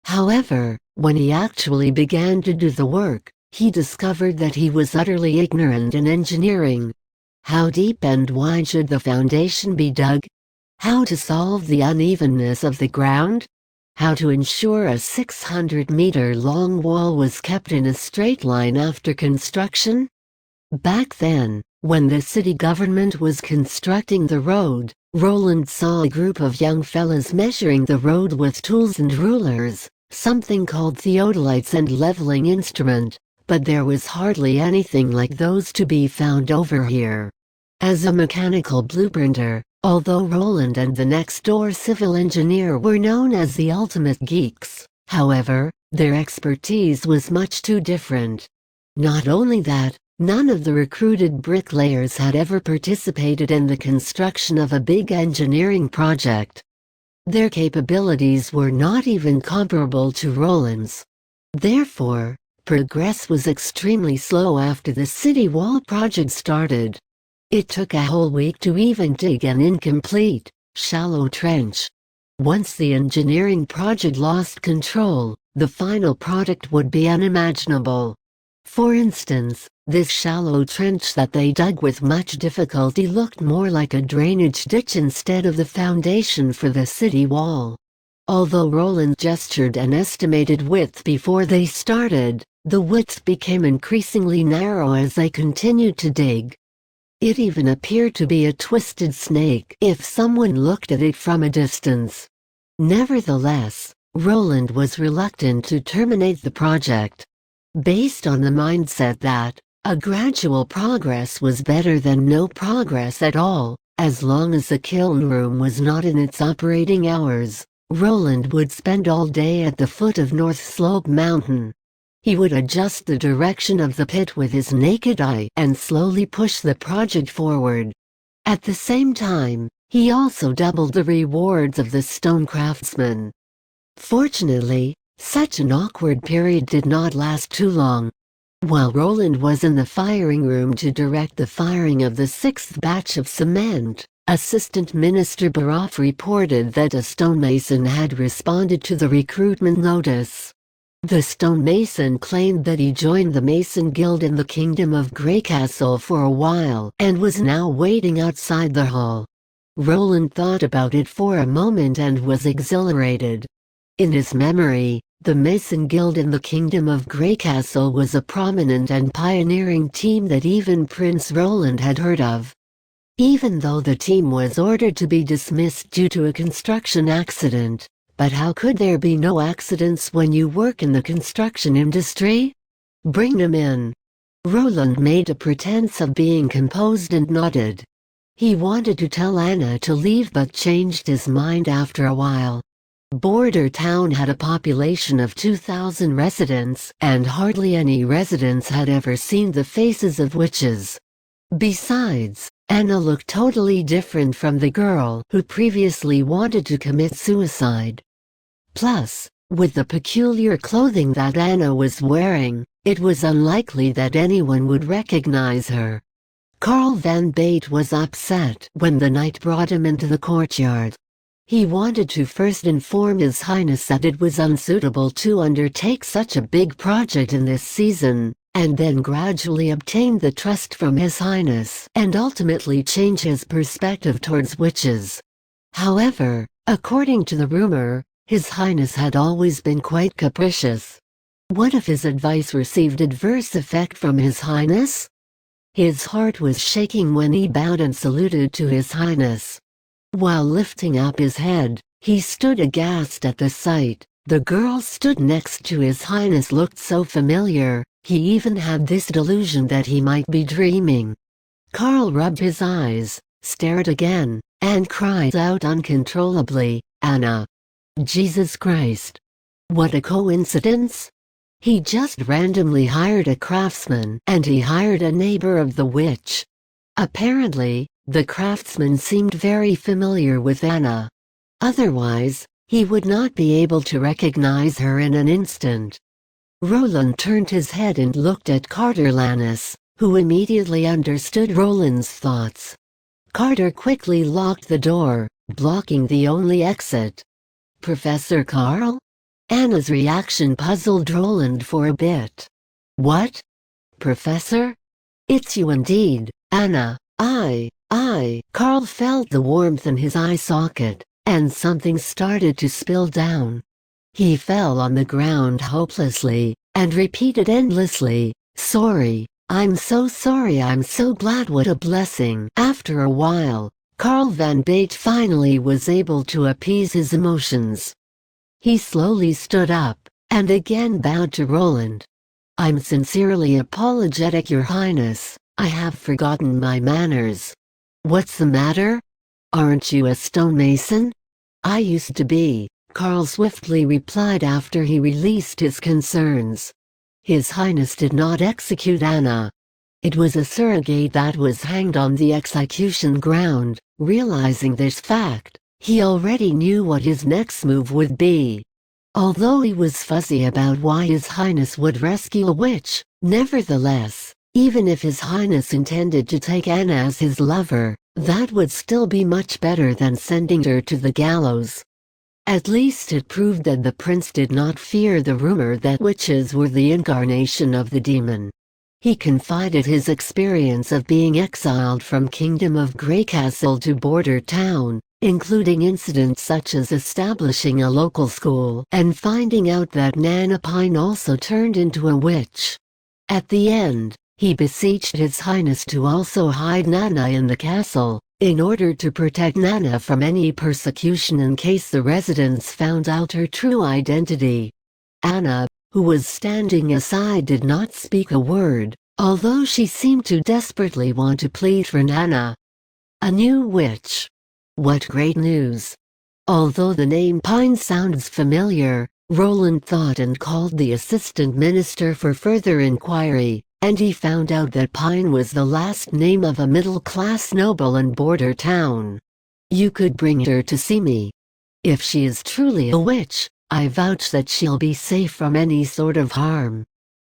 However, when he actually began to do the work, he discovered that he was utterly ignorant in engineering. How deep and wide should the foundation be dug? How to solve the unevenness of the ground? How to ensure a 600-meter-long wall was kept in a straight line after construction? Back then, when the city government was constructing the road, Roland saw a group of young fellas measuring the road with tools and rulers, something called theodolites and leveling instrument, but there was hardly anything like those to be found over here. As a mechanical blueprinter, although Roland and the next-door civil engineer were known as the ultimate geeks, however, their expertise was much too different. Not only that, none of the recruited bricklayers had ever participated in the construction of a big engineering project. Their capabilities were not even comparable to Roland's. Therefore, progress was extremely slow after the city wall project started. It took a whole week to even dig an incomplete, shallow trench. Once the engineering project lost control, the final product would be unimaginable. For instance, this shallow trench that they dug with much difficulty looked more like a drainage ditch instead of the foundation for the city wall. Although Roland gestured an estimated width before they started, the width became increasingly narrow as they continued to dig. It even appeared to be a twisted snake if someone looked at it from a distance. Nevertheless, Roland was reluctant to terminate the project. Based on the mindset that a gradual progress was better than no progress at all, as long as the kiln room was not in its operating hours, Roland would spend all day at the foot of North Slope Mountain. He would adjust the direction of the pit with his naked eye and slowly push the project forward. At the same time, he also doubled the rewards of the stone craftsmen. Fortunately, such an awkward period did not last too long. While Roland was in the firing room to direct the firing of the 6th batch of cement, Assistant Minister Baroff reported that a stonemason had responded to the recruitment notice. The stonemason claimed that he joined the Mason Guild in the Kingdom of Greycastle for a while and was now waiting outside the hall. Roland thought about it for a moment and was exhilarated. In his memory, the Mason Guild in the Kingdom of Greycastle was a prominent and pioneering team that even Prince Roland had heard of. Even though the team was ordered to be dismissed due to a construction accident. But how could there be no accidents when you work in the construction industry? Bring them in. Roland made a pretense of being composed and nodded. He wanted to tell Anna to leave but changed his mind after a while. Border Town had a population of 2,000 residents, and hardly any residents had ever seen the faces of witches. Besides, Anna looked totally different from the girl who previously wanted to commit suicide. Plus, with the peculiar clothing that Anna was wearing, it was unlikely that anyone would recognize her. Carl Van Bate was upset when the knight brought him into the courtyard. He wanted to first inform His Highness that it was unsuitable to undertake such a big project in this season, and then gradually obtain the trust from His Highness and ultimately change his perspective towards witches. However, according to the rumor, His Highness had always been quite capricious. What if his advice received adverse effect from His Highness? His heart was shaking when he bowed and saluted to His Highness. While lifting up his head, he stood aghast at the sight. The girl stood next to His Highness looked so familiar, he even had this delusion that he might be dreaming. Carl rubbed his eyes, stared again, and cried out uncontrollably, "Anna! Jesus Christ! What a coincidence!" He just randomly hired a craftsman, and he hired a neighbor of the witch. Apparently, the craftsman seemed very familiar with Anna. Otherwise, he would not be able to recognize her in an instant. Roland turned his head and looked at Carter Lannis, who immediately understood Roland's thoughts. Carter quickly locked the door, blocking the only exit. "Professor Carl?" Anna's reaction puzzled Roland for a bit. "What? Professor? It's you indeed, Anna." Carl felt the warmth in his eye socket, and something started to spill down. He fell on the ground hopelessly, and repeated endlessly, "Sorry, I'm so sorry, I'm so glad, what a blessing." After a while, Carl Van Bate finally was able to appease his emotions. He slowly stood up, and again bowed to Roland. "I'm sincerely apologetic, Your Highness, I have forgotten my manners." "What's the matter? Aren't you a stonemason?" "I used to be," Carl swiftly replied after he released his concerns. His Highness did not execute Anna. It was a surrogate that was hanged on the execution ground. Realizing this fact, he already knew what his next move would be. Although he was fuzzy about why His Highness would rescue a witch, nevertheless, even if His Highness intended to take Anna as his lover, that would still be much better than sending her to the gallows. At least it proved that the prince did not fear the rumor that witches were the incarnation of the demon. He confided his experience of being exiled from Kingdom of Greycastle to Border Town, including incidents such as establishing a local school and finding out that Nana Pine also turned into a witch. At the end, he beseeched His Highness to also hide Nana in the castle, in order to protect Nana from any persecution in case the residents found out her true identity. Anna, who was standing aside, did not speak a word, although she seemed to desperately want to plead for Nana. A new witch. What great news! Although the name Pine sounds familiar, Roland thought and called the assistant minister for further inquiry, and he found out that Pine was the last name of a middle-class noble in Border Town. "You could bring her to see me. If she is truly a witch, I vouch that she'll be safe from any sort of harm,"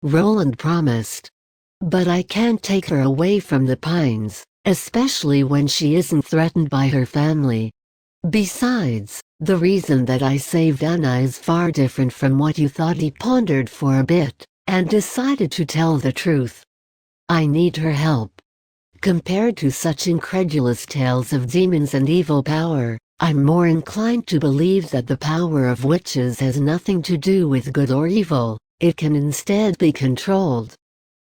Roland promised. "But I can't take her away from the Pines, especially when she isn't threatened by her family. Besides, The reason that I saved Anna is far different from what you thought. He pondered for a bit, and decided to tell the truth. I need her help. Compared to such incredulous tales of demons and evil power, I'm more inclined to believe that the power of witches has nothing to do with good or evil. It can instead be controlled.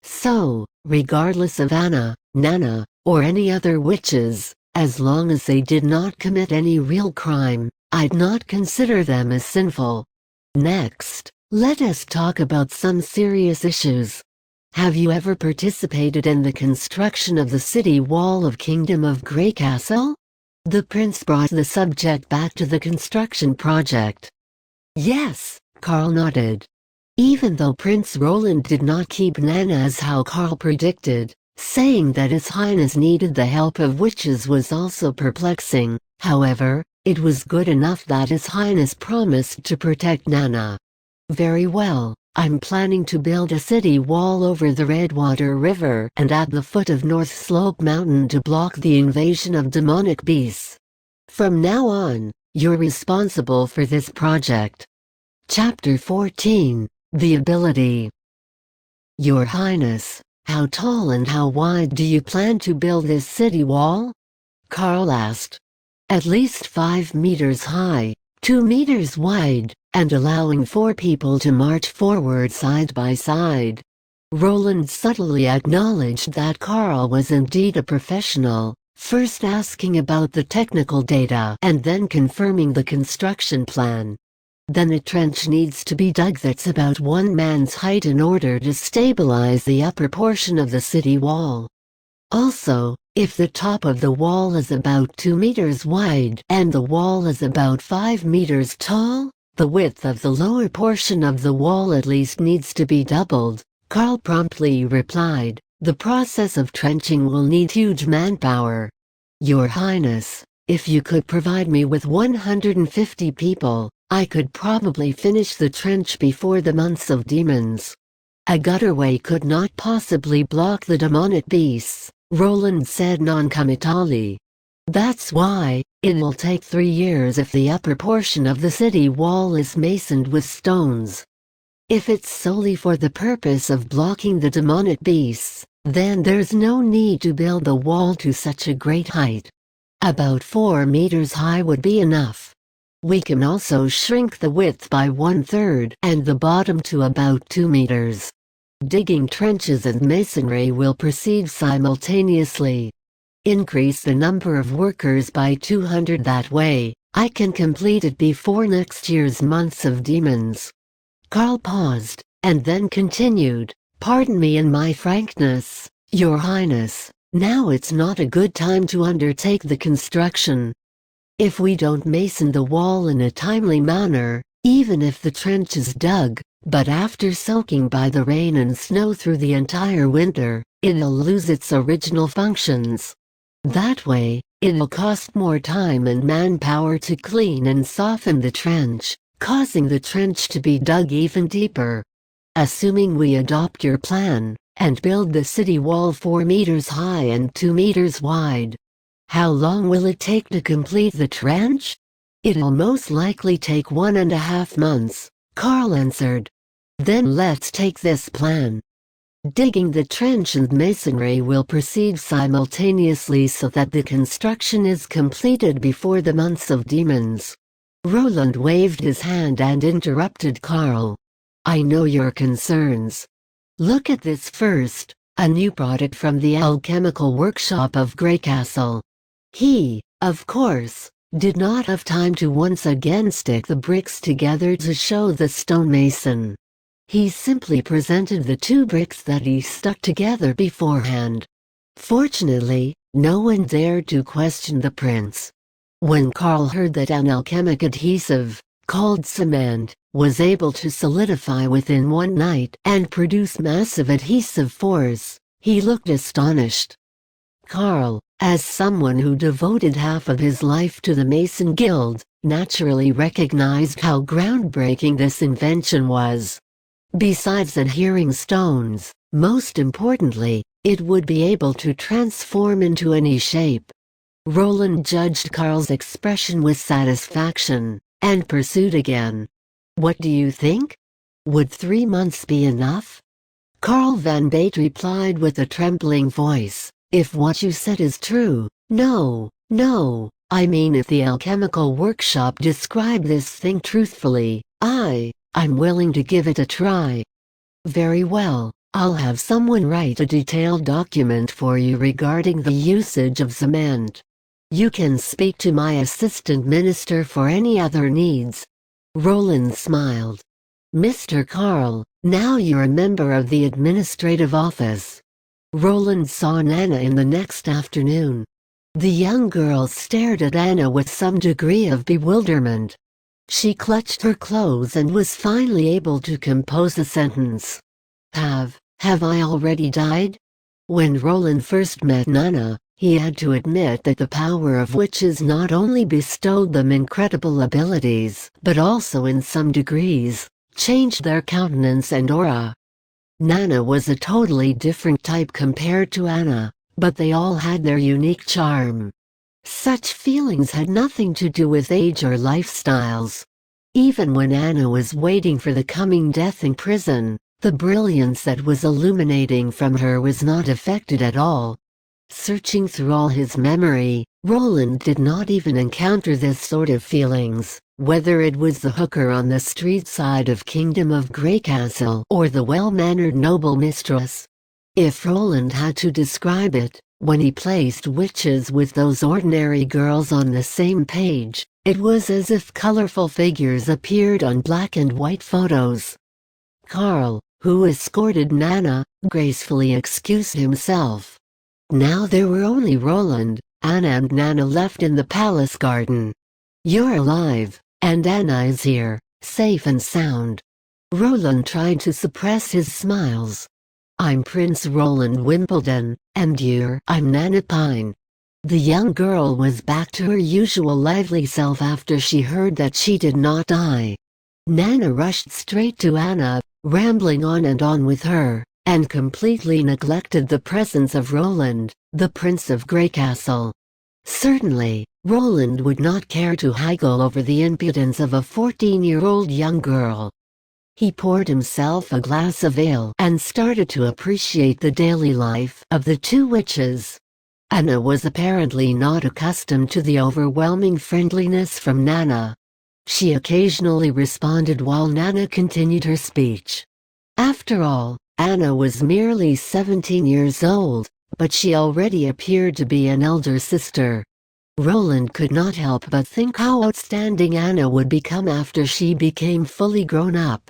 So, regardless of Anna, Nana, or any other witches, as long as they did not commit any real crime, I'd not consider them as sinful. Next, let us talk about some serious issues. Have you ever participated in the construction of the city wall of Kingdom of Grey Castle? The prince brought the subject back to the construction project. Yes, Carl nodded. Even though Prince Roland did not keep Nana as how Carl predicted, saying that His Highness needed the help of witches was also perplexing. However, it was good enough that His Highness promised to protect Nana. Very well. I'm planning to build a city wall over the Redwater River and at the foot of North Slope Mountain to block the invasion of demonic beasts. From now on, you're responsible for this project. Chapter 14, The Ability. Your Highness, how tall and how wide do you plan to build this city wall? Carl asked. At least 5 meters high, 2 meters wide, and allowing 4 people to march forward side by side. Roland subtly acknowledged that Carl was indeed a professional, first asking about the technical data and then confirming the construction plan. Then a trench needs to be dug that's about 1 man's height in order to stabilize the upper portion of the city wall. Also, if the top of the wall is about 2 meters wide and the wall is about 5 meters tall, the width of the lower portion of the wall at least needs to be doubled. Carl promptly replied, the process of trenching will need huge manpower. Your Highness, if you could provide me with 150 people, I could probably finish the trench before the months of demons. A gutterway could not possibly block the demonic beasts, Roland said noncommittally. That's why, it will take 3 years if the upper portion of the city wall is masoned with stones. If it's solely for the purpose of blocking the demonic beasts, then there's no need to build the wall to such a great height. About 4 meters high would be enough. We can also shrink the width by 1/3 and the bottom to about 2 meters. Digging trenches and masonry will proceed simultaneously. Increase the number of workers by 200 that way. I can complete it before next year's months of demons. Carl paused, and then continued, pardon me in my frankness, Your Highness, now it's not a good time to undertake the construction. If we don't mason the wall in a timely manner, even if the trench is dug, but after soaking by the rain and snow through the entire winter, it'll lose its original functions. That way, it'll cost more time and manpower to clean and soften the trench, causing the trench to be dug even deeper. Assuming we adopt your plan, and build the city wall 4 meters high and 2 meters wide, how long will it take to complete the trench? It'll most likely take 1.5 months, Carl answered. Then let's take this plan. Digging the trench and masonry will proceed simultaneously so that the construction is completed before the months of demons. Roland waved his hand and interrupted Carl. I know your concerns. Look at this first, a new product from the alchemical workshop of Grey Castle. He, of course, did not have time to once again stick the bricks together to show the stonemason. He simply presented the 2 bricks that he stuck together beforehand. Fortunately, no one dared to question the prince. When Carl heard that an alchemic adhesive, called cement, was able to solidify within 1 night and produce massive adhesive force, he looked astonished. Carl, as someone who devoted half of his life to the Mason Guild, naturally recognized how groundbreaking this invention was. Besides adhering stones, most importantly, it would be able to transform into any shape. Roland judged Carl's expression with satisfaction. and pursued again. What do you think? Would 3 months be enough? Carl Van Bate replied with a trembling voice, if what you said is true, no, no, I mean if the alchemical workshop described this thing truthfully, I'm willing to give it a try. Very well, I'll have someone write a detailed document for you regarding the usage of cement. You can speak to my assistant minister for any other needs. Roland smiled. Mr. Carl, now you're a member of the administrative office. Roland saw Nana in the next afternoon. The young girl stared at Anna with some degree of bewilderment. She clutched her clothes and was finally able to compose a sentence. Have I already died? When Roland first met Nana, he had to admit that the power of witches not only bestowed them incredible abilities, but also in some degrees, changed their countenance and aura. Nana was a totally different type compared to Anna, but they all had their unique charm. Such feelings had nothing to do with age or lifestyles. Even when Anna was waiting for the coming death in prison, the brilliance that was illuminating from her was not affected at all. Searching through all his memory, Roland did not even encounter this sort of feelings, whether it was the hooker on the street side of Kingdom of Greycastle or the well-mannered noble mistress. If Roland had to describe it, when he placed witches with those ordinary girls on the same page, it was as if colorful figures appeared on black and white photos. Carl, who escorted Nana, gracefully excused himself. Now there were only Roland, Anna and Nana left in the palace garden. You're alive, and Anna is here, safe and sound. Roland tried to suppress his smiles. I'm Prince Roland Wimbledon, and I'm Nana Pine. The young girl was back to her usual lively self after she heard that she did not die. Nana rushed straight to Anna, rambling on and on with her, and completely neglected the presence of Roland, the Prince of Greycastle. Certainly, Roland would not care to haggle over the impudence of a 14-year-old young girl. He poured himself a glass of ale and started to appreciate the daily life of the two witches. Anna was apparently not accustomed to the overwhelming friendliness from Nana. She occasionally responded while Nana continued her speech. After all, Anna was merely 17 years old, but she already appeared to be an elder sister. Roland could not help but think how outstanding Anna would become after she became fully grown up.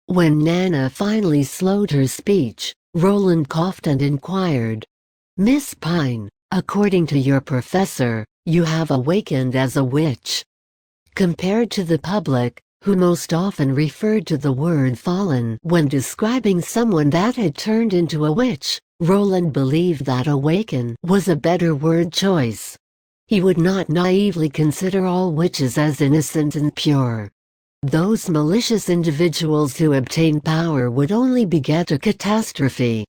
When Nana finally slowed her speech, Roland coughed and inquired, Miss Pine, according to your professor, you have awakened as a witch. Compared to the public, who most often referred to the word fallen when describing someone that had turned into a witch, Roland believed that awaken was a better word choice. He would not naively consider all witches as innocent and pure. Those malicious individuals who obtain power would only beget a catastrophe.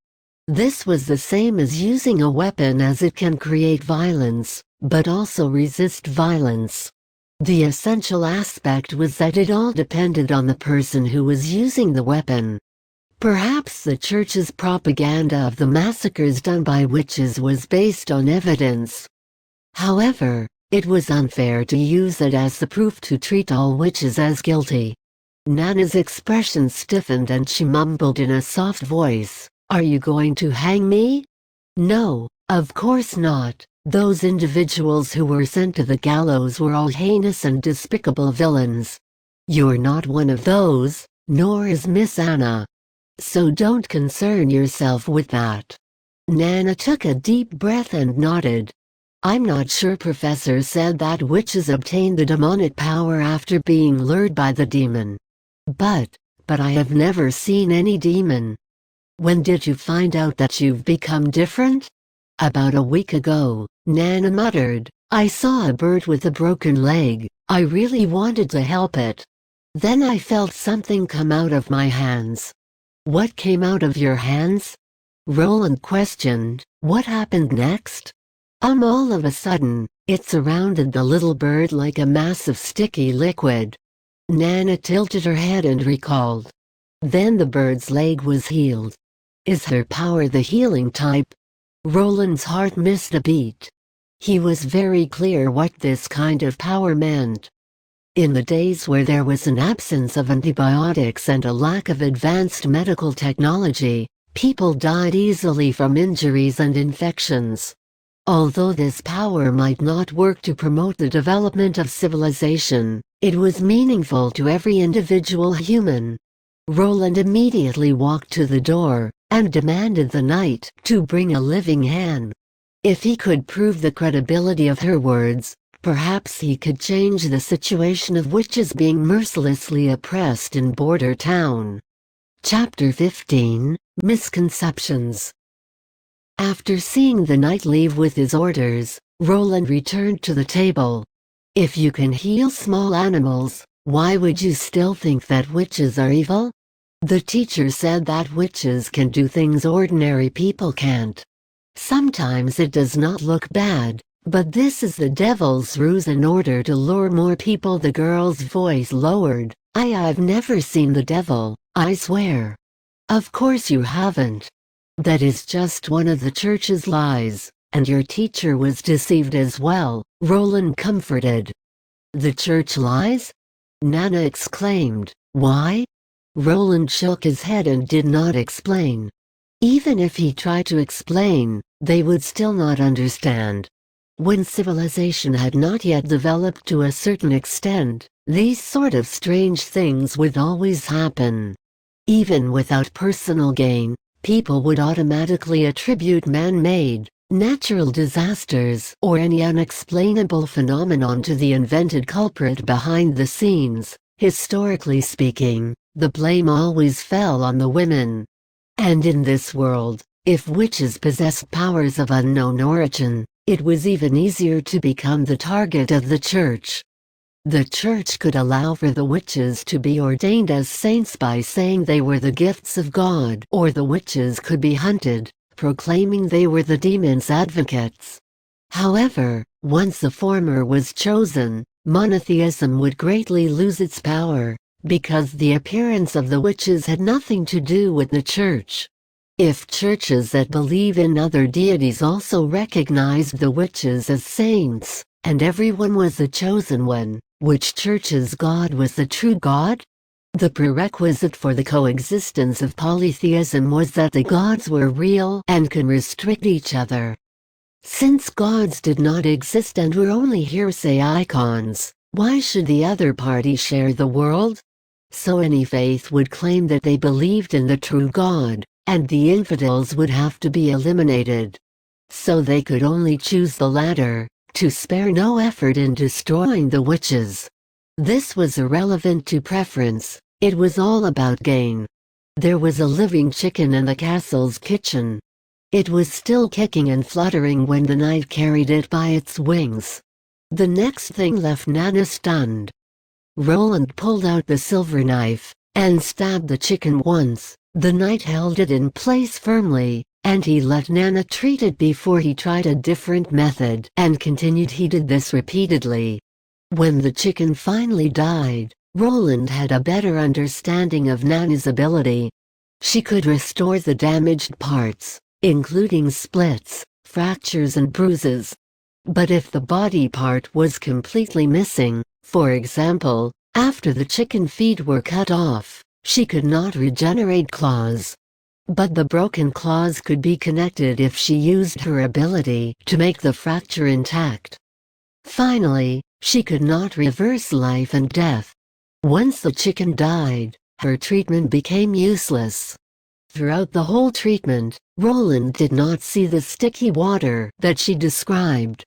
This was the same as using a weapon, as it can create violence, but also resist violence. The essential aspect was that it all depended on the person who was using the weapon. Perhaps the Church's propaganda of the massacres done by witches was based on evidence. However, it was unfair to use it as the proof to treat all witches as guilty. Nana's expression stiffened and she mumbled in a soft voice, Are you going to hang me? No, of course not. Those individuals who were sent to the gallows were all heinous and despicable villains. You're not one of those, nor is Miss Anna. So don't concern yourself with that. Nana took a deep breath and nodded. I'm not sure Professor said that witches obtain the demonic power after being lured by the demon. But I have never seen any demon. When did you find out that you've become different? About a week ago, Nana muttered. I saw a bird with a broken leg. I really wanted to help it. Then I felt something come out of my hands. What came out of your hands? Roland questioned. What happened next? All of a sudden, it surrounded the little bird like a mass of sticky liquid. Nana tilted her head and recalled. Then the bird's leg was healed. Is her power the healing type? Roland's heart missed a beat. He was very clear what this kind of power meant. In the days where there was an absence of antibiotics and a lack of advanced medical technology, people died easily from injuries and infections. Although this power might not work to promote the development of civilization, it was meaningful to every individual human. Roland immediately walked to the door and demanded the knight to bring a living hen. If he could prove the credibility of her words, perhaps he could change the situation of witches being mercilessly oppressed in Border Town. Chapter 15: Misconceptions. After seeing the knight leave with his orders, Roland returned to the table. If you can heal small animals, why would you still think that witches are evil? The teacher said that witches can do things ordinary people can't. Sometimes it does not look bad, but this is the devil's ruse in order to lure more people. The girl's voice lowered. I've never seen the devil, I swear. Of course you haven't. That is just one of the church's lies, and your teacher was deceived as well, Roland comforted. The church lies? Nana exclaimed. Why? Roland shook his head and did not explain. Even if he tried to explain, they would still not understand. When civilization had not yet developed to a certain extent, these sort of strange things would always happen. Even without personal gain, people would automatically attribute man-made, natural disasters or any unexplainable phenomenon to the invented culprit behind the scenes. Historically speaking, the blame always fell on the women. And in this world, if witches possessed powers of unknown origin, it was even easier to become the target of the church. The church could allow for the witches to be ordained as saints by saying they were the gifts of God, or the witches could be hunted, proclaiming they were the demon's advocates. However, once the former was chosen, monotheism would greatly lose its power, because the appearance of the witches had nothing to do with the church. If churches that believe in other deities also recognized the witches as saints, and everyone was the chosen one, which church's God was the true God? The prerequisite for the coexistence of polytheism was that the gods were real and could restrict each other. Since gods did not exist and were only hearsay icons, why should the other party share the world? So any faith would claim that they believed in the true God, and the infidels would have to be eliminated. So they could only choose the latter, to spare no effort in destroying the witches. This was irrelevant to preference, it was all about gain. There was a living chicken in the castle's kitchen. It was still kicking and fluttering when the knight carried it by its wings. The next thing left Nana stunned. Roland pulled out the silver knife, and stabbed the chicken once. The knight held it in place firmly, and he let Nana treat it before he tried a different method, and continued. He did this repeatedly. When the chicken finally died, Roland had a better understanding of Nana's ability. She could restore the damaged parts, including splits, fractures and bruises. But if the body part was completely missing, for example, after the chicken feet were cut off, she could not regenerate claws. But the broken claws could be connected if she used her ability to make the fracture intact. Finally, she could not reverse life and death. Once the chicken died, her treatment became useless. Throughout the whole treatment, Roland did not see the sticky water that she described.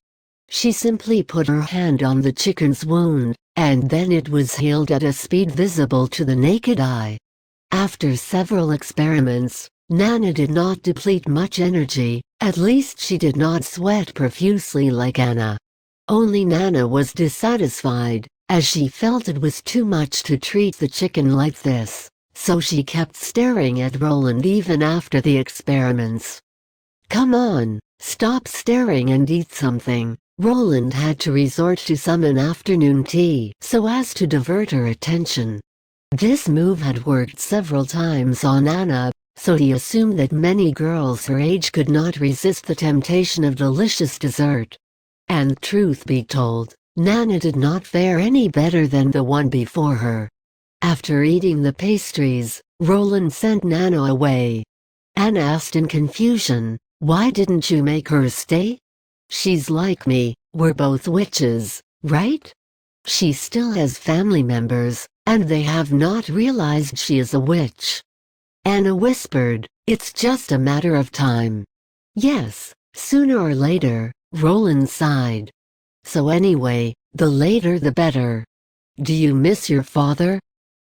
She simply put her hand on the chicken's wound, and then it was healed at a speed visible to the naked eye. After several experiments, Nana did not deplete much energy, at least she did not sweat profusely like Anna. Only Nana was dissatisfied, as she felt it was too much to treat the chicken like this, so she kept staring at Roland even after the experiments. "Come on, stop staring and eat something," Roland had to resort to summon afternoon tea so as to divert her attention. This move had worked several times on Anna, so he assumed that many girls her age could not resist the temptation of delicious dessert. And truth be told, Nana did not fare any better than the one before her. After eating the pastries, Roland sent Nana away. Anna asked in confusion, "Why didn't you make her stay? She's like me, we're both witches, right? She still has family members, and they have not realized she is a witch." Anna whispered, "It's just a matter of time." "Yes, sooner or later," Roland sighed. "So anyway, the later the better. Do you miss your father?"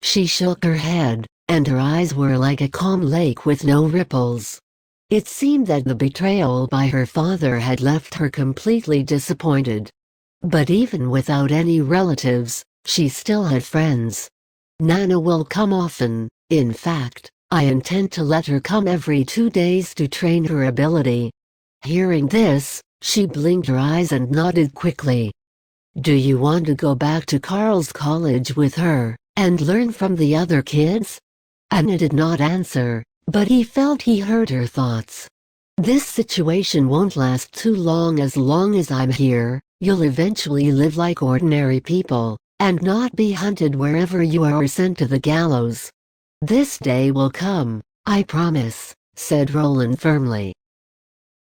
She shook her head, and her eyes were like a calm lake with no ripples. It seemed that the betrayal by her father had left her completely disappointed. But even without any relatives, she still had friends. "Nana will come often. In fact, I intend to let her come every 2 days to train her ability." Hearing this, she blinked her eyes and nodded quickly. "Do you want to go back to Carl's college with her, and learn from the other kids?" Anna did not answer, but he felt he heard her thoughts. "This situation won't last too long as I'm here. You'll eventually live like ordinary people, and not be hunted wherever you are or sent to the gallows. This day will come, I promise," said Roland firmly.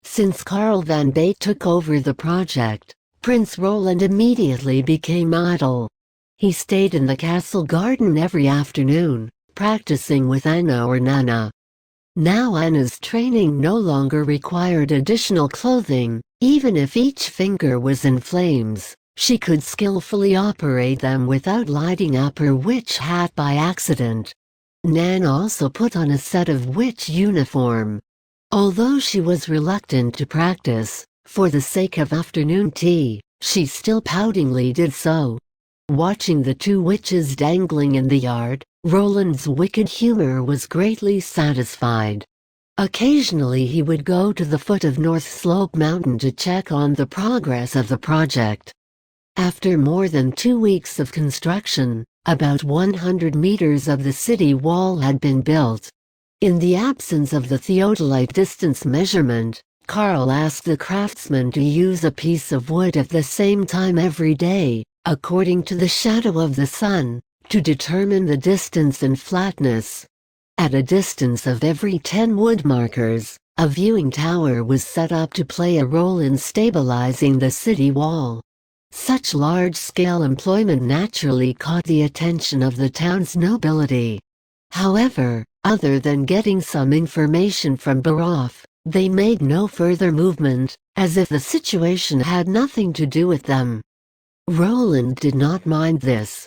Since Carl van Bate took over the project, Prince Roland immediately became idle. He stayed in the castle garden every afternoon, practicing with Anna or Nana. Now Anna's training no longer required additional clothing. Even if each finger was in flames, she could skillfully operate them without lighting up her witch hat by accident. Nan also put on a set of witch uniform. Although she was reluctant to practice, for the sake of afternoon tea, she still poutingly did so. Watching the two witches dangling in the yard, Roland's wicked humor was greatly satisfied. Occasionally he would go to the foot of North Slope Mountain to check on the progress of the project. After more than 2 weeks of construction, about 100 meters of the city wall had been built. In the absence of the theodolite distance measurement, Carl asked the craftsman to use a piece of wood at the same time every day, according to the shadow of the sun, to determine the distance and flatness. At a distance of every 10 wood markers, a viewing tower was set up to play a role in stabilizing the city wall. Such large-scale employment naturally caught the attention of the town's nobility. However, other than getting some information from Baroff, they made no further movement, as if the situation had nothing to do with them. Roland did not mind this.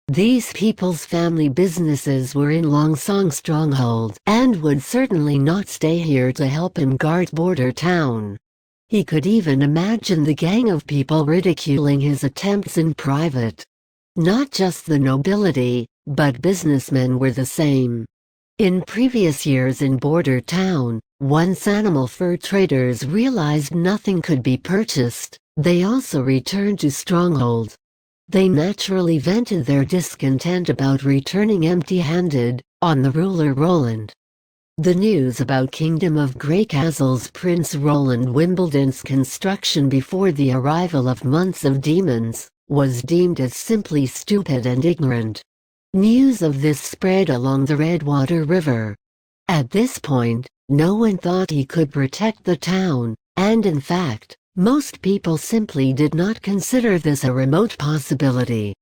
These people's family businesses were in Longsong Stronghold and would certainly not stay here to help him guard border town. He could even imagine the gang of people ridiculing his attempts in private. Not just the nobility, but businessmen were the same. In previous years in border town, once animal fur traders realized nothing could be purchased, they also returned to Stronghold. They naturally vented their discontent about returning empty-handed on the ruler Roland. The news about Kingdom of Grey Castle's Prince Roland Wimbledon's construction before the arrival of months of demons was deemed as simply stupid and ignorant. News of this spread along the Redwater River. At this point, no one thought he could protect the town, and in fact, most people simply did not consider this a remote possibility.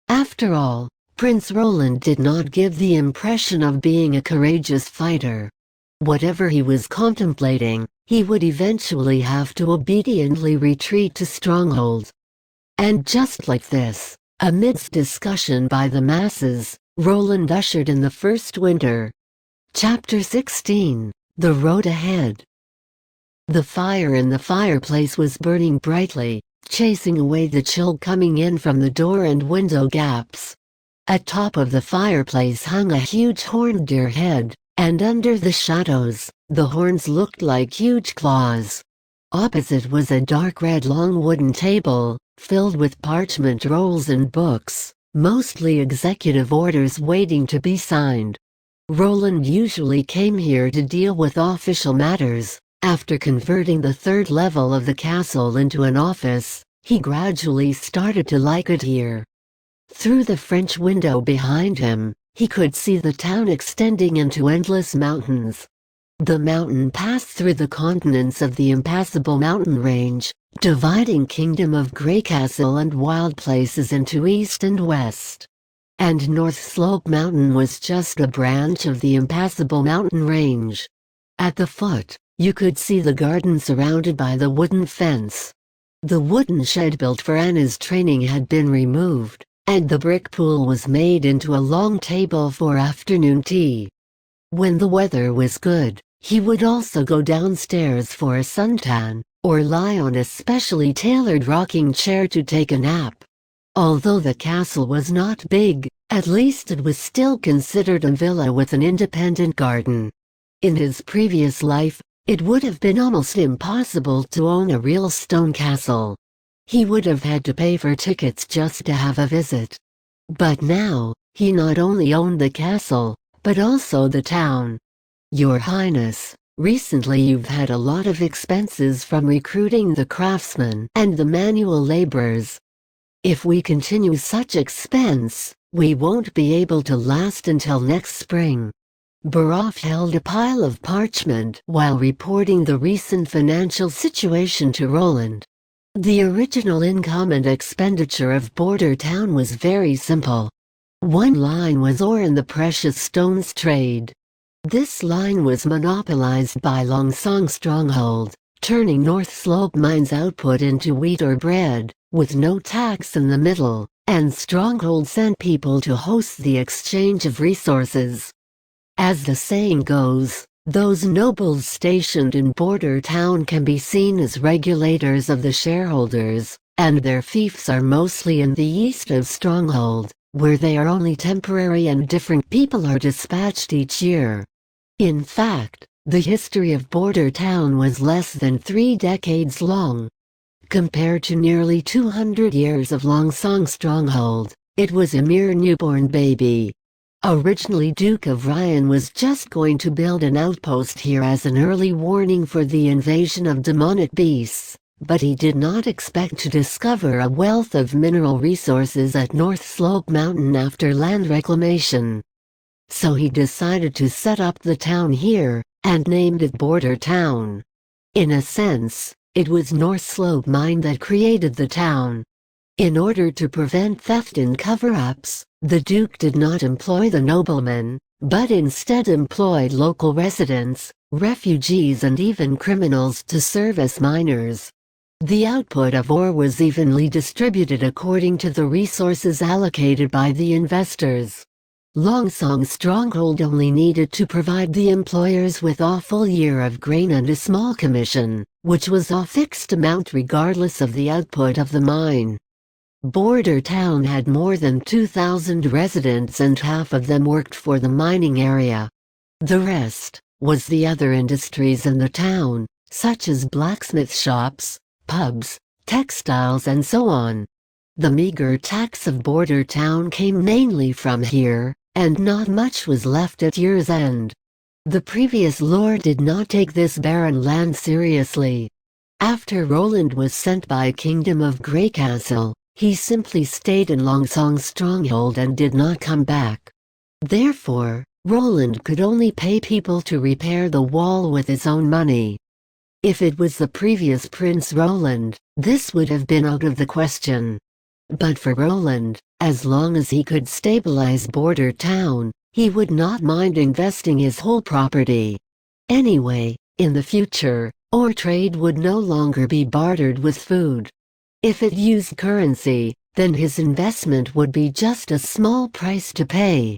After all, Prince Roland did not give the impression of being a courageous fighter. Whatever he was contemplating, he would eventually have to obediently retreat to Stronghold. And just like this, amidst discussion by the masses, Roland ushered in the first winter. Chapter 16: The Road Ahead. The fire in the fireplace was burning brightly, chasing away the chill coming in from the door and window gaps. Atop of the fireplace hung a huge horned deer head, and under the shadows, the horns looked like huge claws. Opposite was a dark red long wooden table, filled with parchment rolls and books, mostly executive orders waiting to be signed. Roland usually came here to deal with official matters. After converting the third level of the castle into an office, he gradually started to like it here. Through the French window behind him, he could see the town extending into endless mountains. The mountain passed through the continents of the impassable mountain range, dividing Kingdom of Greycastle and Wild Places into east and west. And North Slope Mountain was just a branch of the impassable mountain range. At the foot, you could see the garden surrounded by the wooden fence. The wooden shed built for Anna's training had been removed, and the brick pool was made into a long table for afternoon tea. When the weather was good, he would also go downstairs for a suntan, or lie on a specially tailored rocking chair to take a nap. Although the castle was not big, at least it was still considered a villa with an independent garden. In his previous life, it would have been almost impossible to own a real stone castle. He would have had to pay for tickets just to have a visit. But now, he not only owned the castle, but also the town. Your Highness, recently you've had a lot of expenses from recruiting the craftsmen and the manual laborers. If we continue such expense, we won't be able to last until next spring. Baroff held a pile of parchment while reporting the recent financial situation to Roland. The original income and expenditure of Border Town was very simple. One line was ore in the precious stones trade. This line was monopolized by Longsong Stronghold, turning North Slope Mine's output into wheat or bread, with no tax in the middle, and Stronghold sent people to host the exchange of resources. As the saying goes, those nobles stationed in Border Town can be seen as regulators of the shareholders, and their fiefs are mostly in the east of Stronghold, where they are only temporary and different people are dispatched each year. In fact, the history of Border Town was less than 3 decades long. Compared to nearly 200 years of Longsong Stronghold, it was a mere newborn baby. Originally Duke of Ryan was just going to build an outpost here as an early warning for the invasion of demonic beasts, but he did not expect to discover a wealth of mineral resources at North Slope Mountain after land reclamation. So he decided to set up the town here, and named it Border Town. In a sense, it was North Slope Mine that created the town. In order to prevent theft and cover-ups, the Duke did not employ the noblemen, but instead employed local residents, refugees and even criminals to serve as miners. The output of ore was evenly distributed according to the resources allocated by the investors. Longsong Stronghold only needed to provide the employers with a full year of grain and a small commission, which was a fixed amount regardless of the output of the mine. Border Town had more than 2,000 residents and half of them worked for the mining area. The rest was the other industries in the town, such as blacksmith shops, pubs, textiles and so on. The meager tax of Border Town came mainly from here, and not much was left at year's end. The previous lord did not take this barren land seriously. After Roland was sent by Kingdom of Greycastle, he simply stayed in Longsong Stronghold and did not come back. Therefore, Roland could only pay people to repair the wall with his own money. If it was the previous Prince Roland, this would have been out of the question. But for Roland, as long as he could stabilize Border Town, he would not mind investing his whole property. Anyway, in the future, ore trade would no longer be bartered with food. If it used currency, then his investment would be just a small price to pay.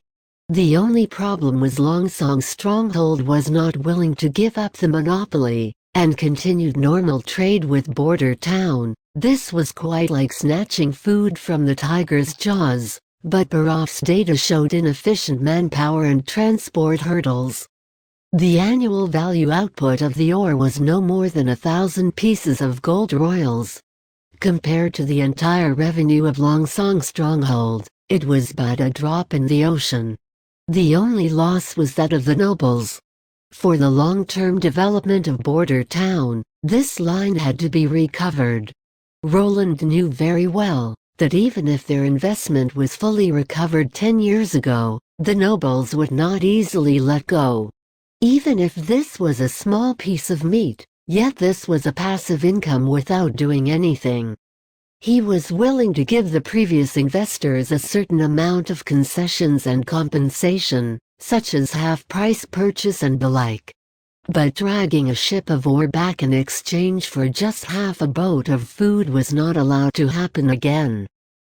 The only problem was Longsong Stronghold was not willing to give up the monopoly, and continued normal trade with Border Town. This was quite like snatching food from the tiger's jaws, but Baroff's data showed inefficient manpower and transport hurdles. The annual value output of the ore was no more than 1,000 pieces of gold royals. Compared to the entire revenue of Longsong's stronghold, it was but a drop in the ocean. The only loss was that of the nobles. For the long-term development of Border Town, this line had to be recovered. Roland knew very well that even if their investment was fully recovered 10 years ago, the nobles would not easily let go. Even if this was a small piece of meat, yet this was a passive income without doing anything. He was willing to give the previous investors a certain amount of concessions and compensation, such as half-price purchase and the like. But dragging a ship of ore back in exchange for just half a boat of food was not allowed to happen again.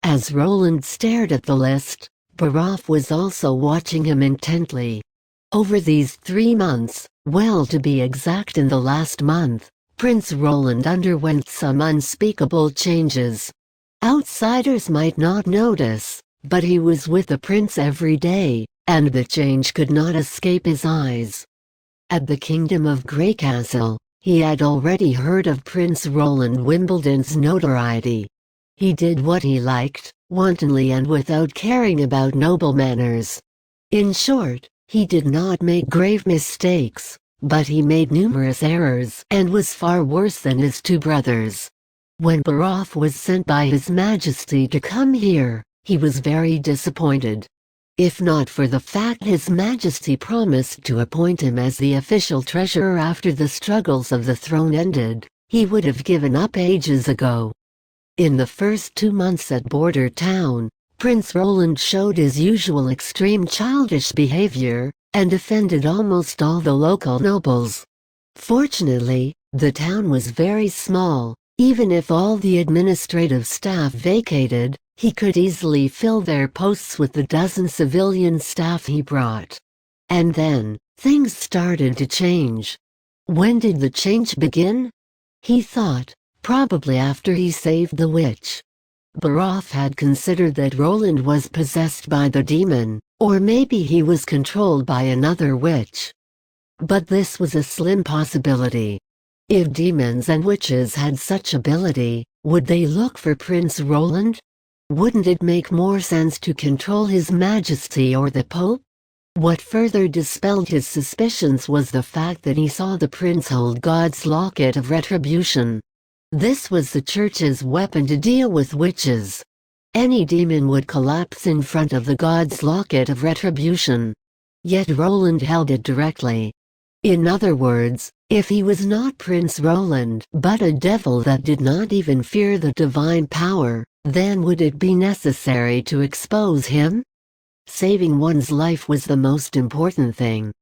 As Roland stared at the list, Baraf was also watching him intently. Over these 3 months, well to be exact in the last month, Prince Roland underwent some unspeakable changes. Outsiders might not notice, but he was with the prince every day, and the change could not escape his eyes. At the Kingdom of Greycastle, he had already heard of Prince Roland Wimbledon's notoriety. He did what he liked, wantonly and without caring about noble manners. In short, he did not make grave mistakes, but he made numerous errors and was far worse than his 2 brothers. When Baraf was sent by His Majesty to come here, he was very disappointed. If not for the fact His Majesty promised to appoint him as the official treasurer after the struggles of the throne ended, he would have given up ages ago. In the first 2 months at Border Town, Prince Roland showed his usual extreme childish behavior, and offended almost all the local nobles. Fortunately, the town was very small. Even if all the administrative staff vacated, he could easily fill their posts with the dozen civilian staff he brought. And then, things started to change. When did the change begin? He thought, probably after he saved the witch. Baraf had considered that Roland was possessed by the demon, or maybe he was controlled by another witch. But this was a slim possibility. If demons and witches had such ability, would they look for Prince Roland? Wouldn't it make more sense to control His Majesty or the Pope? What further dispelled his suspicions was the fact that he saw the prince hold God's locket of retribution. This was the church's weapon to deal with witches. Any demon would collapse in front of the God's locket of retribution. Yet Roland held it directly. In other words, if he was not Prince Roland but a devil that did not even fear the divine power, then would it be necessary to expose him? Saving one's life was the most important thing.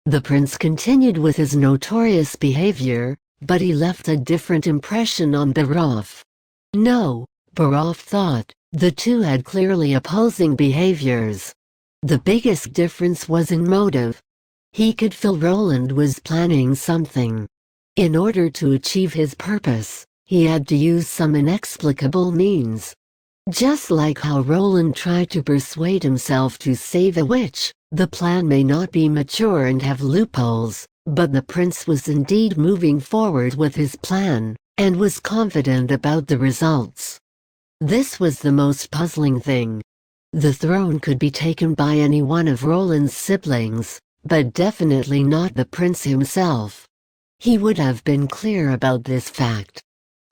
The prince continued with his notorious behavior, but he left a different impression on Baraf. No, Baraf thought, the two had clearly opposing behaviors. The biggest difference was in motive. He could feel Roland was planning something. In order to achieve his purpose, he had to use some inexplicable means. Just like how Roland tried to persuade himself to save a witch, the plan may not be mature and have loopholes, but the prince was indeed moving forward with his plan, and was confident about the results. This was the most puzzling thing. The throne could be taken by any one of Roland's siblings, but definitely not the prince himself. He would have been clear about this fact.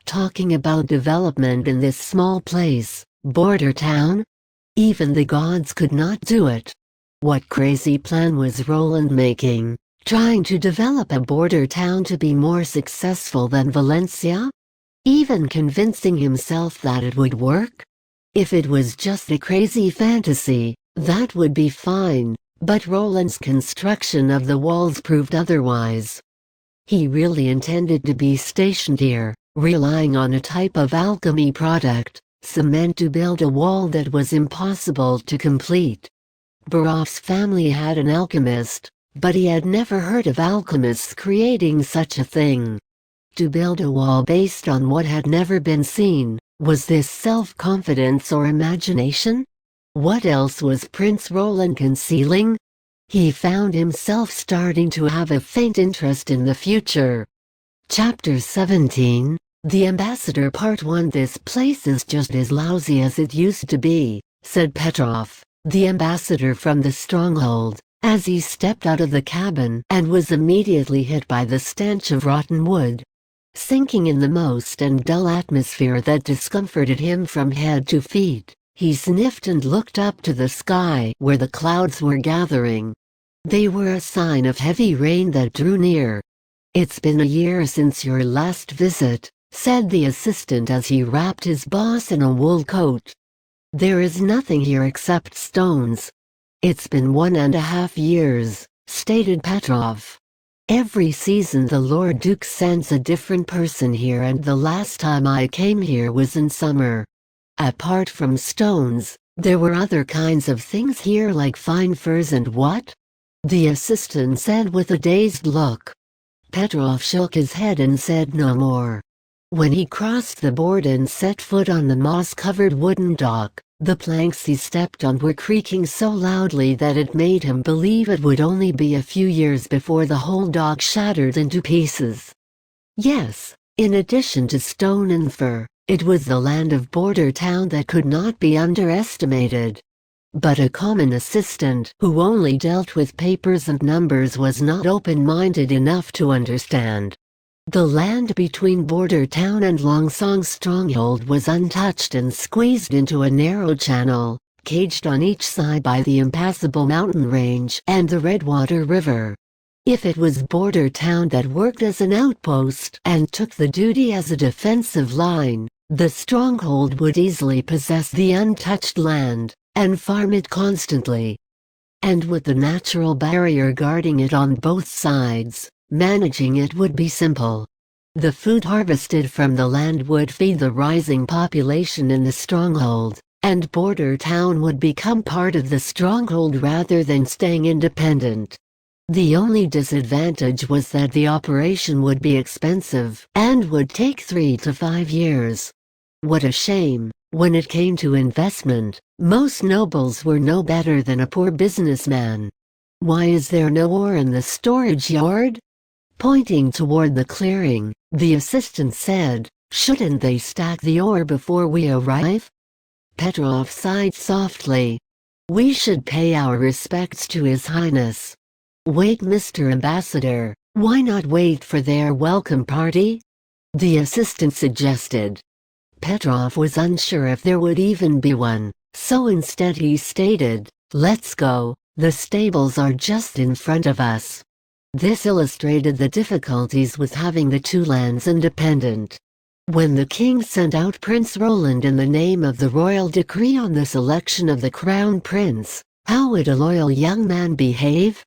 Talking about development in this small place, border town? Even the gods could not do it. What crazy plan was Roland making, trying to develop a border town to be more successful than Valencia? Even convincing himself that it would work? If it was just a crazy fantasy, that would be fine, but Roland's construction of the walls proved otherwise. He really intended to be stationed here, relying on a type of alchemy product, cement, to build a wall that was impossible to complete. Baraf's family had an alchemist, but he had never heard of alchemists creating such a thing. To build a wall based on what had never been seen, was this self-confidence or imagination? What else was Prince Roland concealing? He found himself starting to have a faint interest in the future. Chapter 17, The Ambassador Part 1. This place is just as lousy as it used to be, said Petrov, the ambassador from the stronghold, as he stepped out of the cabin and was immediately hit by the stench of rotten wood. Sinking in the most and dull atmosphere that discomforted him from head to feet, he sniffed and looked up to the sky where the clouds were gathering. They were a sign of heavy rain that drew near. "It's been a year since your last visit," said the assistant as he wrapped his boss in a wool coat. "There is nothing here except stones." "It's been 1.5 years, stated Petrov. "Every season the Lord Duke sends a different person here, and the last time I came here was in summer. Apart from stones, there were other kinds of things here like fine furs and what?" the assistant said with a dazed look. Petrov shook his head and said no more. When he crossed the board and set foot on the moss-covered wooden dock, the planks he stepped on were creaking so loudly that it made him believe it would only be a few years before the whole dock shattered into pieces. Yes, in addition to stone and fur, it was the land of border town that could not be underestimated. But a common assistant who only dealt with papers and numbers was not open-minded enough to understand. The land between border town and Longsong stronghold was untouched and squeezed into a narrow channel, caged on each side by the impassable mountain range and the Redwater River. If it was border town that worked as an outpost and took the duty as a defensive line, the stronghold would easily possess the untouched land and farm it constantly. And with the natural barrier guarding it on both sides, managing it would be simple. The food harvested from the land would feed the rising population in the stronghold, and border town would become part of the stronghold rather than staying independent. The only disadvantage was that the operation would be expensive and would take 3 to 5 years. What a shame! When it came to investment, most nobles were no better than a poor businessman. "Why is there no ore in the storage yard?" Pointing toward the clearing, the assistant said, "Shouldn't they stack the ore before we arrive?" Petrov sighed softly. "We should pay our respects to His Highness." "Wait, Mr. Ambassador, why not wait for their welcome party?" the assistant suggested. Petrov was unsure if there would even be one, so instead he stated, "Let's go, the stables are just in front of us." This illustrated the difficulties with having the two lands independent. When the king sent out Prince Roland in the name of the royal decree on the selection of the crown prince, how would a loyal young man behave?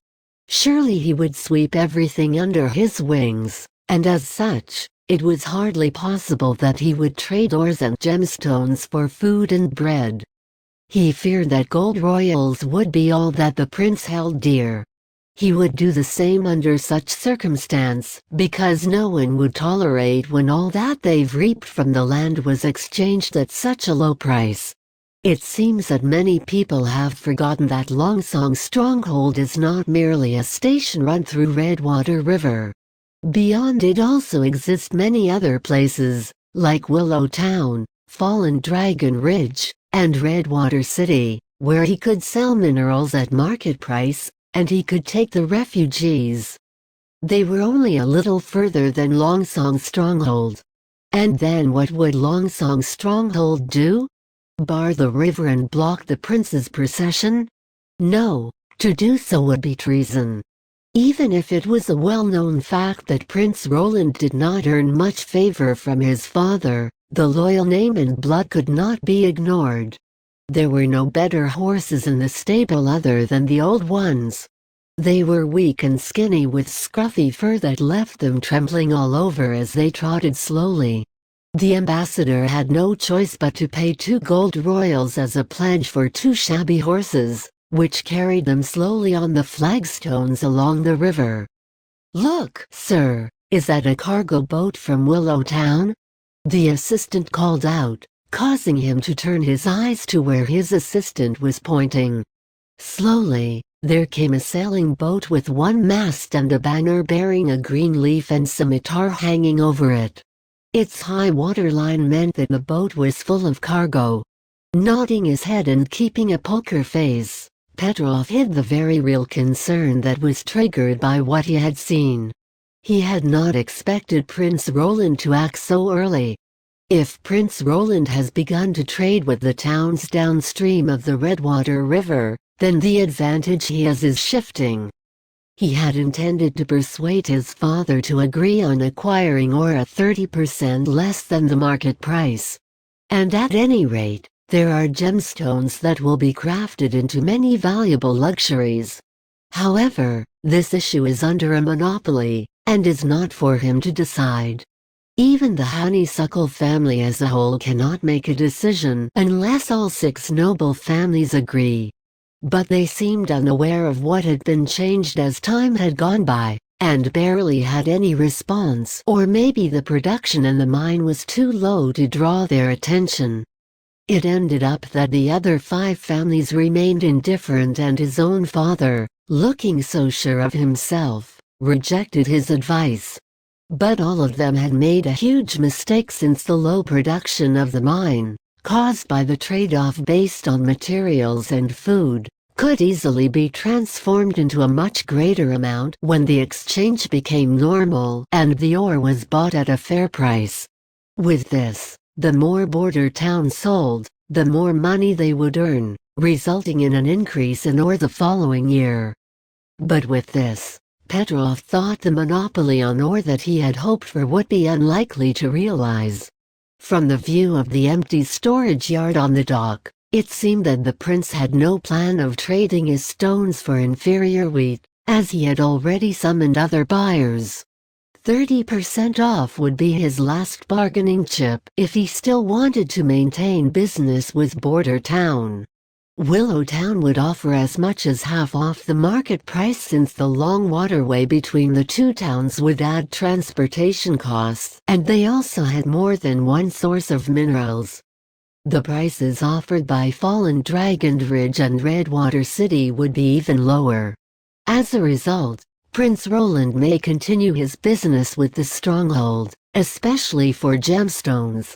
Surely he would sweep everything under his wings, and as such, it was hardly possible that he would trade ores and gemstones for food and bread. He feared that gold royals would be all that the prince held dear. He would do the same under such circumstance, because no one would tolerate when all that they've reaped from the land was exchanged at such a low price. It seems that many people have forgotten that Longsong Stronghold is not merely a station run through Redwater River. Beyond it also exist many other places, like Willow Town, Fallen Dragon Ridge, and Redwater City, where he could sell minerals at market price, and he could take the refugees. They were only a little further than Longsong Stronghold. And then what would Longsong Stronghold do? Bar the river and block the prince's procession? No, to do so would be treason. Even if it was a well-known fact that Prince Roland did not earn much favor from his father, the loyal name and blood could not be ignored. There were no better horses in the stable other than the old ones. They were weak and skinny with scruffy fur that left them trembling all over as they trotted slowly. The ambassador had no choice but to pay 2 gold royals as a pledge for 2 shabby horses, which carried them slowly on the flagstones along the river. "Look, sir, is that a cargo boat from Willow Town?" the assistant called out, causing him to turn his eyes to where his assistant was pointing. Slowly, There came a sailing boat with one mast and a banner bearing a green leaf and scimitar hanging over it. Its high water line meant that the boat was full of cargo. Nodding his head and keeping a poker face, Petrov hid the very real concern that was triggered by what he had seen. He had not expected Prince Roland to act so early. If Prince Roland has begun to trade with the towns downstream of the Redwater River, then the advantage he has is shifting. He had intended to persuade his father to agree on acquiring ore at 30% less than the market price. And at any rate, there are gemstones that will be crafted into many valuable luxuries. However, this issue is under a monopoly, and is not for him to decide. Even the Honeysuckle family as a whole cannot make a decision unless all 6 noble families agree. But they seemed unaware of what had been changed as time had gone by, and barely had any response, or maybe the production in the mine was too low to draw their attention. It ended up that the other 5 families remained indifferent, and his own father, looking so sure of himself, rejected his advice. But all of them had made a huge mistake, since the low production of the mine, caused by the trade-off based on materials and food, could easily be transformed into a much greater amount when the exchange became normal and the ore was bought at a fair price. With this, the more border towns sold, the more money they would earn, resulting in an increase in ore the following year. But with this, Petrov thought the monopoly on ore that he had hoped for would be unlikely to realize. From the view of the empty storage yard on the dock, it seemed that the prince had no plan of trading his stones for inferior wheat, as he had already summoned other buyers. 30% off would be his last bargaining chip if he still wanted to maintain business with Border Town. Willowtown would offer as much as half off the market price, since the long waterway between the 2 towns would add transportation costs, and they also had more than one source of minerals. The prices offered by Fallen Dragon Ridge and Redwater City would be even lower. As a result, Prince Roland may continue his business with the stronghold, especially for gemstones.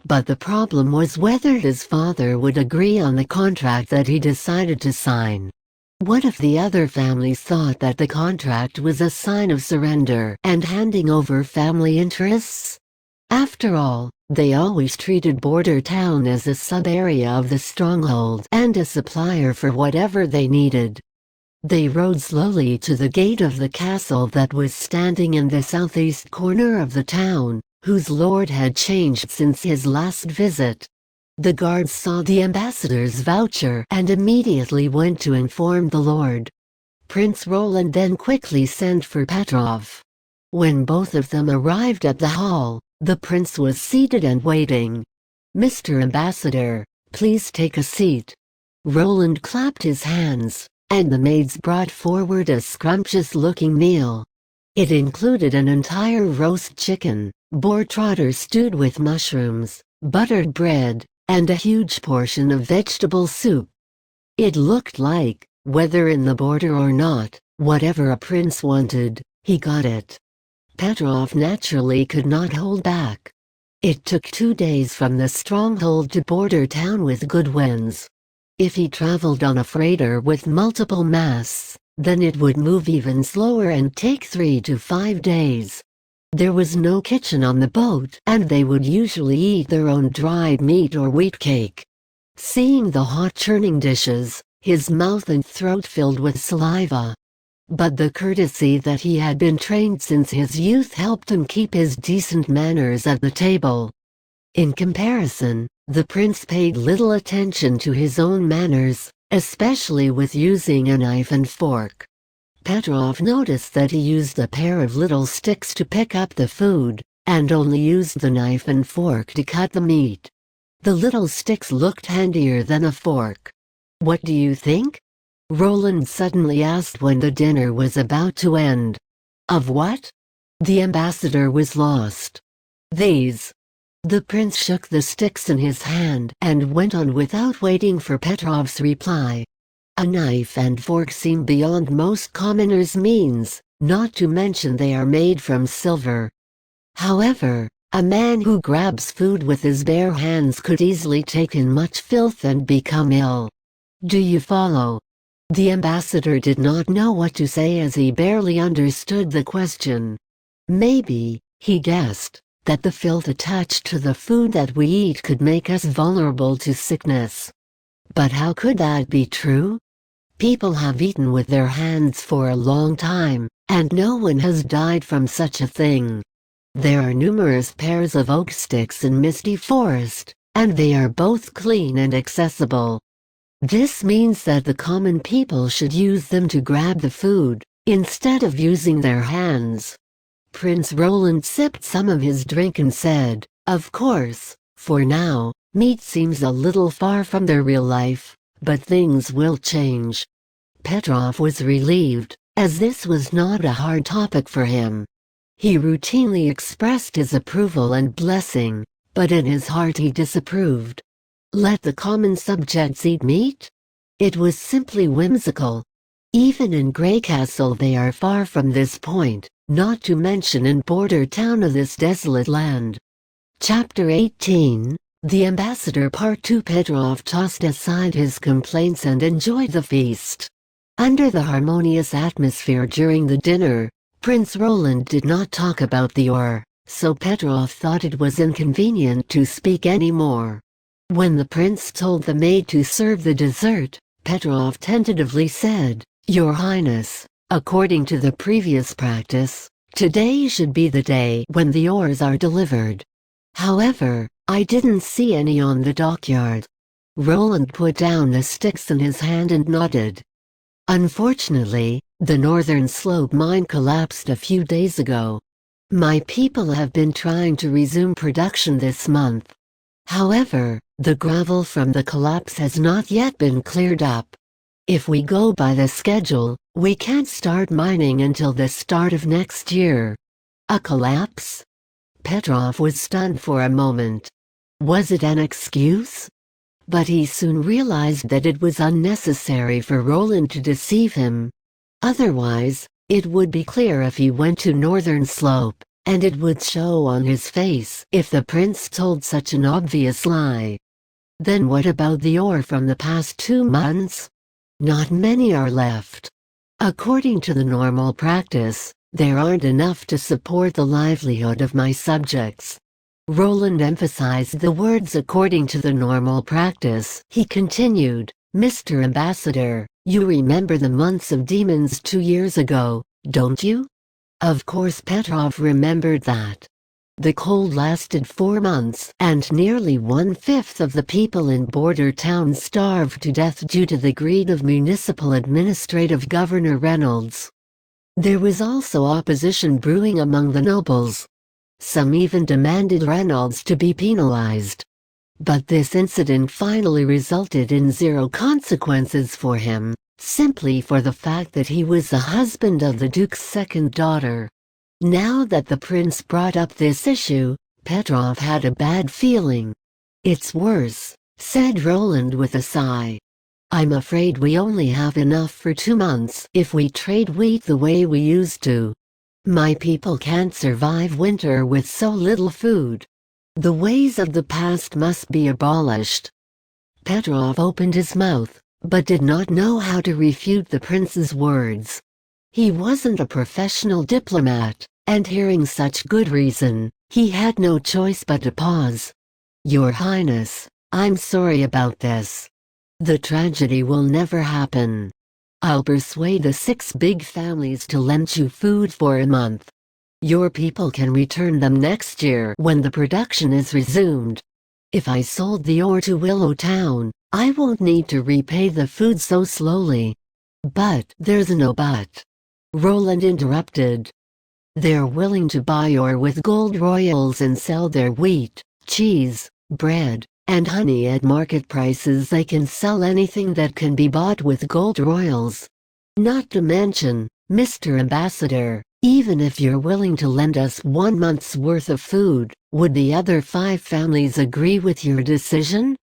But the problem was whether his father would agree on the contract that he decided to sign. What if the other families thought that the contract was a sign of surrender and handing over family interests? After all, they always treated Border Town as a sub-area of the stronghold and a supplier for whatever they needed. They rode slowly to the gate of the castle that was standing in the southeast corner of the town, whose lord had changed since his last visit. The guards saw the ambassador's voucher and immediately went to inform the lord. Prince Roland then quickly sent for Petrov. When both of them arrived at the hall, the prince was seated and waiting. "Mr. Ambassador, please take a seat." Roland clapped his hands, and the maids brought forward a scrumptious-looking meal. It included an entire roast chicken, boar trotter stewed with mushrooms, buttered bread, and a huge portion of vegetable soup. It looked like, whether in the border or not, whatever a prince wanted, he got it. Petrov naturally could not hold back. It took 2 days from the stronghold to Border Town with good winds. If he traveled on a freighter with multiple masts, then it would move even slower and take 3 to 5 days. There was no kitchen on the boat, and they would usually eat their own dried meat or wheat cake. Seeing the hot churning dishes, his mouth and throat filled with saliva. But the courtesy that he had been trained since his youth helped him keep his decent manners at the table. In comparison, the prince paid little attention to his own manners, especially with using a knife and fork. Petrov noticed that he used a pair of little sticks to pick up the food, and only used the knife and fork to cut the meat. The little sticks looked handier than a fork. "What do you think?" Roland suddenly asked when the dinner was about to end. "Of what?" The ambassador was lost. "These." The prince shook the sticks in his hand and went on without waiting for Petrov's reply. A knife and fork seem beyond most commoners' means, not to mention they are made from silver. However, a man who grabs food with his bare hands could easily take in much filth and become ill. Do you follow? The ambassador did not know what to say as he barely understood the question. Maybe, he guessed, that the filth attached to the food that we eat could make us vulnerable to sickness. But how could that be true? People have eaten with their hands for a long time, and no one has died from such a thing. There are numerous pairs of oak sticks in misty forest, and they are both clean and accessible. This means that the common people should use them to grab the food, instead of using their hands. Prince Roland sipped some of his drink and said, "Of course, for now, meat seems a little far from their real life, but things will change." Petrov was relieved, as this was not a hard topic for him. He routinely expressed his approval and blessing, but in his heart he disapproved. Let the common subjects eat meat? It was simply whimsical. Even in Grey Castle they are far from this point, not to mention in border town of this desolate land. Chapter 18, The Ambassador Part 2. Petrov tossed aside his complaints and enjoyed the feast. Under the harmonious atmosphere during the dinner, Prince Roland did not talk about the ore, so Petrov thought it was inconvenient to speak any more. When the prince told the maid to serve the dessert, Petrov tentatively said, "Your Highness, according to the previous practice, today should be the day when the ores are delivered. However, I didn't see any on the dockyard." Roland put down the sticks in his hand and nodded. "Unfortunately, the Northern Slope mine collapsed a few days ago. My people have been trying to resume production this month. However, the gravel from the collapse has not yet been cleared up. If we go by the schedule, we can't start mining until the start of next year." A collapse? Petrov was stunned for a moment. Was it an excuse? But he soon realized that it was unnecessary for Roland to deceive him. Otherwise, it would be clear if he went to Northern Slope, and it would show on his face if the prince told such an obvious lie. Then what about the ore from the past 2 months? Not many are left. According to the normal practice, there aren't enough to support the livelihood of my subjects. Roland emphasized the words according to the normal practice. He continued, "Mr. Ambassador, you remember the months of demons 2 years ago, don't you?" Of course Petrov remembered that. The cold lasted 4 months, and nearly 1/5 of the people in border towns starved to death due to the greed of Municipal Administrative Governor Reynolds. There was also opposition brewing among the nobles. Some even demanded Reynolds to be penalized. But this incident finally resulted in 0 consequences for him, simply for the fact that he was the husband of the Duke's second daughter. Now that the prince brought up this issue, Petrov had a bad feeling. "It's worse," said Roland with a sigh. "I'm afraid we only have enough for 2 months if we trade wheat the way we used to. My people can't survive winter with so little food. The ways of the past must be abolished." Petrov opened his mouth, but did not know how to refute the prince's words. He wasn't a professional diplomat, and hearing such good reason, he had no choice but to pause. "Your Highness, I'm sorry about this. The tragedy will never happen. I'll persuade the 6 big families to lend you food for a month. Your people can return them next year when the production is resumed. If I sold the ore to Willow Town, I won't need to repay the food so slowly." "But there's no but," Roland interrupted. "They're willing to buy ore with gold royals and sell their wheat, cheese, bread, and honey at market prices. They can sell anything that can be bought with gold royals. Not to mention, Mr. Ambassador, even if you're willing to lend us 1 month's worth of food, would the other 5 families agree with your decision?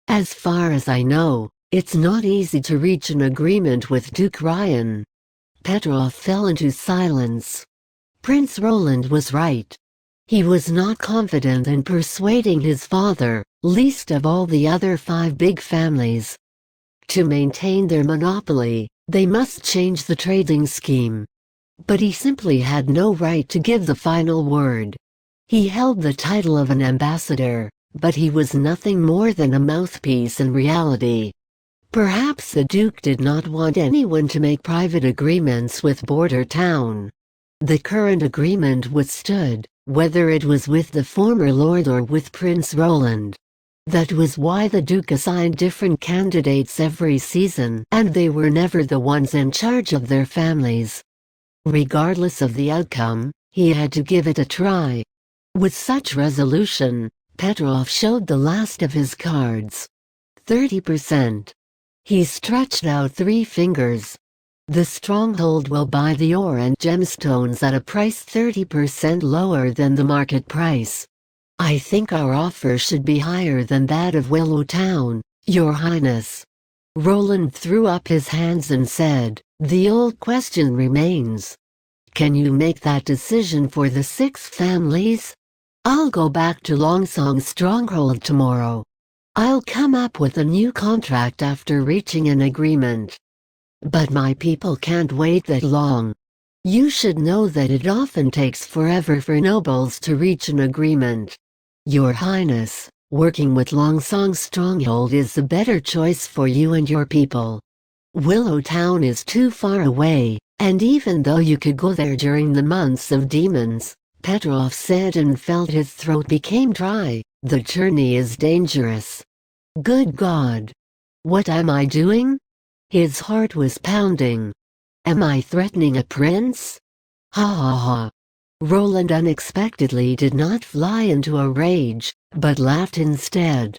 As far as I know, It's not easy to reach an agreement with Duke Ryan. Petrov fell into silence. Prince Roland was right. He was not confident in persuading his father, least of all the other 5 big families. To maintain their monopoly, they must change the trading scheme. But he simply had no right to give the final word. He held the title of an ambassador, but he was nothing more than a mouthpiece in reality. Perhaps the Duke did not want anyone to make private agreements with Border Town. The current agreement withstood, whether it was with the former lord or with Prince Roland. That was why the Duke assigned different candidates every season, and they were never the ones in charge of their families. Regardless of the outcome, he had to give it a try. With such resolution, Petrov showed the last of his cards. 30%. He stretched out 3 fingers. The stronghold will buy the ore and gemstones at a price 30% lower than the market price. I think our offer should be higher than that of Willow Town, Your Highness. Roland threw up his hands and said, "The old question remains. Can you make that decision for the 6 families? I'll go back to Longsong Stronghold tomorrow. I'll come up with a new contract after reaching an agreement. But my people can't wait that long. You should know that it often takes forever for nobles to reach an agreement. Your Highness, working with Longsong Stronghold is the better choice for you and your people. Willow Town is too far away, and even though you could go there during the months of demons," Petrov said and felt his throat became dry, "the journey is dangerous. Good God! What am I doing?" His heart was pounding. "Am I threatening a prince?" Ha ha ha. Roland unexpectedly did not fly into a rage, but laughed instead.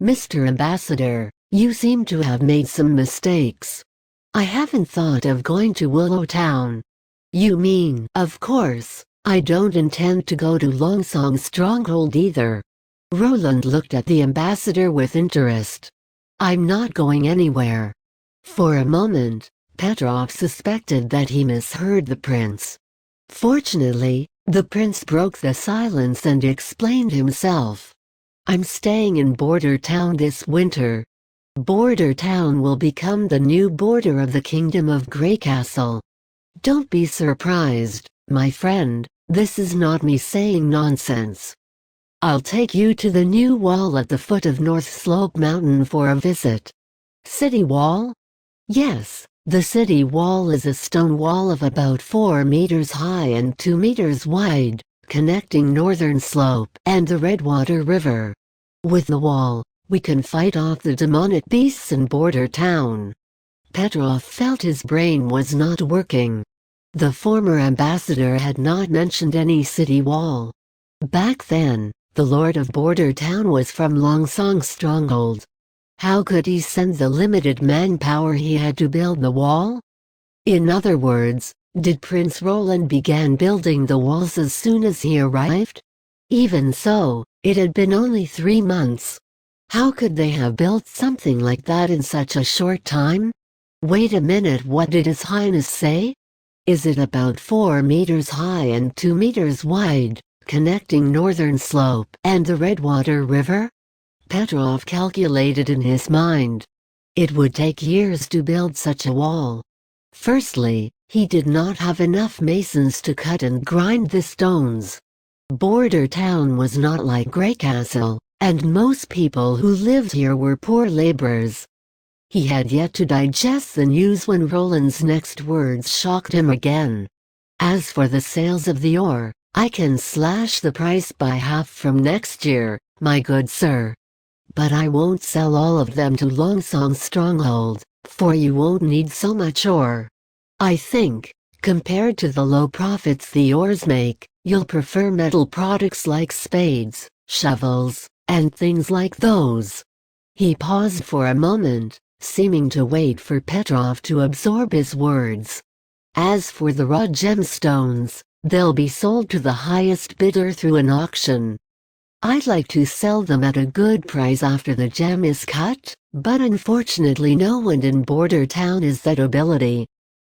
"Mr. Ambassador, you seem to have made some mistakes. I haven't thought of going to Willow Town." "You mean, of course, I don't intend to go to Longsong Stronghold either." Roland looked at the ambassador with interest. "I'm not going anywhere." For a moment, Petrov suspected that he misheard the prince. Fortunately, the prince broke the silence and explained himself. "I'm staying in Border Town this winter. Border Town will become the new border of the Kingdom of Greycastle. Don't be surprised, my friend, this is not me saying nonsense. I'll take you to the new wall at the foot of North Slope Mountain for a visit." "City wall?" "Yes, the city wall is a stone wall of about 4 meters high and 2 meters wide, connecting Northern Slope and the Redwater River. With the wall, we can fight off the demonic beasts in Border Town." Petrov felt his brain was not working. The former ambassador had not mentioned any city wall. Back then, the lord of Border Town was from Longsong Stronghold. How could he send the limited manpower he had to build the wall? In other words, did Prince Roland begin building the walls as soon as he arrived? Even so, it had been only 3 months. How could they have built something like that in such a short time? Wait a minute, what did His Highness say? Is it about 4 meters high and 2 meters wide, connecting Northern Slope and the Redwater River? Petrov calculated in his mind. It would take years to build such a wall. Firstly, he did not have enough masons to cut and grind the stones. Border Town was not like Greycastle, and most people who lived here were poor laborers. He had yet to digest the news when Roland's next words shocked him again. "As for the sales of the ore, I can slash the price by half from next year, my good sir. But I won't sell all of them to Longsong Stronghold, for you won't need so much ore. I think, compared to the low profits the ores make, you'll prefer metal products like spades, shovels, and things like those." He paused for a moment, seeming to wait for Petrov to absorb his words. "As for the raw gemstones, they'll be sold to the highest bidder through an auction." I'd like to sell them at a good price after the gem is cut, but unfortunately no one in Border Town has that ability.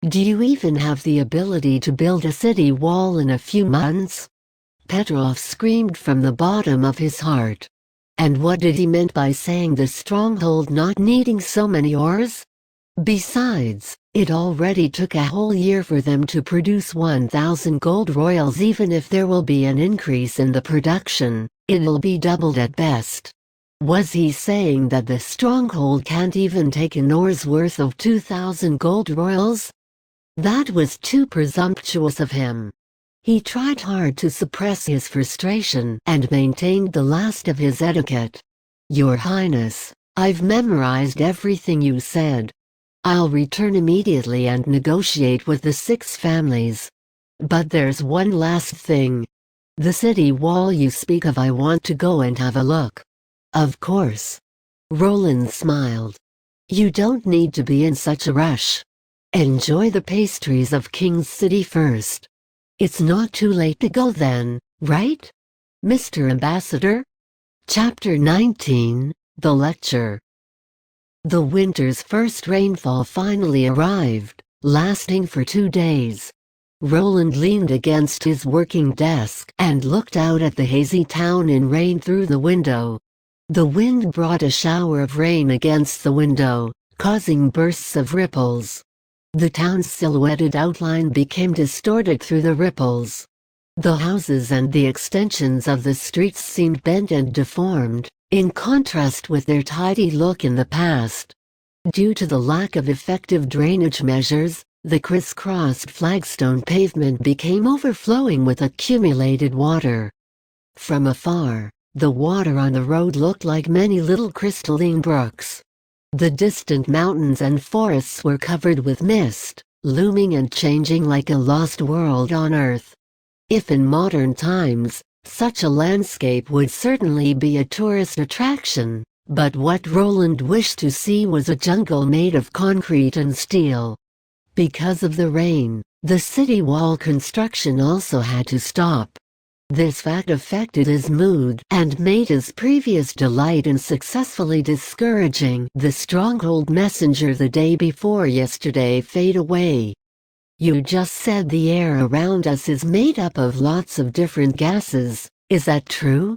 Do you even have the ability to build a city wall in a few months?" Petrov screamed from the bottom of his heart. And what did he mean by saying the stronghold not needing so many ores? Besides, it already took a whole year for them to produce 1,000 gold royals. Even if there will be an increase in the production, it'll be doubled at best. Was he saying that the stronghold can't even take an ore's worth of 2,000 gold royals? That was too presumptuous of him. He tried hard to suppress his frustration and maintained the last of his etiquette. "Your Highness, I've memorized everything you said. I'll return immediately and negotiate with the 6 families. But there's one last thing. The city wall you speak of, I want to go and have a look." "Of course." Roland smiled. "You don't need to be in such a rush. Enjoy the pastries of King's City first. It's not too late to go then, right, Mr. Ambassador?" Chapter 19, The Lecture. The winter's first rainfall finally arrived, lasting for 2 days. Roland leaned against his working desk and looked out at the hazy town in rain through the window. The wind brought a shower of rain against the window, causing bursts of ripples. The town's silhouetted outline became distorted through the ripples. The houses and the extensions of the streets seemed bent and deformed, in contrast with their tidy look in the past. Due to the lack of effective drainage measures, the crisscrossed flagstone pavement became overflowing with accumulated water. From afar, the water on the road looked like many little crystalline brooks. The distant mountains and forests were covered with mist, looming and changing like a lost world on Earth. If in modern times, such a landscape would certainly be a tourist attraction, but what Roland wished to see was a jungle made of concrete and steel. Because of the rain, the city wall construction also had to stop. This fact affected his mood and made his previous delight in successfully discouraging the stronghold messenger the day before yesterday fade away. "You just said the air around us is made up of lots of different gases, is that true?"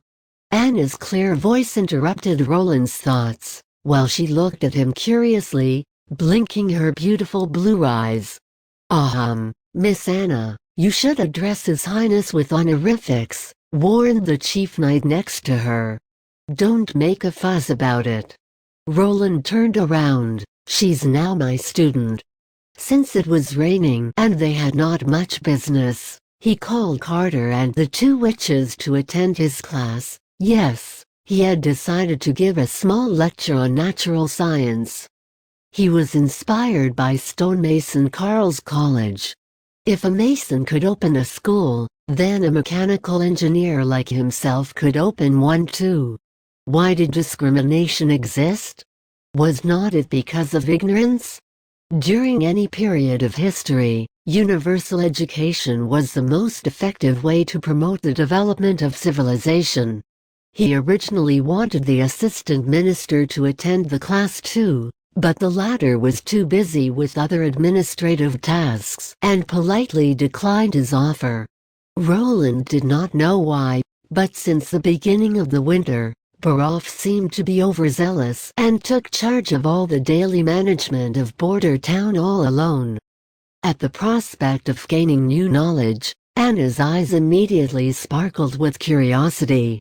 Anna's clear voice interrupted Roland's thoughts, while she looked at him curiously, blinking her beautiful blue eyes. Miss Anna, you should address His Highness with honorifics," warned the chief knight next to her. "Don't make a fuss about it." Roland turned around. "She's now my student." Since it was raining and they had not much business, he called Carter and the 2 witches to attend his class. Yes, he had decided to give a small lecture on natural science. He was inspired by stonemason Carl's college. If a mason could open a school, then a mechanical engineer like himself could open one too. Why did discrimination exist? Was not it because of ignorance? During any period of history, universal education was the most effective way to promote the development of civilization. He originally wanted the assistant minister to attend the class too, but the latter was too busy with other administrative tasks and politely declined his offer. Roland did not know why, but since the beginning of the winter, Barov seemed to be overzealous and took charge of all the daily management of Border Town all alone. At the prospect of gaining new knowledge, Anna's eyes immediately sparkled with curiosity.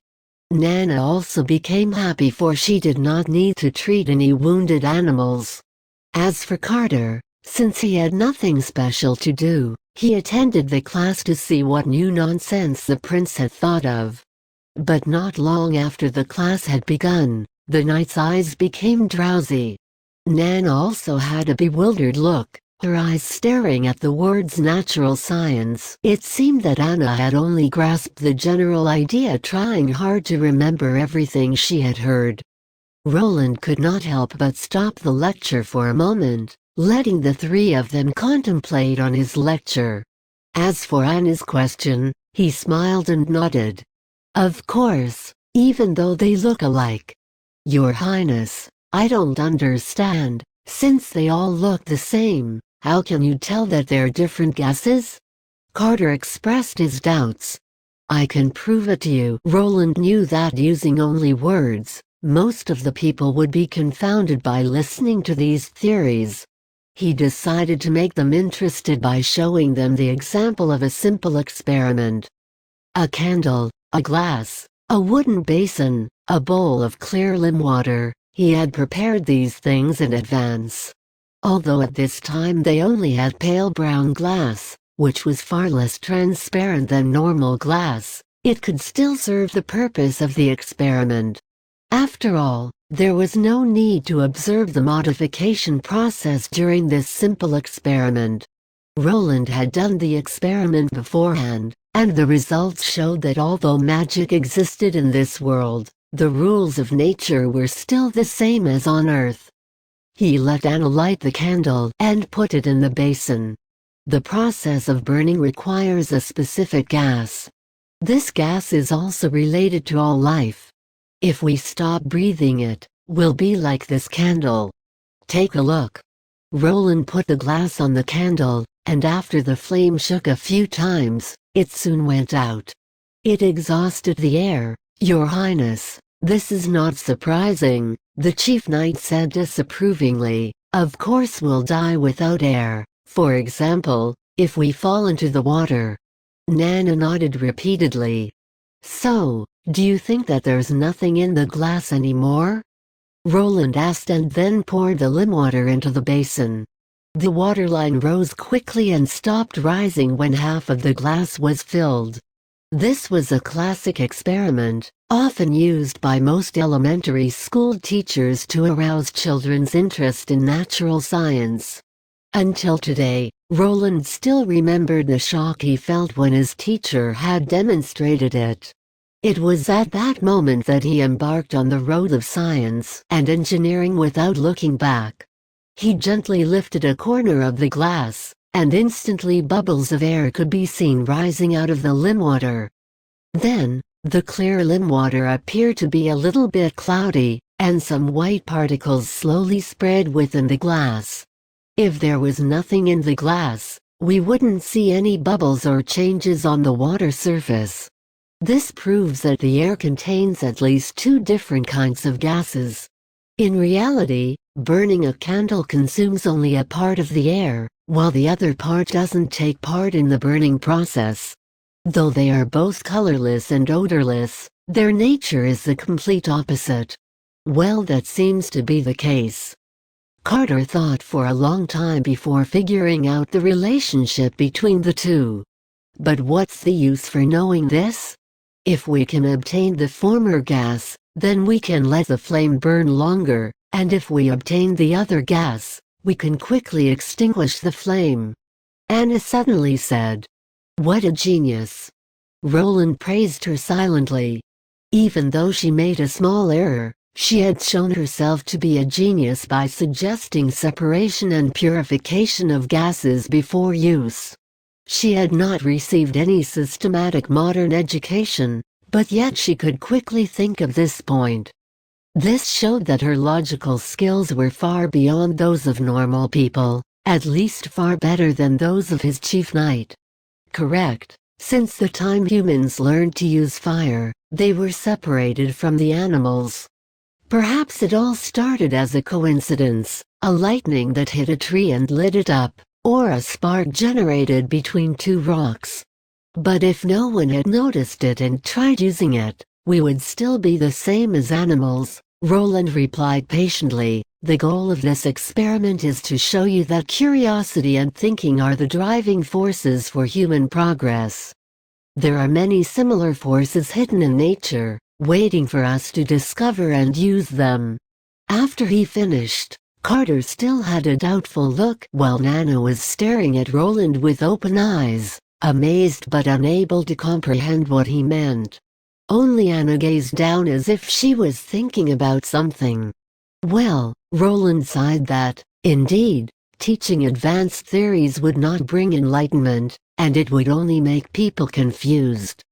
Nana also became happy, for she did not need to treat any wounded animals. As for Carter, since he had nothing special to do, he attended the class to see what new nonsense the prince had thought of. But not long after the class had begun, the knight's eyes became drowsy. Nana also had a bewildered look, her eyes staring at the words natural science. It seemed that Anna had only grasped the general idea, trying hard to remember everything she had heard. Roland could not help but stop the lecture for a moment, letting the 3 of them contemplate on his lecture. As for Anna's question, he smiled and nodded. "Of course, even though they look alike. Your Highness, I don't understand. Since they all look the same, how can you tell that they're different gases? Carter expressed his doubts. I can prove it to you. Roland knew that using only words, most of the people would be confounded by listening to these theories. He decided to make them interested by showing them the example of a simple experiment. A candle, a glass, a wooden basin, a bowl of clear lime water. He had prepared these things in advance. Although at this time they only had pale brown glass, which was far less transparent than normal glass, it could still serve the purpose of the experiment. After all, there was no need to observe the modification process during this simple experiment. Roland had done the experiment beforehand, and the results showed that although magic existed in this world, the rules of nature were still the same as on Earth. He let Anna light the candle and put it in the basin. The process of burning requires a specific gas. This gas is also related to all life. If we stop breathing it, we'll be like this candle. Take a look. Roland put the glass on the candle, and after the flame shook a few times, it soon went out. It exhausted the air. Your Highness, this is not surprising, the Chief Knight said disapprovingly. Of course we'll die without air, for example, if we fall into the water. Nana nodded repeatedly. So, do you think that there's nothing in the glass anymore? Roland asked and then poured the lime water into the basin. The waterline rose quickly and stopped rising when half of the glass was filled. This was a classic experiment, often used by most elementary school teachers to arouse children's interest in natural science. Until today, Roland still remembered the shock he felt when his teacher had demonstrated it. It was at that moment that he embarked on the road of science and engineering without looking back. He gently lifted a corner of the glass, and instantly bubbles of air could be seen rising out of the lime water. Then, the clear lime water appeared to be a little bit cloudy, and some white particles slowly spread within the glass. If there was nothing in the glass, we wouldn't see any bubbles or changes on the water surface. This proves that the air contains at least two different kinds of gases. In reality, burning a candle consumes only a part of the air, while the other part doesn't take part in the burning process. Though they are both colorless and odorless, their nature is the complete opposite. Well, that seems to be the case. Carter thought for a long time before figuring out the relationship between the two. But what's the use for knowing this? If we can obtain the former gas, then we can let the flame burn longer, and if we obtain the other gas, we can quickly extinguish the flame. Anna suddenly said. What a genius! Roland praised her silently. Even though she made a small error, she had shown herself to be a genius by suggesting separation and purification of gases before use. She had not received any systematic modern education, but yet she could quickly think of this point. This showed that her logical skills were far beyond those of normal people, at least far better than those of his chief knight. Correct. Since the time humans learned to use fire, they were separated from the animals. Perhaps it all started as a coincidence, a lightning that hit a tree and lit it up, or a spark generated between two rocks. But if no one had noticed it and tried using it, we would still be the same as animals, Roland replied patiently. The goal of this experiment is to show you that curiosity and thinking are the driving forces for human progress. There are many similar forces hidden in nature, waiting for us to discover and use them. After he finished, Carter still had a doubtful look while Nana was staring at Roland with open eyes, amazed but unable to comprehend what he meant. Only Anna gazed down as if she was thinking about something. Well, Roland sighed that, indeed, teaching advanced theories would not bring enlightenment, and it would only make people confused.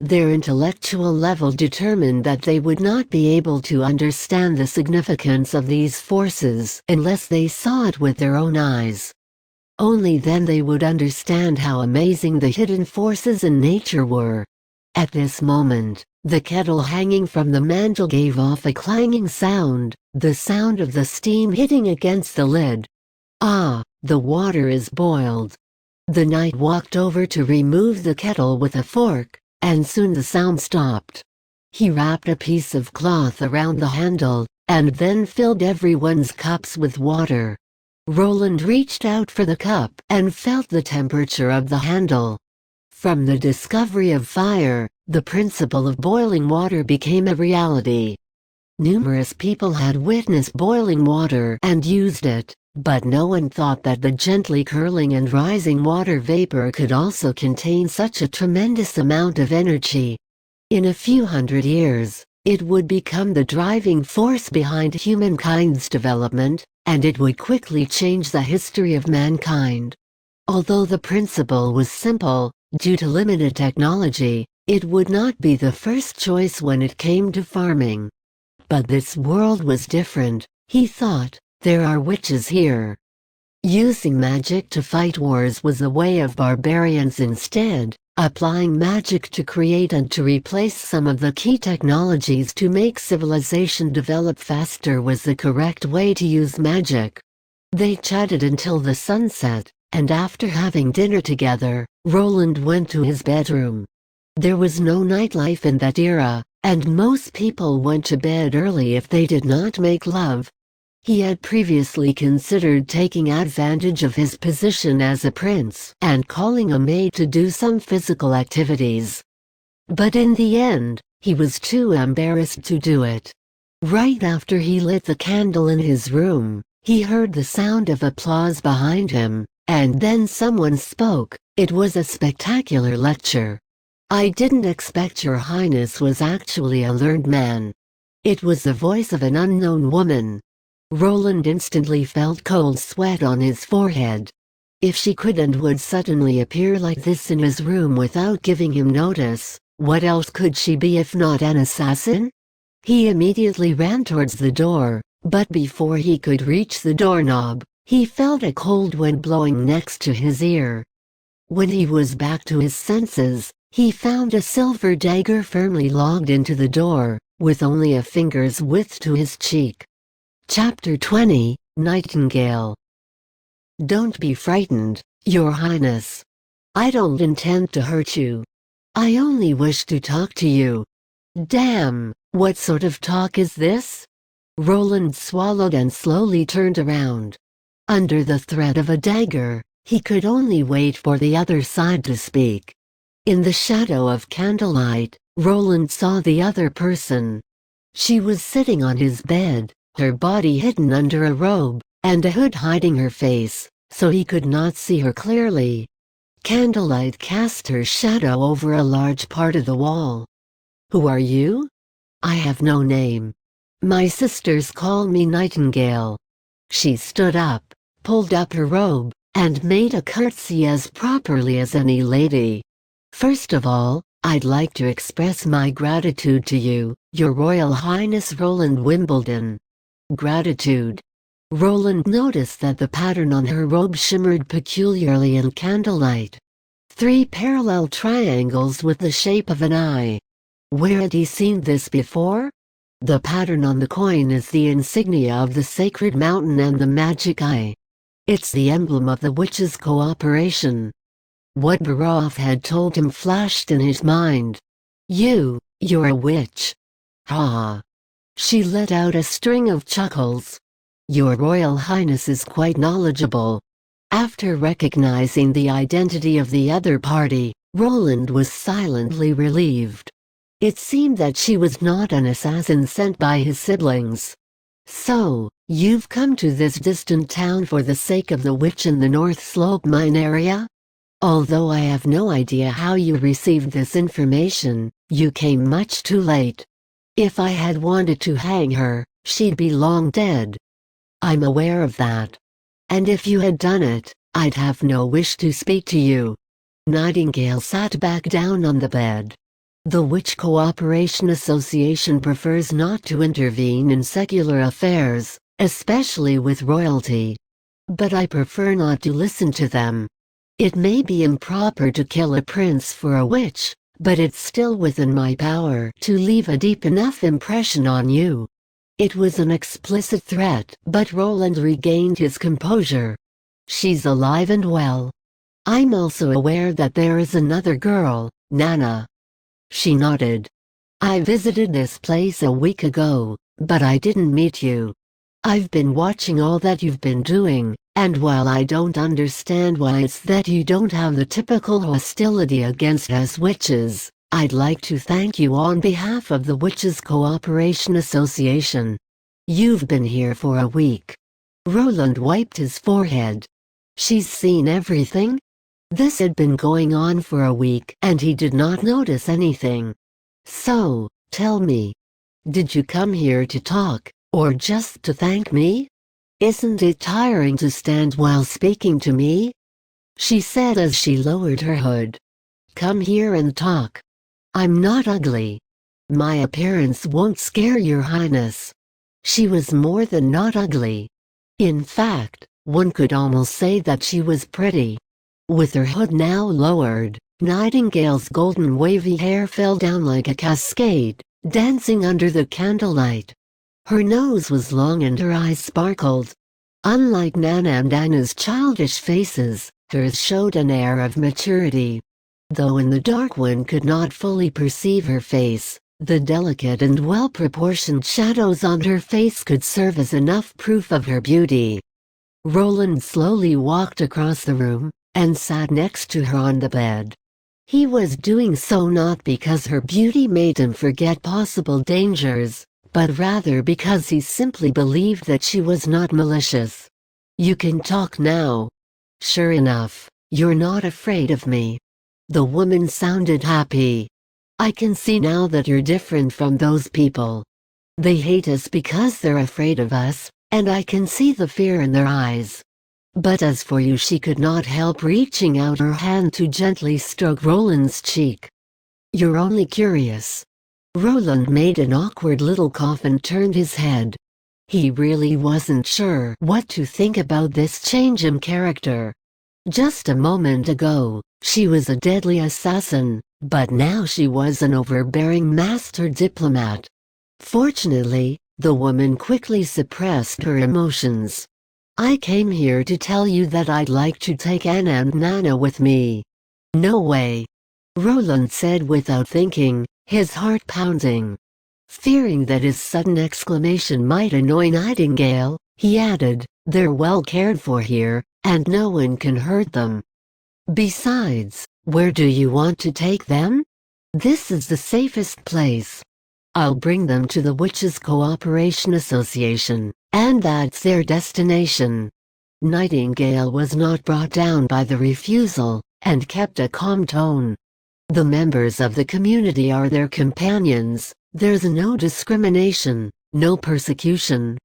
Their intellectual level determined that they would not be able to understand the significance of these forces unless they saw it with their own eyes. Only then they would understand how amazing the hidden forces in nature were. At this moment, the kettle hanging from the mantel gave off a clanging sound, the sound of the steam hitting against the lid. Ah, the water is boiled. The knight walked over to remove the kettle with a fork, and soon the sound stopped. He wrapped a piece of cloth around the handle, and then filled everyone's cups with water. Roland reached out for the cup and felt the temperature of the handle. From the discovery of fire, the principle of boiling water became a reality. Numerous people had witnessed boiling water and used it, but no one thought that the gently curling and rising water vapor could also contain such a tremendous amount of energy. In a few hundred years, it would become the driving force behind humankind's development, and it would quickly change the history of mankind. Although the principle was simple, due to limited technology, it would not be the first choice when it came to farming. But this world was different, he thought. There are witches here. Using magic to fight wars was the way of barbarians instead. Applying magic to create and to replace some of the key technologies to make civilization develop faster was the correct way to use magic. They chatted until the sun set, and after having dinner together, Roland went to his bedroom. There was no nightlife in that era, and most people went to bed early if they did not make love. He had previously considered taking advantage of his position as a prince and calling a maid to do some physical activities. But in the end, he was too embarrassed to do it. Right after he lit the candle in his room, he heard the sound of applause behind him, and then someone spoke. It was a spectacular lecture. "I didn't expect Your Highness was actually a learned man." It was the voice of an unknown woman. Roland instantly felt cold sweat on his forehead. If she could and would suddenly appear like this in his room without giving him notice, what else could she be if not an assassin? He immediately ran towards the door, but before he could reach the doorknob, he felt a cold wind blowing next to his ear. When he was back to his senses, he found a silver dagger firmly logged into the door, with only a finger's width to his cheek. Chapter 20, Nightingale. "Don't be frightened, Your Highness. I don't intend to hurt you. I only wish to talk to you." "Damn, what sort of talk is this?" Roland swallowed and slowly turned around. Under the threat of a dagger, he could only wait for the other side to speak. In the shadow of candlelight, Roland saw the other person. She was sitting on his bed, her body hidden under a robe, and a hood hiding her face, so he could not see her clearly. Candlelight cast her shadow over a large part of the wall. "Who are you?" "I have no name. My sisters call me Nightingale." She stood up, pulled up her robe, and made a curtsy as properly as any lady. "First of all, I'd like to express my gratitude to you, Your Royal Highness Roland Wimbledon." Gratitude. Roland noticed that the pattern on her robe shimmered peculiarly in candlelight. 3 parallel triangles with the shape of an eye. Where had he seen this before? The pattern on the coin is the insignia of the sacred mountain and the magic eye. It's the emblem of the witches' cooperation. What Baroff had told him flashed in his mind. You're a witch." "Ha!" She let out a string of chuckles. "Your Royal Highness is quite knowledgeable." After recognizing the identity of the other party, Roland was silently relieved. It seemed that she was not an assassin sent by his siblings. "So, you've come to this distant town for the sake of the witch in the North Slope mine area? Although I have no idea how you received this information, you came much too late. If I had wanted to hang her, she'd be long dead." "I'm aware of that. And if you had done it, I'd have no wish to speak to you." Nightingale sat back down on the bed. The Witch Cooperation Association prefers not to intervene in secular affairs, especially with royalty. But I prefer not to listen to them. It may be improper to kill a prince for a witch, but it's still within my power to leave a deep enough impression on you." It was an explicit threat, but Roland regained his composure. "She's alive and well. I'm also aware that there is another girl, Nana." She nodded. "I visited this place a week ago, but I didn't meet you. I've been watching all that you've been doing, and while I don't understand why it's that you don't have the typical hostility against us witches, I'd like to thank you on behalf of the Witches Cooperation Association. You've been here for a week." Roland wiped his forehead. "She's seen everything?" This had been going on for a week and he did not notice anything. "So, tell me, did you come here to talk, or just to thank me? Isn't it tiring to stand while speaking to me?" she said as she lowered her hood. "Come here and talk. I'm not ugly. My appearance won't scare your highness." She was more than not ugly. In fact, one could almost say that she was pretty. With her hood now lowered, Nightingale's golden wavy hair fell down like a cascade, dancing under the candlelight. Her nose was long and her eyes sparkled. Unlike Nana and Anna's childish faces, hers showed an air of maturity. Though in the dark one could not fully perceive her face, the delicate and well-proportioned shadows on her face could serve as enough proof of her beauty. Roland slowly walked across the room and sat next to her on the bed. He was doing so not because her beauty made him forget possible dangers, but rather because he simply believed that she was not malicious. "You can talk now. Sure enough, you're not afraid of me." The woman sounded happy. "I can see now that you're different from those people. They hate us because they're afraid of us, and I can see the fear in their eyes." But as for you, she could not help reaching out her hand to gently stroke Roland's cheek. "You're only curious." Roland made an awkward little cough and turned his head. He really wasn't sure what to think about this change in character. Just a moment ago, she was a deadly assassin, but now she was an overbearing master diplomat. Fortunately, the woman quickly suppressed her emotions. "I came here to tell you that I'd like to take Anna and Nana with me." "No way," Roland said without thinking, his heart pounding. Fearing that his sudden exclamation might annoy Nightingale, he added, "They're well cared for here, and no one can hurt them. Besides, where do you want to take them? This is the safest place. I'll bring them to the Witches Cooperation Association, and that's their destination." Nightingale was not brought down by the refusal, and kept a calm tone. "The members of the community are their companions. There's no discrimination, no persecution.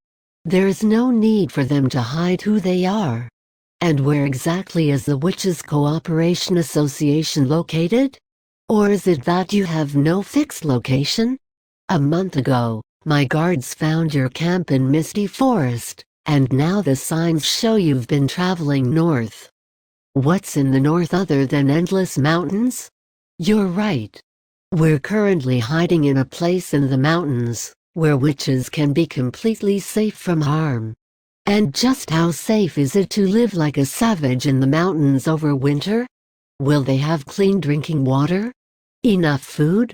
There's no need for them to hide who they are." "And where exactly is the Witches Cooperation Association located? Or is it that you have no fixed location? A month ago, my guards found your camp in Misty Forest, and now the signs show you've been traveling north." "What's in the north other than endless mountains?" "You're right. We're currently hiding in a place in the mountains, where witches can be completely safe from harm." "And just how safe is it to live like a savage in the mountains over winter? Will they have clean drinking water? Enough food?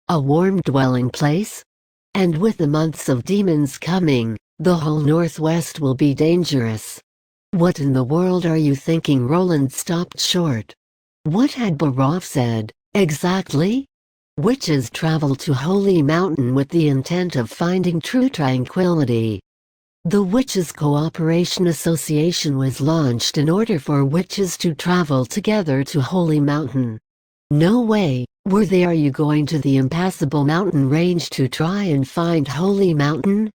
A warm dwelling place? And with the months of demons coming, the whole Northwest will be dangerous." "What in the world are you thinking?" Roland stopped short. What had Barov said, exactly? Witches travel to Holy Mountain with the intent of finding true tranquility. The Witches Cooperation Association was launched in order for witches to travel together to Holy Mountain. "No way, were they? Are you going to the impassable mountain range to try and find Holy Mountain?"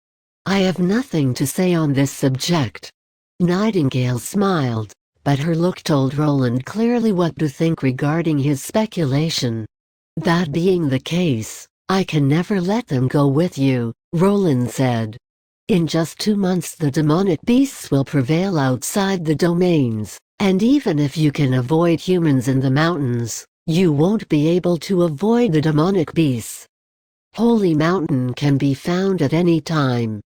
"I have nothing to say on this subject." Nightingale smiled, but her look told Roland clearly what to think regarding his speculation. That being the case, I can never let them go with you, Roland said. In just 2 months the demonic beasts will prevail outside the domains, and even if you can avoid humans in the mountains, you won't be able to avoid the demonic beasts. Holy Mountain can be found at any time.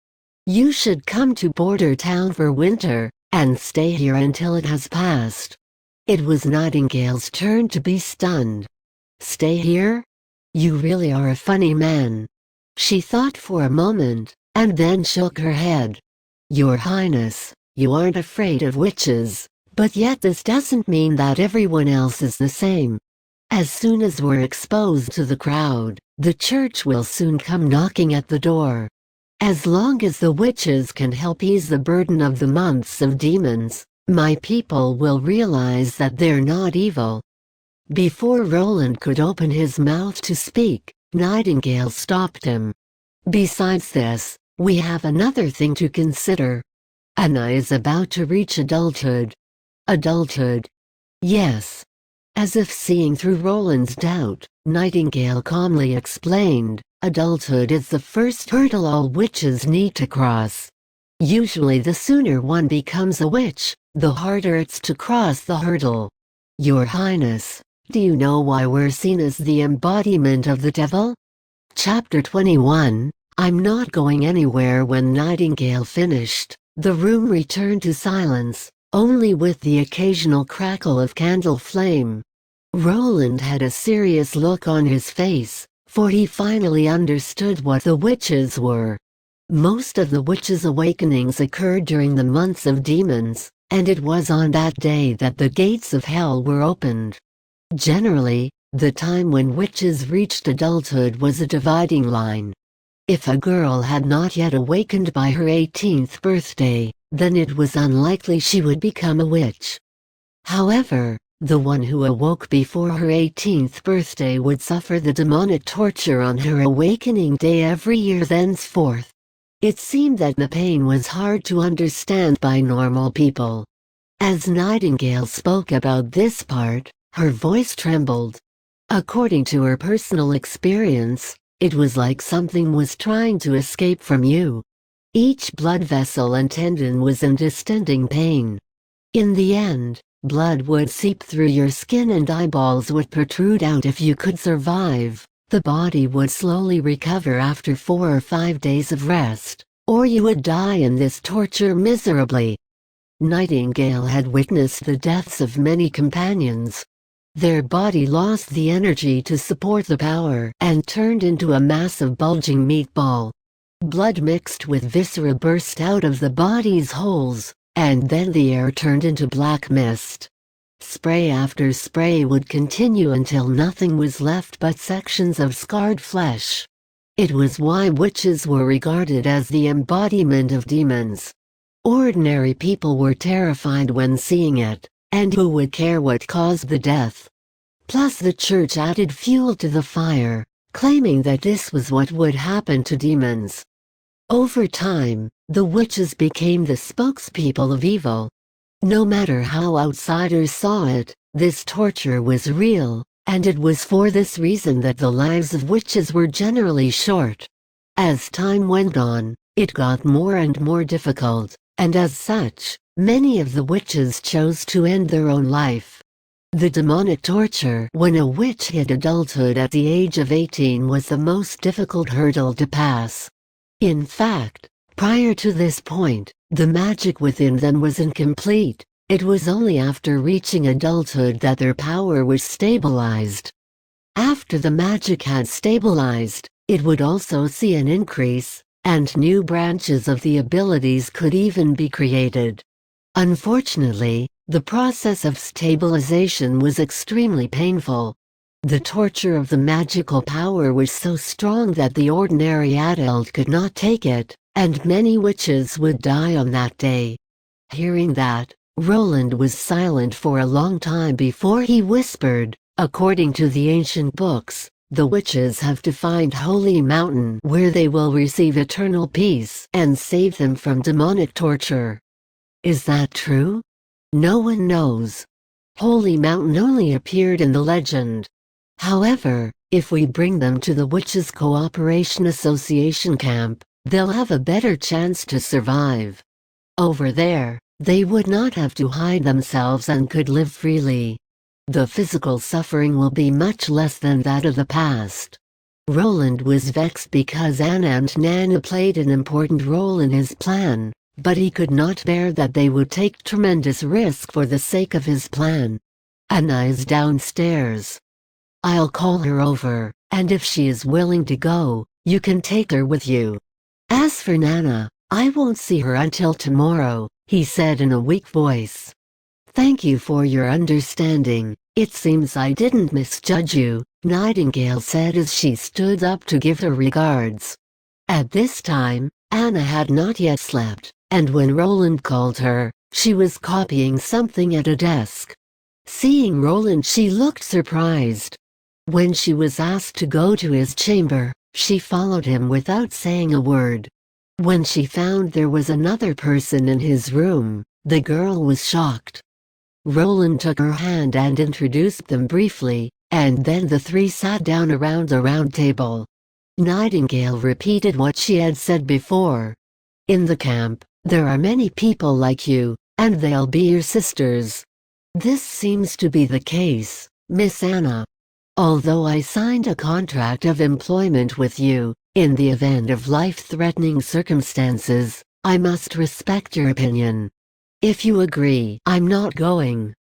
You should come to Border Town for winter, and stay here until it has passed. It was Nightingale's turn to be stunned. Stay here? You really are a funny man. She thought for a moment, and then shook her head. Your Highness, you aren't afraid of witches, but yet this doesn't mean that everyone else is the same. As soon as we're exposed to the crowd, the church will soon come knocking at the door. As long as the witches can help ease the burden of the months of demons, my people will realize that they're not evil. Before Roland could open his mouth to speak, Nightingale stopped him. Besides this, we have another thing to consider. Anna is about to reach adulthood. Adulthood? Yes. As if seeing through Roland's doubt, Nightingale calmly explained, adulthood is the first hurdle all witches need to cross. Usually the sooner one becomes a witch, the harder it's to cross the hurdle. Your Highness, do you know why we're seen as the embodiment of the devil? Chapter 21. I'm not going anywhere. When Nightingale finished, the room returned to silence, only with the occasional crackle of candle flame. Roland had a serious look on his face, for he finally understood what the witches were. Most of the witches' awakenings occurred during the months of demons, and it was on that day that the gates of hell were opened. Generally, the time when witches reached adulthood was a dividing line. If a girl had not yet awakened by her 18th birthday, then it was unlikely she would become a witch. However, the one who awoke before her 18th birthday would suffer the demonic torture on her awakening day every year thenceforth. It seemed that the pain was hard to understand by normal people. As Nightingale spoke about this part, her voice trembled. According to her personal experience, it was like something was trying to escape from you. Each blood vessel and tendon was in distending pain. In the end, blood would seep through your skin and eyeballs would protrude out. If you could survive, the body would slowly recover after 4 or 5 days of rest, or you would die in this torture miserably. Nightingale had witnessed the deaths of many companions. Their body lost the energy to support the power and turned into a massive bulging meatball. Blood mixed with viscera burst out of the body's holes, and then the air turned into black mist. Spray after spray would continue until nothing was left but sections of scarred flesh. It was why witches were regarded as the embodiment of demons. Ordinary people were terrified when seeing it, and who would care what caused the death? Plus the church added fuel to the fire, claiming that this was what would happen to demons. Over time, the witches became the spokespeople of evil. No matter how outsiders saw it, this torture was real, and it was for this reason that the lives of witches were generally short. As time went on, it got more and more difficult, and as such, many of the witches chose to end their own life. The demonic torture when a witch hit adulthood at the age of 18 was the most difficult hurdle to pass. In fact, prior to this point, the magic within them was incomplete. It was only after reaching adulthood that their power was stabilized. After the magic had stabilized, it would also see an increase, and new branches of the abilities could even be created. Unfortunately, the process of stabilization was extremely painful. The torture of the magical power was so strong that the ordinary adult could not take it, and many witches would die on that day. Hearing that, Roland was silent for a long time before he whispered, according to the ancient books, the witches have to find Holy Mountain where they will receive eternal peace and save them from demonic torture. Is that true? No one knows. Holy Mountain only appeared in the legend. However, if we bring them to the Witches Cooperation Association camp, they'll have a better chance to survive. Over there, they would not have to hide themselves and could live freely. The physical suffering will be much less than that of the past. Roland was vexed because Anna and Nana played an important role in his plan, but he could not bear that they would take tremendous risk for the sake of his plan. Anna is downstairs. I'll call her over, and if she is willing to go, you can take her with you. As for Nana, I won't see her until tomorrow, he said in a weak voice. Thank you for your understanding. It seems I didn't misjudge you, Nightingale said as she stood up to give her regards. At this time, Anna had not yet slept, and when Roland called her, she was copying something at a desk. Seeing Roland, she looked surprised. When she was asked to go to his chamber, she followed him without saying a word. When she found there was another person in his room, the girl was shocked. Roland took her hand and introduced them briefly, and then the three sat down around the round table. Nightingale repeated what she had said before. In the camp, there are many people like you, and they'll be your sisters. This seems to be the case, Miss Anna. Although I signed a contract of employment with you, in the event of life-threatening circumstances, I must respect your opinion. If you agree, I'm not going.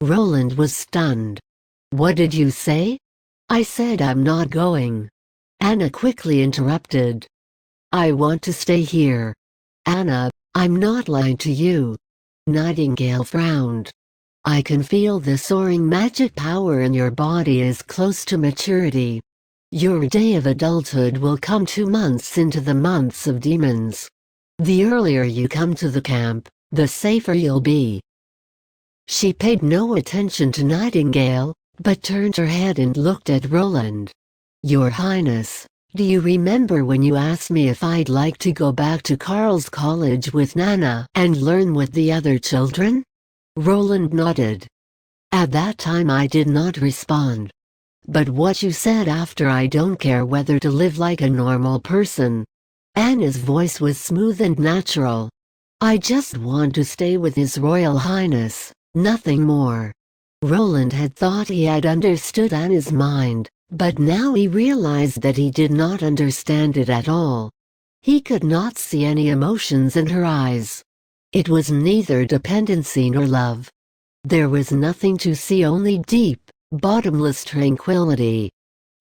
Roland was stunned. What did you say? I said I'm not going. Anna quickly interrupted. I want to stay here. Anna, I'm not lying to you. Nightingale frowned. I can feel the soaring magic power in your body is close to maturity. Your day of adulthood will come 2 months into the months of demons. The earlier you come to the camp, the safer you'll be. She paid no attention to Nightingale, but turned her head and looked at Roland. Your Highness, do you remember when you asked me if I'd like to go back to Carl's college with Nana and learn with the other children? Roland nodded. At that time I did not respond. But what you said after, I don't care whether to live like a normal person. Anna's voice was smooth and natural. I just want to stay with His Royal Highness, nothing more. Roland had thought he had understood Anna's mind, but now he realized that he did not understand it at all. He could not see any emotions in her eyes. It was neither dependency nor love. There was nothing to see, only deep, bottomless tranquility.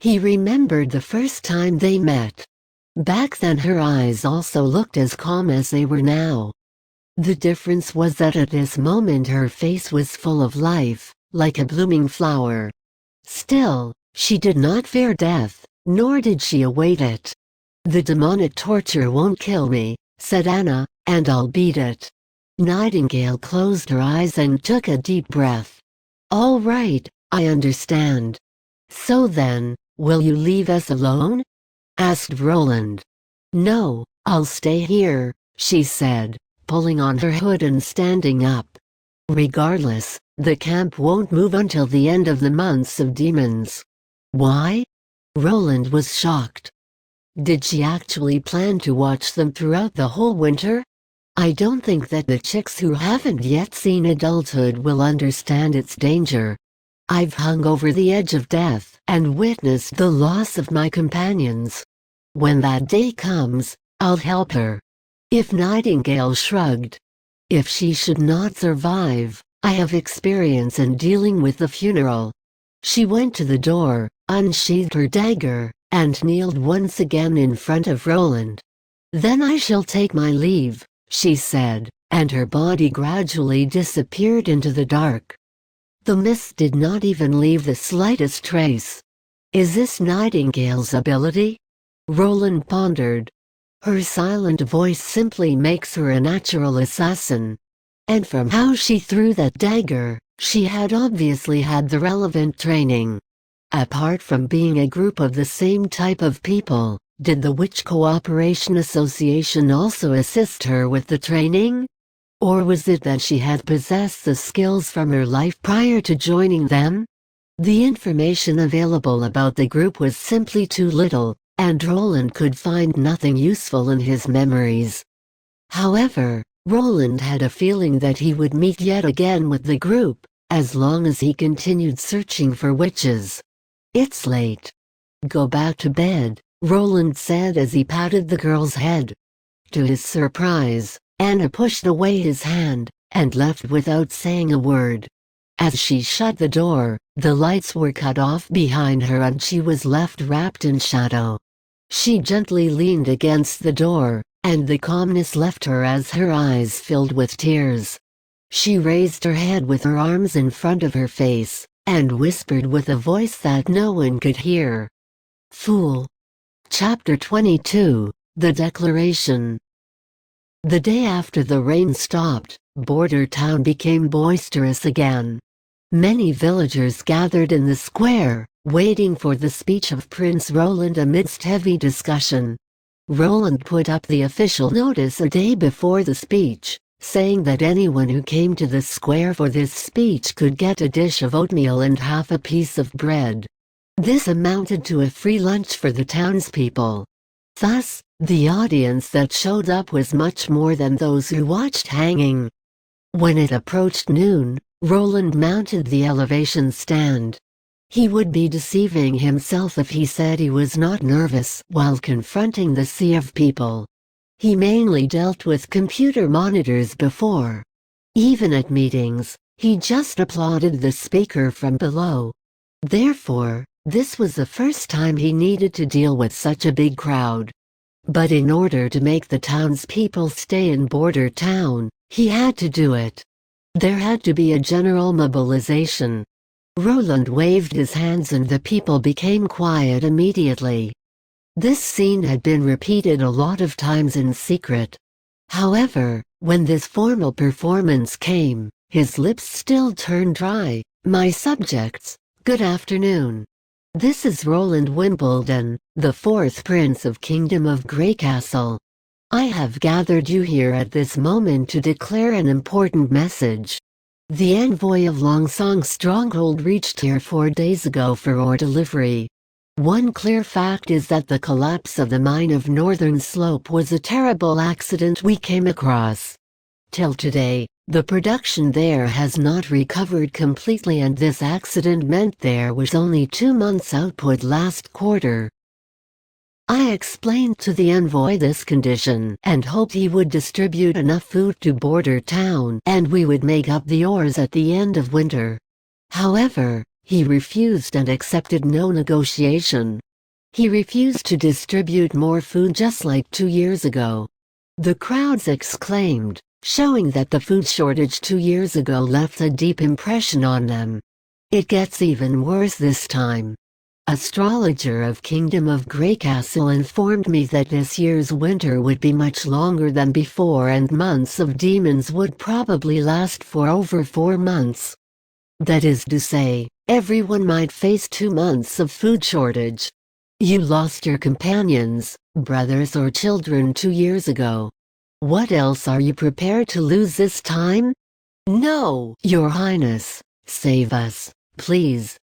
He remembered the first time they met. Back then her eyes also looked as calm as they were now. The difference was that at this moment her face was full of life, like a blooming flower. Still, she did not fear death, nor did she await it. The demonic torture won't kill me, said Anna, and I'll beat it. Nightingale closed her eyes and took a deep breath. All right, I understand. So then, will you leave us alone? Asked Roland. No, I'll stay here, she said, pulling on her hood and standing up. Regardless, the camp won't move until the end of the months of demons. Why? Roland was shocked. Did she actually plan to watch them throughout the whole winter? I don't think that the chicks who haven't yet seen adulthood will understand its danger. I've hung over the edge of death and witnessed the loss of my companions. When that day comes, I'll help her. If Nightingale shrugged. If she should not survive, I have experience in dealing with the funeral. She went to the door, unsheathed her dagger, and kneeled once again in front of Roland. Then I shall take my leave, she said, and her body gradually disappeared into the dark. The mist did not even leave the slightest trace. Is this Nightingale's ability? Roland pondered. Her silent voice simply makes her a natural assassin. And from how she threw that dagger, she had obviously had the relevant training. Apart from being a group of the same type of people, did the Witch Cooperation Association also assist her with the training? Or was it that she had possessed the skills from her life prior to joining them? The information available about the group was simply too little, and Roland could find nothing useful in his memories. However, Roland had a feeling that he would meet yet again with the group, as long as he continued searching for witches. "It's late. Go back to bed," Roland said as he patted the girl's head. To his surprise, Anna pushed away his hand, and left without saying a word. As she shut the door, the lights were cut off behind her and she was left wrapped in shadow. She gently leaned against the door, and the calmness left her as her eyes filled with tears. She raised her head with her arms in front of her face, and whispered with a voice that no one could hear. "Fool." Chapter 22, The Declaration. The day after the rain stopped, Border Town became boisterous again. Many villagers gathered in the square, waiting for the speech of Prince Roland amidst heavy discussion. Roland put up the official notice a day before the speech, saying that anyone who came to the square for this speech could get a dish of oatmeal and half a piece of bread. This amounted to a free lunch for the townspeople. Thus, the audience that showed up was much more than those who watched hanging. When it approached noon, Roland mounted the elevation stand. He would be deceiving himself if he said he was not nervous while confronting the sea of people. He mainly dealt with computer monitors before. Even at meetings, he just applauded the speaker from below. Therefore, this was the first time he needed to deal with such a big crowd. But in order to make the townspeople stay in Border Town, he had to do it. There had to be a general mobilization. Roland waved his hands and the people became quiet immediately. This scene had been repeated a lot of times in secret. However, when this formal performance came, his lips still turned dry. "My subjects, good afternoon. This is Roland Wimbledon, the fourth prince of Kingdom of Greycastle. I have gathered you here at this moment to declare an important message. The envoy of Longsong's stronghold reached here 4 days ago for our delivery. One clear fact is that the collapse of the mine of Northern Slope was a terrible accident we came across. Till today, the production there has not recovered completely and this accident meant there was only 2 months' output last quarter. I explained to the envoy this condition and hoped he would distribute enough food to Border Town and we would make up the ores at the end of winter. However, he refused and accepted no negotiation. He refused to distribute more food just like 2 years ago." The crowds exclaimed, showing that the food shortage 2 years ago left a deep impression on them. "It gets even worse this time. Astrologer of Kingdom of Greycastle informed me that this year's winter would be much longer than before and months of demons would probably last for over 4 months. That is to say, everyone might face 2 months of food shortage. You lost your companions, brothers or children 2 years ago. What else are you prepared to lose this time? No, Your Highness, save us, please."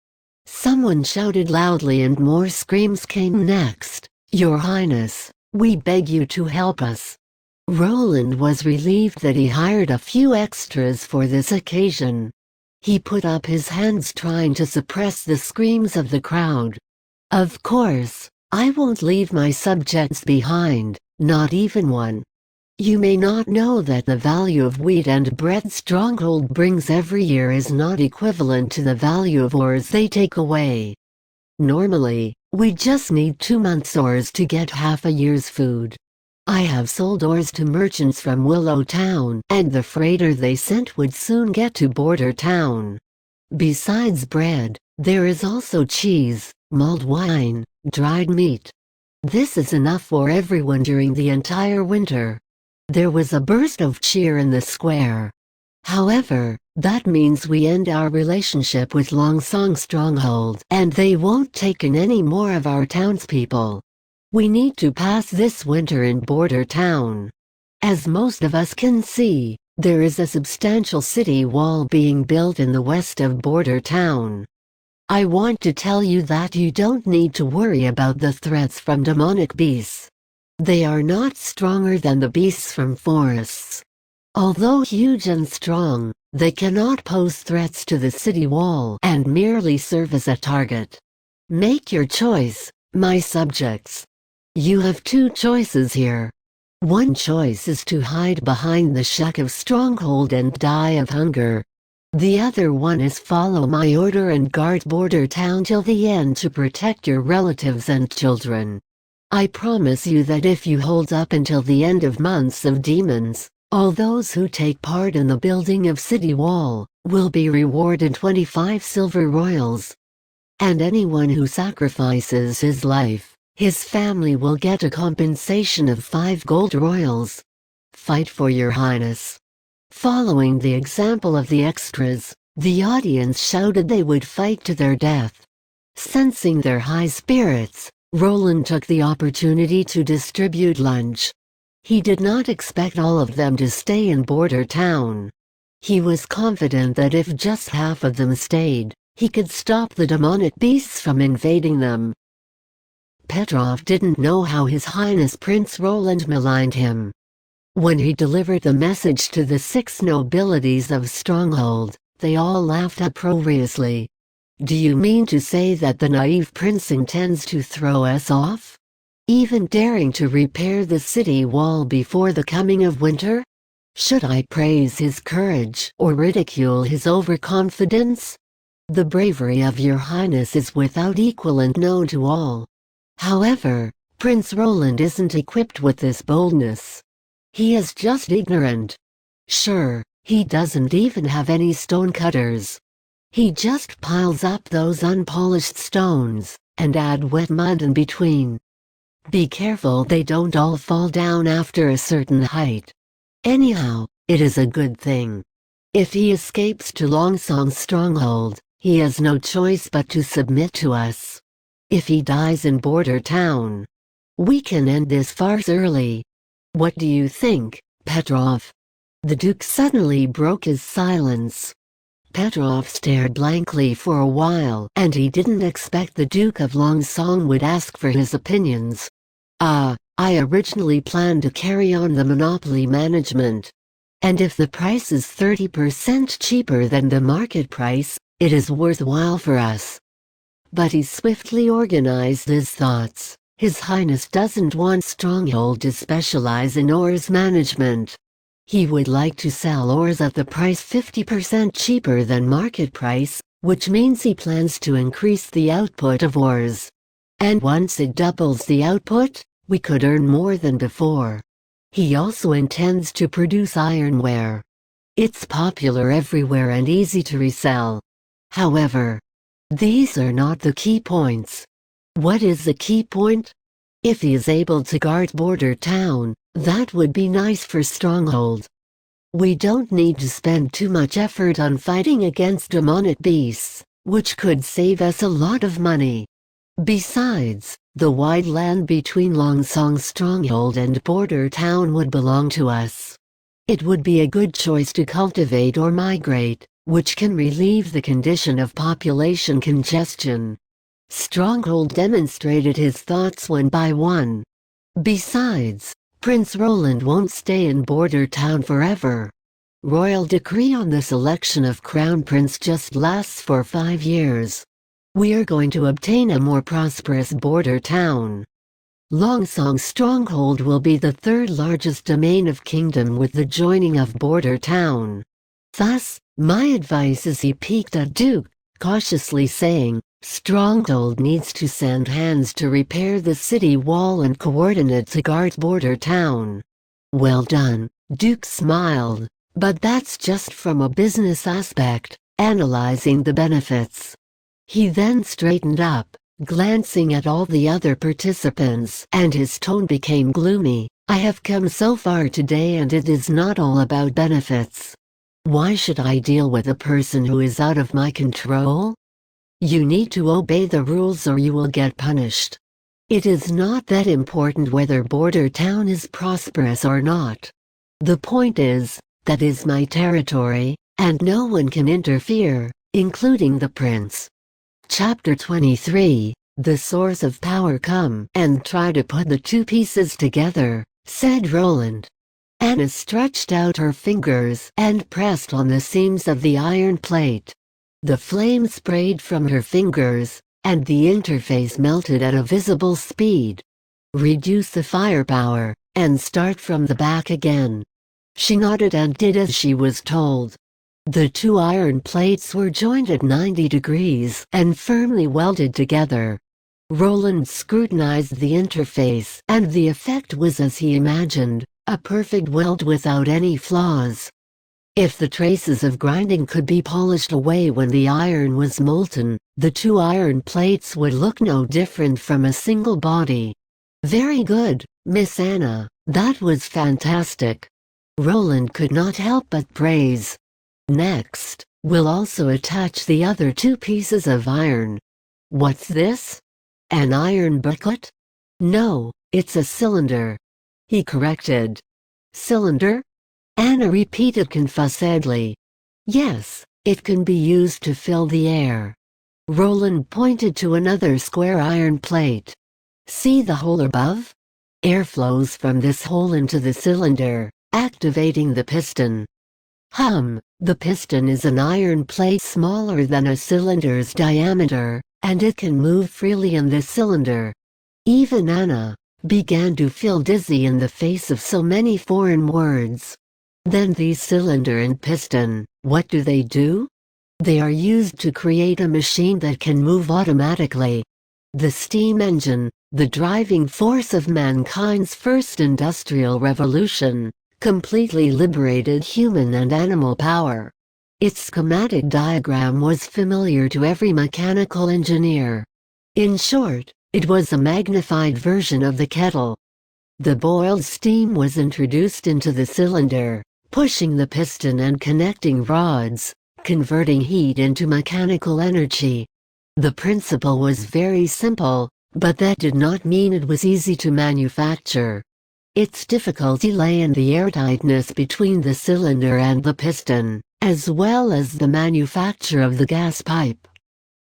Someone shouted loudly and more screams came next. "Your Highness, we beg you to help us." Roland was relieved that he hired a few extras for this occasion. He put up his hands trying to suppress the screams of the crowd. "Of course, I won't leave my subjects behind, not even one. You may not know that the value of wheat and bread Stronghold brings every year is not equivalent to the value of ores they take away. Normally, we just need 2 months' ores to get half a year's food. I have sold ores to merchants from Willow Town and the freighter they sent would soon get to Border Town. Besides bread, there is also cheese, mulled wine, dried meat. This is enough for everyone during the entire winter." There was a burst of cheer in the square. "However, that means we end our relationship with Longsong Stronghold and they won't take in any more of our townspeople. We need to pass this winter in Border Town. As most of us can see, there is a substantial city wall being built in the west of Border Town. I want to tell you that you don't need to worry about the threats from demonic beasts. They are not stronger than the beasts from forests. Although huge and strong, they cannot pose threats to the city wall and merely serve as a target. Make your choice, my subjects. You have two choices here. One choice is to hide behind the shack of stronghold and die of hunger. The other one is follow my order and guard border town till the end to protect your relatives and children. I promise you that if you hold up until the end of months of demons, all those who take part in the building of city wall will be rewarded 25 silver royals. And anyone who sacrifices his life, his family will get a compensation of 5 gold royals. Fight for your highness. Following the example of the extras, the audience shouted they would fight to their death. Sensing their high spirits, Roland took the opportunity to distribute lunch. He did not expect all of them to stay in border town. He was confident that if just half of them stayed, he could stop the demonic beasts from invading them. Petrov didn't know how His Highness Prince Roland maligned him. When he delivered the message to the 6 nobilities of Stronghold, they all laughed uproariously. Do you mean to say that the naive prince intends to throw us off? Even daring to repair the city wall before the coming of winter? Should I praise his courage or ridicule his overconfidence? The bravery of your highness is without equal and known to all. However, Prince Roland isn't equipped with this boldness. He is just ignorant. Sure, he doesn't even have any stonecutters. He just piles up those unpolished stones, and add wet mud in between. Be careful they don't all fall down after a certain height. Anyhow, it is a good thing. If he escapes to Longsong's stronghold, he has no choice but to submit to us. If he dies in border town, we can end this farce early. What do you think, Petrov? The Duke suddenly broke his silence. Petrov stared blankly for a while, and he didn't expect the Duke of Longsong would ask for his opinions. I originally planned to carry on the monopoly management. And if the price is 30% cheaper than the market price, it is worthwhile for us. But he swiftly organized his thoughts. His Highness doesn't want Stronghold to specialize in ores management. He would like to sell ores at the price 50% cheaper than market price, which means he plans to increase the output of ores. And once it doubles the output, we could earn more than before. He also intends to produce ironware. It's popular everywhere and easy to resell. However, these are not the key points. What is the key point? If he is able to guard border town, that would be nice for Stronghold. We don't need to spend too much effort on fighting against demonic beasts, which could save us a lot of money. Besides, the wide land between Longsong's stronghold and border town would belong to us. It would be a good choice to cultivate or migrate, which can relieve the condition of population congestion. Stronghold demonstrated his thoughts one by one. Besides, Prince Roland won't stay in border town forever. Royal decree on the selection of Crown Prince just lasts for 5 years. We are going to obtain a more prosperous border town. Longsong Stronghold will be the 3rd largest domain of kingdom with the joining of border town. Thus, my advice is he peeked at Duke, cautiously saying, Stronghold needs to send hands to repair the city wall and coordinate to guard border town. Well done, Duke smiled, but that's just from a business aspect, analyzing the benefits. He then straightened up, glancing at all the other participants, and his tone became gloomy. I have come so far today and it is not all about benefits. Why should I deal with a person who is out of my control? You need to obey the rules or you will get punished. It is not that important whether border town is prosperous or not. The point is, that is my territory, and no one can interfere, including the prince. Chapter 23. The source of power. Come and try to put the two pieces together, said Roland. Anna stretched out her fingers and pressed on the seams of the iron plate. The flame sprayed from her fingers, and the interface melted at a visible speed. Reduce the firepower, and start from the back again. She nodded and did as she was told. The two iron plates were joined at 90 degrees and firmly welded together. Roland scrutinized the interface, and the effect was as he imagined, a perfect weld without any flaws. If the traces of grinding could be polished away when the iron was molten, the two iron plates would look no different from a single body. Very good, Miss Anna, that was fantastic. Roland could not help but praise. Next, we'll also attach the other two pieces of iron. What's this? An iron bucket? No, it's a cylinder. He corrected. Cylinder? Anna repeated confusedly. Yes, it can be used to fill the air. Roland pointed to another square iron plate. See the hole above? Air flows from this hole into the cylinder, activating the piston. The piston is an iron plate smaller than a cylinder's diameter, and it can move freely in the cylinder. Even Anna began to feel dizzy in the face of so many foreign words. Then these cylinder and piston, what do they do? They are used to create a machine that can move automatically. The steam engine, the driving force of mankind's first industrial revolution, completely liberated human and animal power. Its schematic diagram was familiar to every mechanical engineer. In short, it was a magnified version of the kettle. The boiled steam was introduced into the cylinder, pushing the piston and connecting rods, converting heat into mechanical energy. The principle was very simple, but that did not mean it was easy to manufacture. Its difficulty lay in the airtightness between the cylinder and the piston, as well as the manufacture of the gas pipe.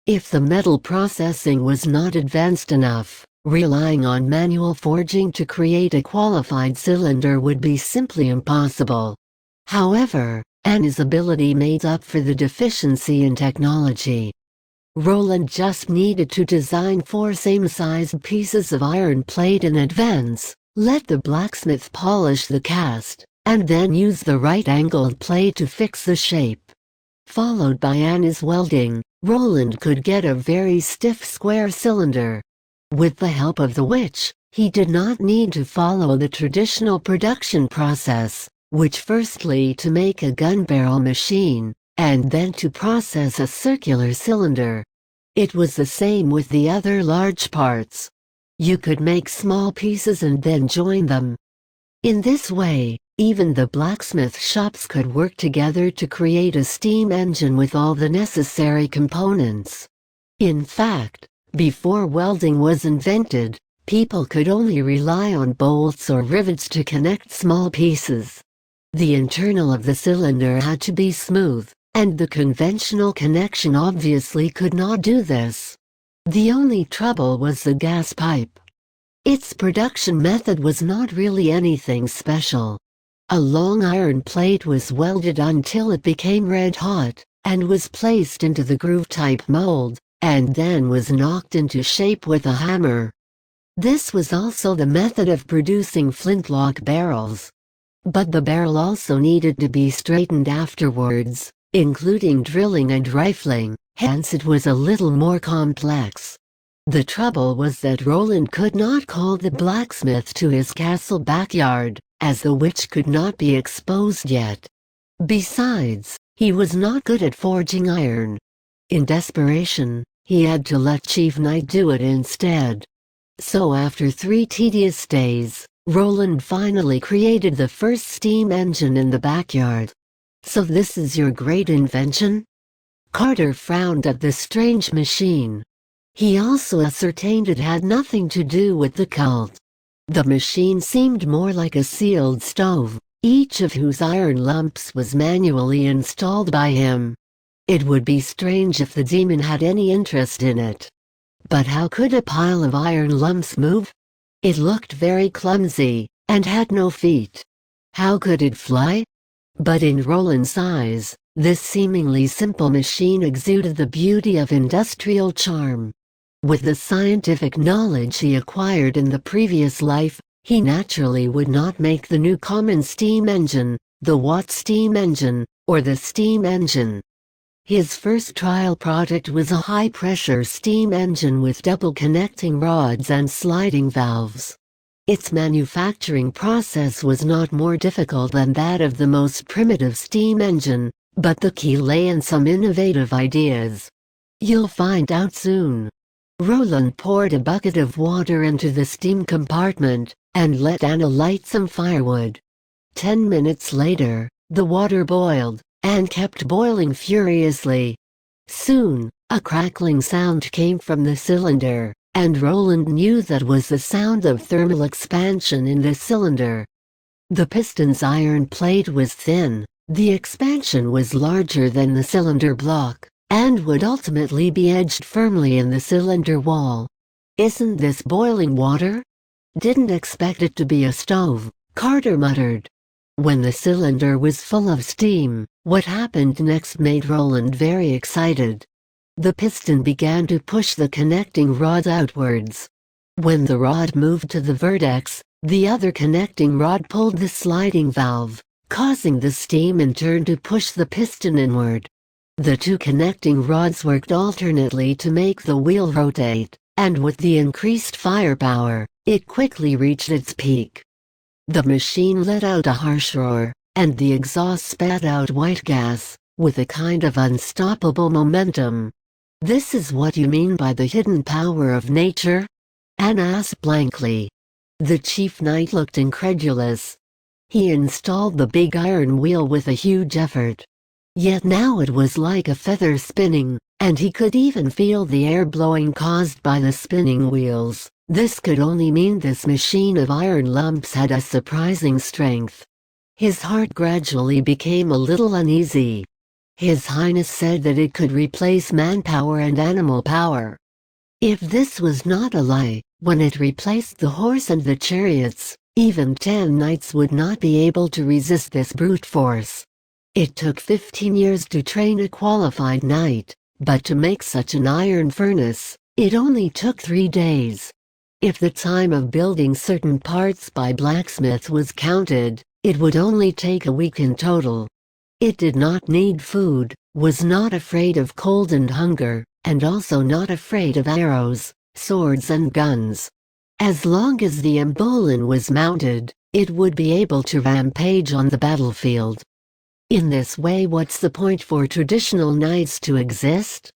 If the metal processing was not advanced enough, relying on manual forging to create a qualified cylinder would be simply impossible. However, Anna's ability made up for the deficiency in technology. Roland just needed to design 4 same-sized pieces of iron plate in advance, let the blacksmith polish the cast, and then use the right-angled plate to fix the shape. Followed by Anna's welding, Roland could get a very stiff square cylinder. With the help of the witch, he did not need to follow the traditional production process, which firstly to make a gun barrel machine, and then to process a circular cylinder. It was the same with the other large parts. You could make small pieces and then join them. In this way, even the blacksmith shops could work together to create a steam engine with all the necessary components. In fact, before welding was invented, people could only rely on bolts or rivets to connect small pieces. The internal of the cylinder had to be smooth, and the conventional connection obviously could not do this. The only trouble was the gas pipe. Its production method was not really anything special. A long iron plate was welded until it became red hot, and was placed into the groove-type mold, and then was knocked into shape with a hammer. This was also the method of producing flintlock barrels. But the barrel also needed to be straightened afterwards, including drilling and rifling, hence it was a little more complex. The trouble was that Roland could not call the blacksmith to his castle backyard, as the witch could not be exposed yet. Besides, he was not good at forging iron. In desperation, he had to let Chief Knight do it instead. So after 3 tedious days, Roland finally created the first steam engine in the backyard. So this is your great invention? Carter frowned at the strange machine. He also ascertained it had nothing to do with the cult. The machine seemed more like a sealed stove, each of whose iron lumps was manually installed by him. It would be strange if the demon had any interest in it. But how could a pile of iron lumps move? It looked very clumsy, and had no feet. How could it fly? But in Roland's eyes, this seemingly simple machine exuded the beauty of industrial charm. With the scientific knowledge he acquired in the previous life, he naturally would not make the new common steam engine, the Watt steam engine, or the steam engine. His first trial product was a high-pressure steam engine with double connecting rods and sliding valves. Its manufacturing process was not more difficult than that of the most primitive steam engine, but the key lay in some innovative ideas. You'll find out soon. Roland poured a bucket of water into the steam compartment, and let Anna light some firewood. 10 minutes later, the water boiled, and kept boiling furiously. Soon, a crackling sound came from the cylinder, and Roland knew that was the sound of thermal expansion in the cylinder. The piston's iron plate was thin, the expansion was larger than the cylinder block, and would ultimately be edged firmly in the cylinder wall. "Isn't this boiling water? Didn't expect it to be a stove," Carter muttered. When the cylinder was full of steam, what happened next made Roland very excited. The piston began to push the connecting rod outwards. When the rod moved to the vertex, the other connecting rod pulled the sliding valve, causing the steam in turn to push the piston inward. The two connecting rods worked alternately to make the wheel rotate, and with the increased firepower, it quickly reached its peak. The machine let out a harsh roar, and the exhaust spat out white gas, with a kind of unstoppable momentum. "This is what you mean by the hidden power of nature?" Anne asked blankly. The chief knight looked incredulous. He installed the big iron wheel with a huge effort. Yet now it was like a feather spinning, and he could even feel the air blowing caused by the spinning wheels. This could only mean this machine of iron lumps had a surprising strength. His heart gradually became a little uneasy. His Highness said that it could replace manpower and animal power. If this was not a lie, when it replaced the horse and the chariots, even 10 knights would not be able to resist this brute force. It took 15 years to train a qualified knight, but to make such an iron furnace, it only took 3 days. If the time of building certain parts by blacksmiths was counted, it would only take a week in total. It did not need food, was not afraid of cold and hunger, and also not afraid of arrows, swords and guns. As long as the Embolin was mounted, it would be able to rampage on the battlefield. In this way, what's the point for traditional knights to exist?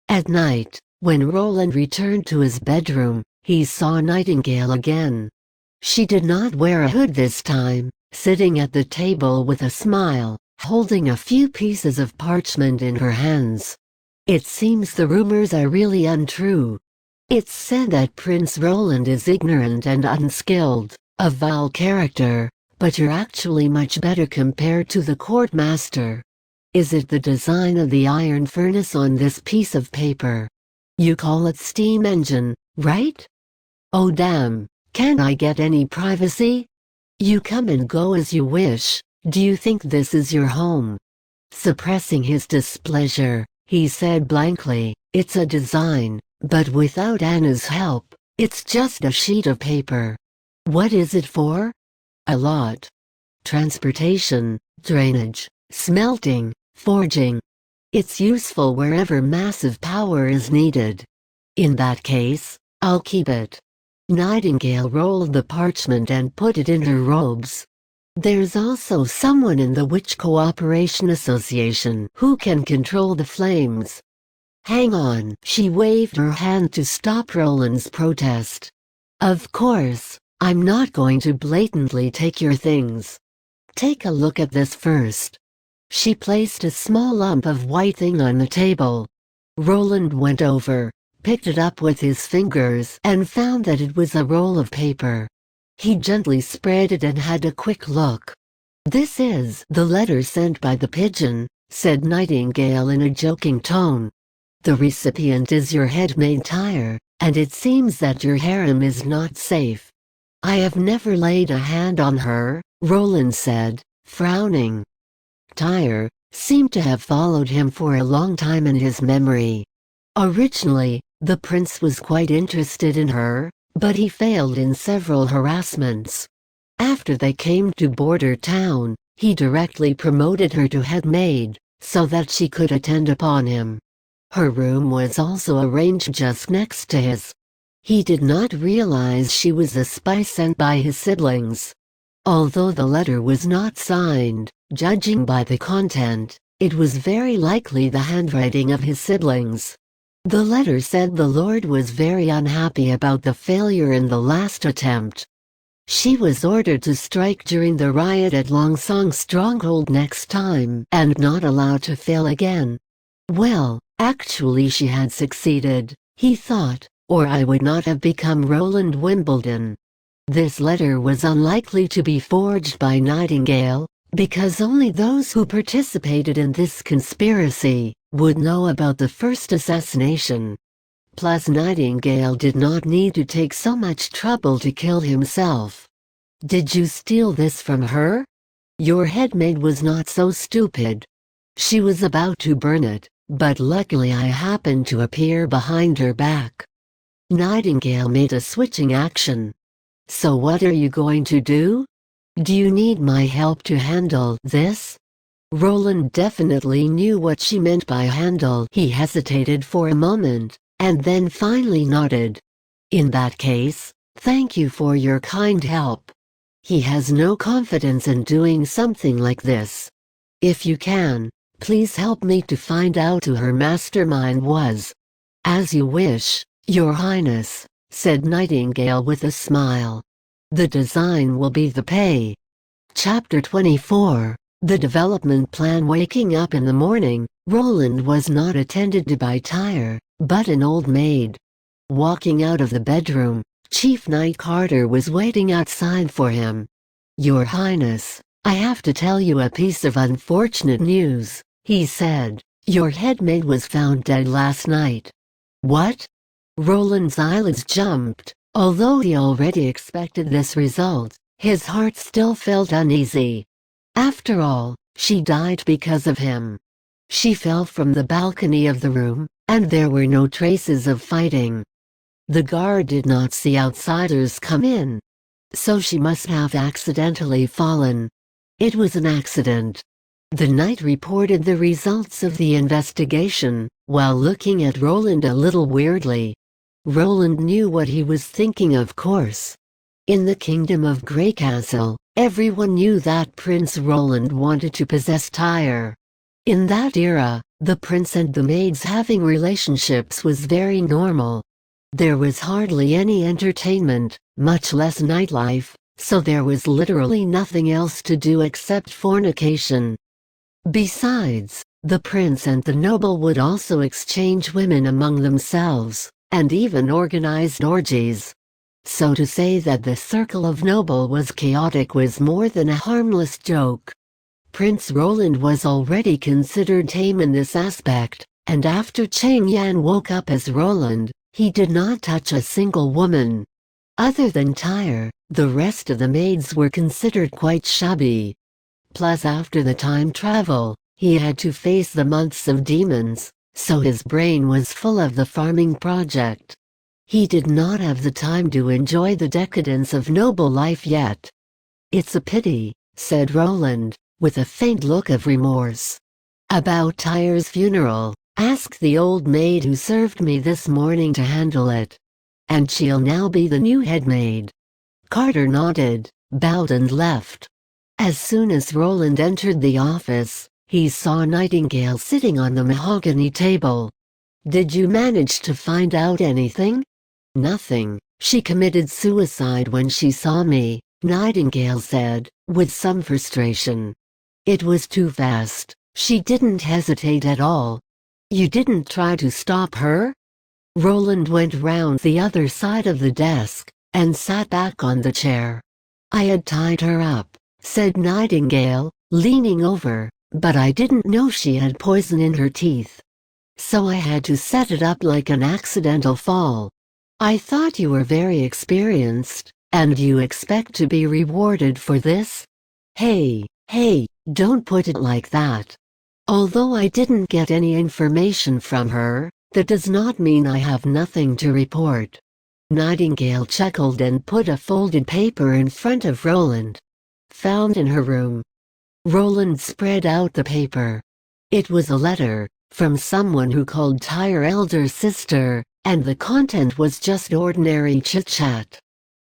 At night, when Roland returned to his bedroom, he saw Nightingale again. She did not wear a hood this time, sitting at the table with a smile, holding a few pieces of parchment in her hands. "It seems the rumors are really untrue. It's said that Prince Roland is ignorant and unskilled, a vile character, but you're actually much better compared to the court master. Is it the design of the iron furnace on this piece of paper? You call it steam engine, right? Oh damn, can I get any privacy? You come and go as you wish. Do you think this is your home?" Suppressing his displeasure, he said blankly, "It's a design, but without Anna's help, it's just a sheet of paper." "What is it for?" "A lot. Transportation, drainage, smelting, forging. It's useful wherever massive power is needed." "In that case, I'll keep it." Nightingale rolled the parchment and put it in her robes. "There's also someone in the Witch Cooperation Association who can control the flames." "Hang on!" She waved her hand to stop Roland's protest. "Of course, I'm not going to blatantly take your things. Take a look at this first." She placed a small lump of white thing on the table. Roland went over, picked it up with his fingers and found that it was a roll of paper. He gently spread it and had a quick look. "This is the letter sent by the pigeon," said Nightingale in a joking tone. "The recipient is your headmaid Tyre, and it seems that your harem is not safe." "I have never laid a hand on her," Roland said, frowning. Tyre seemed to have followed him for a long time in his memory. Originally, the prince was quite interested in her, but he failed in several harassments. After they came to Border Town, he directly promoted her to headmaid, so that she could attend upon him. Her room was also arranged just next to his. He did not realize she was a spy sent by his siblings. Although the letter was not signed, judging by the content, it was very likely the handwriting of his siblings. The letter said the Lord was very unhappy about the failure in the last attempt. She was ordered to strike during the riot at Longsong Stronghold next time and not allowed to fail again. Well, actually she had succeeded, he thought, or I would not have become Roland Wimbledon. This letter was unlikely to be forged by Nightingale, because only those who participated in this conspiracy would know about the first assassination. Plus Nightingale did not need to take so much trouble to kill himself. "Did you steal this from her?" "Your headmaid was not so stupid. She was about to burn it, but luckily I happened to appear behind her back." Nightingale made a switching action. "So what are you going to do? Do you need my help to handle this?" Roland definitely knew what she meant by handle. He hesitated for a moment, and then finally nodded. "In that case, thank you for your kind help." He has no confidence in doing something like this. "If you can, please help me to find out who her mastermind was." "As you wish, Your Highness," said Nightingale with a smile. "The design will be the pay." Chapter 24. The development plan. Waking up in the morning, Roland was not attended to by Tyre, but an old maid. Walking out of the bedroom, Chief Knight Carter was waiting outside for him. "Your Highness, I have to tell you a piece of unfortunate news," he said. "Your headmaid was found dead last night." "What?" Roland's eyelids jumped. Although he already expected this result, his heart still felt uneasy. After all, she died because of him. She fell from the balcony of the room, and there were no traces of fighting. The guard did not see outsiders come in. So she must have accidentally fallen. It was an accident. The knight reported the results of the investigation, while looking at Roland a little weirdly. Roland knew what he was thinking, of course. In the kingdom of Grey Castle, everyone knew that Prince Roland wanted to possess Tyre. In that era, the prince and the maids having relationships was very normal. There was hardly any entertainment, much less nightlife, so there was literally nothing else to do except fornication. Besides, the prince and the noble would also exchange women among themselves, and even organized orgies. So to say that the circle of noble was chaotic was more than a harmless joke. Prince Roland was already considered tame in this aspect, and after Cheng Yan woke up as Roland, he did not touch a single woman. Other than Tyre, the rest of the maids were considered quite shabby. Plus after the time travel, he had to face the months of demons, so his brain was full of the farming project. He did not have the time to enjoy the decadence of noble life yet. "It's a pity," said Roland, with a faint look of remorse. "About Tyre's funeral, ask the old maid who served me this morning to handle it. And she'll now be the new headmaid." Carter nodded, bowed and left. As soon as Roland entered the office, he saw Nightingale sitting on the mahogany table. "Did you manage to find out anything?" "Nothing. She committed suicide when she saw me," Nightingale said, with some frustration. "It was too fast. She didn't hesitate at all." "You didn't try to stop her?" Roland went round the other side of the desk, and sat back on the chair. "I had tied her up," said Nightingale, leaning over. but I didn't know she had poison in her teeth. So I had to set it up like an accidental fall. I thought you were very experienced, and you expect to be rewarded for this? Hey, don't put it like that. Although I didn't get any information from her, that does not mean I have nothing to report." Nightingale chuckled and put a folded paper in front of Roland. "Found in her room." Roland spread out the paper. It was a letter, from someone who called Tyre elder sister, and the content was just ordinary chit-chat.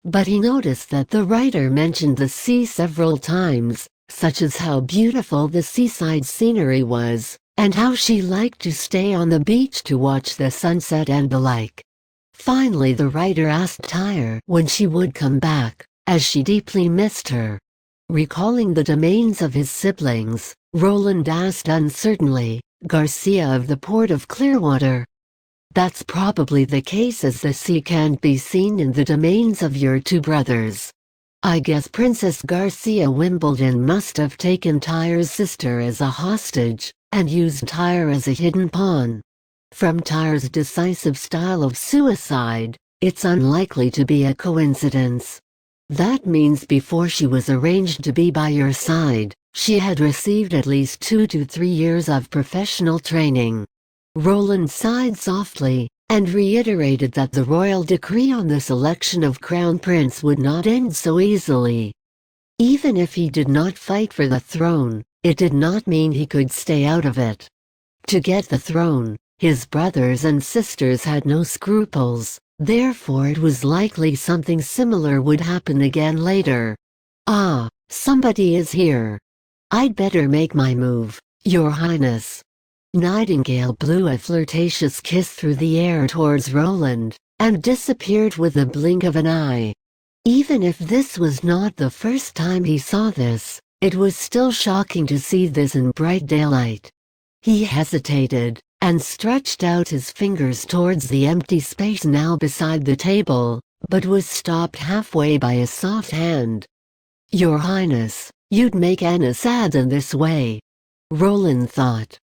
But he noticed that the writer mentioned the sea several times, such as how beautiful the seaside scenery was, and how she liked to stay on the beach to watch the sunset and the like. Finally the writer asked Tyre when she would come back, as she deeply missed her. Recalling the domains of his siblings, Roland asked uncertainly, "Garcia of the port of Clearwater?" "That's probably the case, as the sea can't be seen in the domains of your two brothers. I guess Princess Garcia Wimbledon must have taken Tyre's sister as a hostage, and used Tyre as a hidden pawn. From Tyre's decisive style of suicide, it's unlikely to be a coincidence. That means before she was arranged to be by your side, she had received at least 2 to 3 years of professional training." Roland sighed softly, and reiterated that the royal decree on the selection of crown prince would not end so easily. Even if he did not fight for the throne, it did not mean he could stay out of it. To get the throne, his brothers and sisters had no scruples, therefore it was likely something similar would happen again later. "Ah, somebody is here. I'd better make my move, Your Highness." Nightingale blew a flirtatious kiss through the air towards Roland, and disappeared with a blink of an eye. Even if this was not the first time he saw this, it was still shocking to see this in bright daylight. He hesitated, and stretched out his fingers towards the empty space now beside the table, but was stopped halfway by a soft hand. "Your Highness, you'd make Anna sad in this way," Roland thought.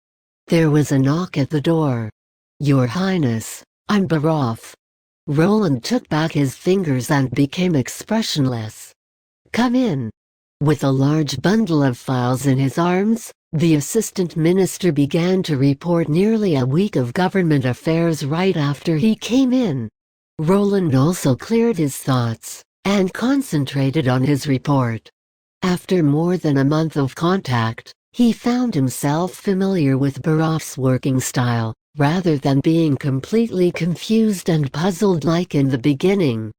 There was a knock at the door. "Your Highness, I'm Baroff." Roland took back his fingers and became expressionless. "Come in." With a large bundle of files in his arms, the assistant minister began to report nearly a week of government affairs right after he came in. Roland also cleared his thoughts, and concentrated on his report. After more than a month of contact, he found himself familiar with Baroff's working style, rather than being completely confused and puzzled like in the beginning.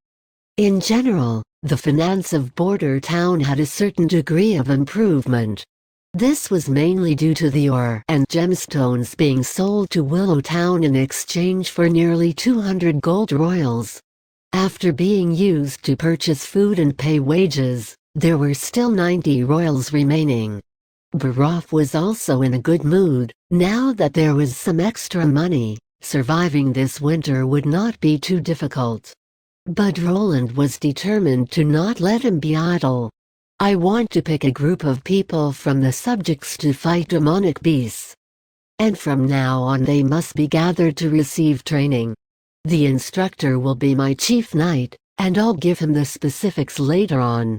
In general, the finance of Border Town had a certain degree of improvement. This was mainly due to the ore and gemstones being sold to Willow Town in exchange for nearly 200 gold royals. After being used to purchase food and pay wages, there were still 90 royals remaining. Baroff was also in a good mood. Now that there was some extra money, surviving this winter would not be too difficult. But Roland was determined to not let him be idle. "I want to pick a group of people from the subjects to fight demonic beasts. And from now on they must be gathered to receive training. The instructor will be my chief knight, and I'll give him the specifics later on.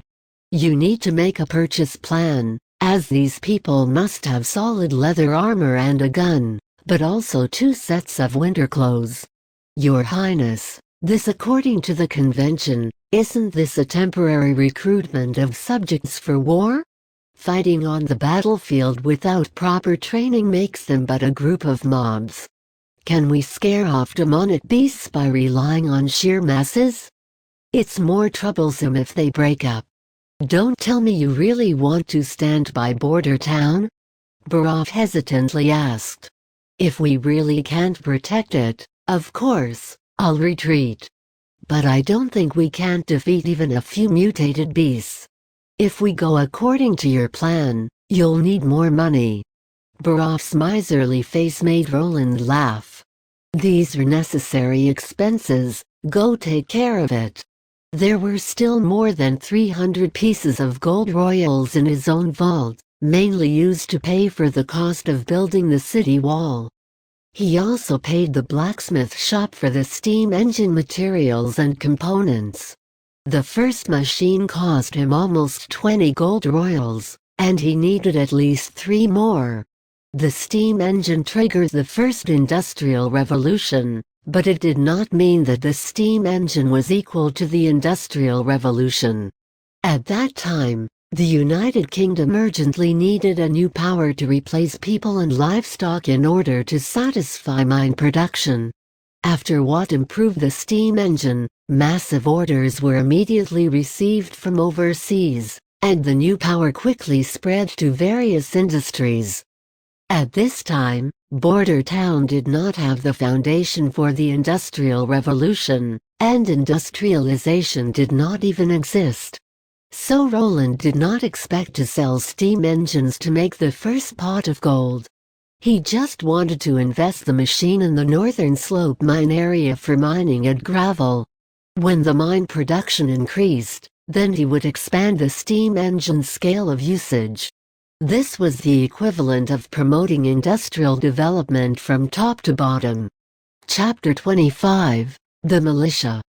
You need to make a purchase plan, as these people must have solid leather armor and a gun, but also 2 sets of winter clothes. Your Highness, this according to the convention, isn't this a temporary recruitment of subjects for war? Fighting on the battlefield without proper training makes them but a group of mobs. Can we scare off demonic beasts by relying on sheer masses? It's more troublesome if they break up. Don't tell me you really want to stand by Border Town?" Baroff hesitantly asked. "If we really can't protect it, of course, I'll retreat. But I don't think we can't defeat even a few mutated beasts. If we go according to your plan, you'll need more money." Baroff's miserly face made Roland laugh. "These are necessary expenses, go take care of it." There were still more than 300 pieces of gold royals in his own vault, mainly used to pay for the cost of building the city wall. He also paid the blacksmith shop for the steam engine materials and components. The first machine cost him almost 20 gold royals, and he needed at least 3 more. The steam engine triggered the first industrial revolution, but it did not mean that the steam engine was equal to the Industrial Revolution. At that time, the United Kingdom urgently needed a new power to replace people and livestock in order to satisfy mine production. After Watt improved the steam engine, massive orders were immediately received from overseas, and the new power quickly spread to various industries. At this time, Border Town did not have the foundation for the Industrial Revolution, and industrialization did not even exist. So Roland did not expect to sell steam engines to make the first pot of gold. He just wanted to invest the machine in the Northern Slope mine area for mining and gravel. When the mine production increased, then he would expand the steam engine's scale of usage. This was the equivalent of promoting industrial development from top to bottom. Chapter 25, The Militia.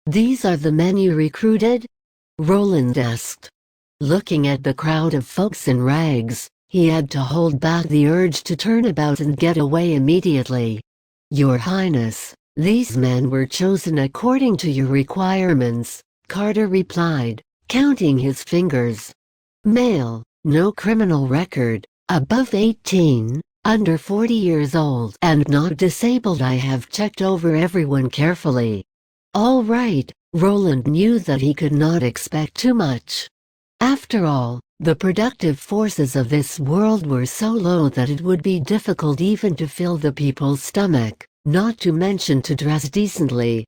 "These are the men you recruited?" Roland asked. Looking at the crowd of folks in rags, he had to hold back the urge to turn about and get away immediately. "Your Highness, these men were chosen according to your requirements," Carter replied, counting his fingers. "Male, no criminal record, above 18, under 40 years old, and not disabled. I have checked over everyone carefully." All right, Roland knew that he could not expect too much. After all, the productive forces of this world were so low that it would be difficult even to fill the people's stomach, not to mention to dress decently.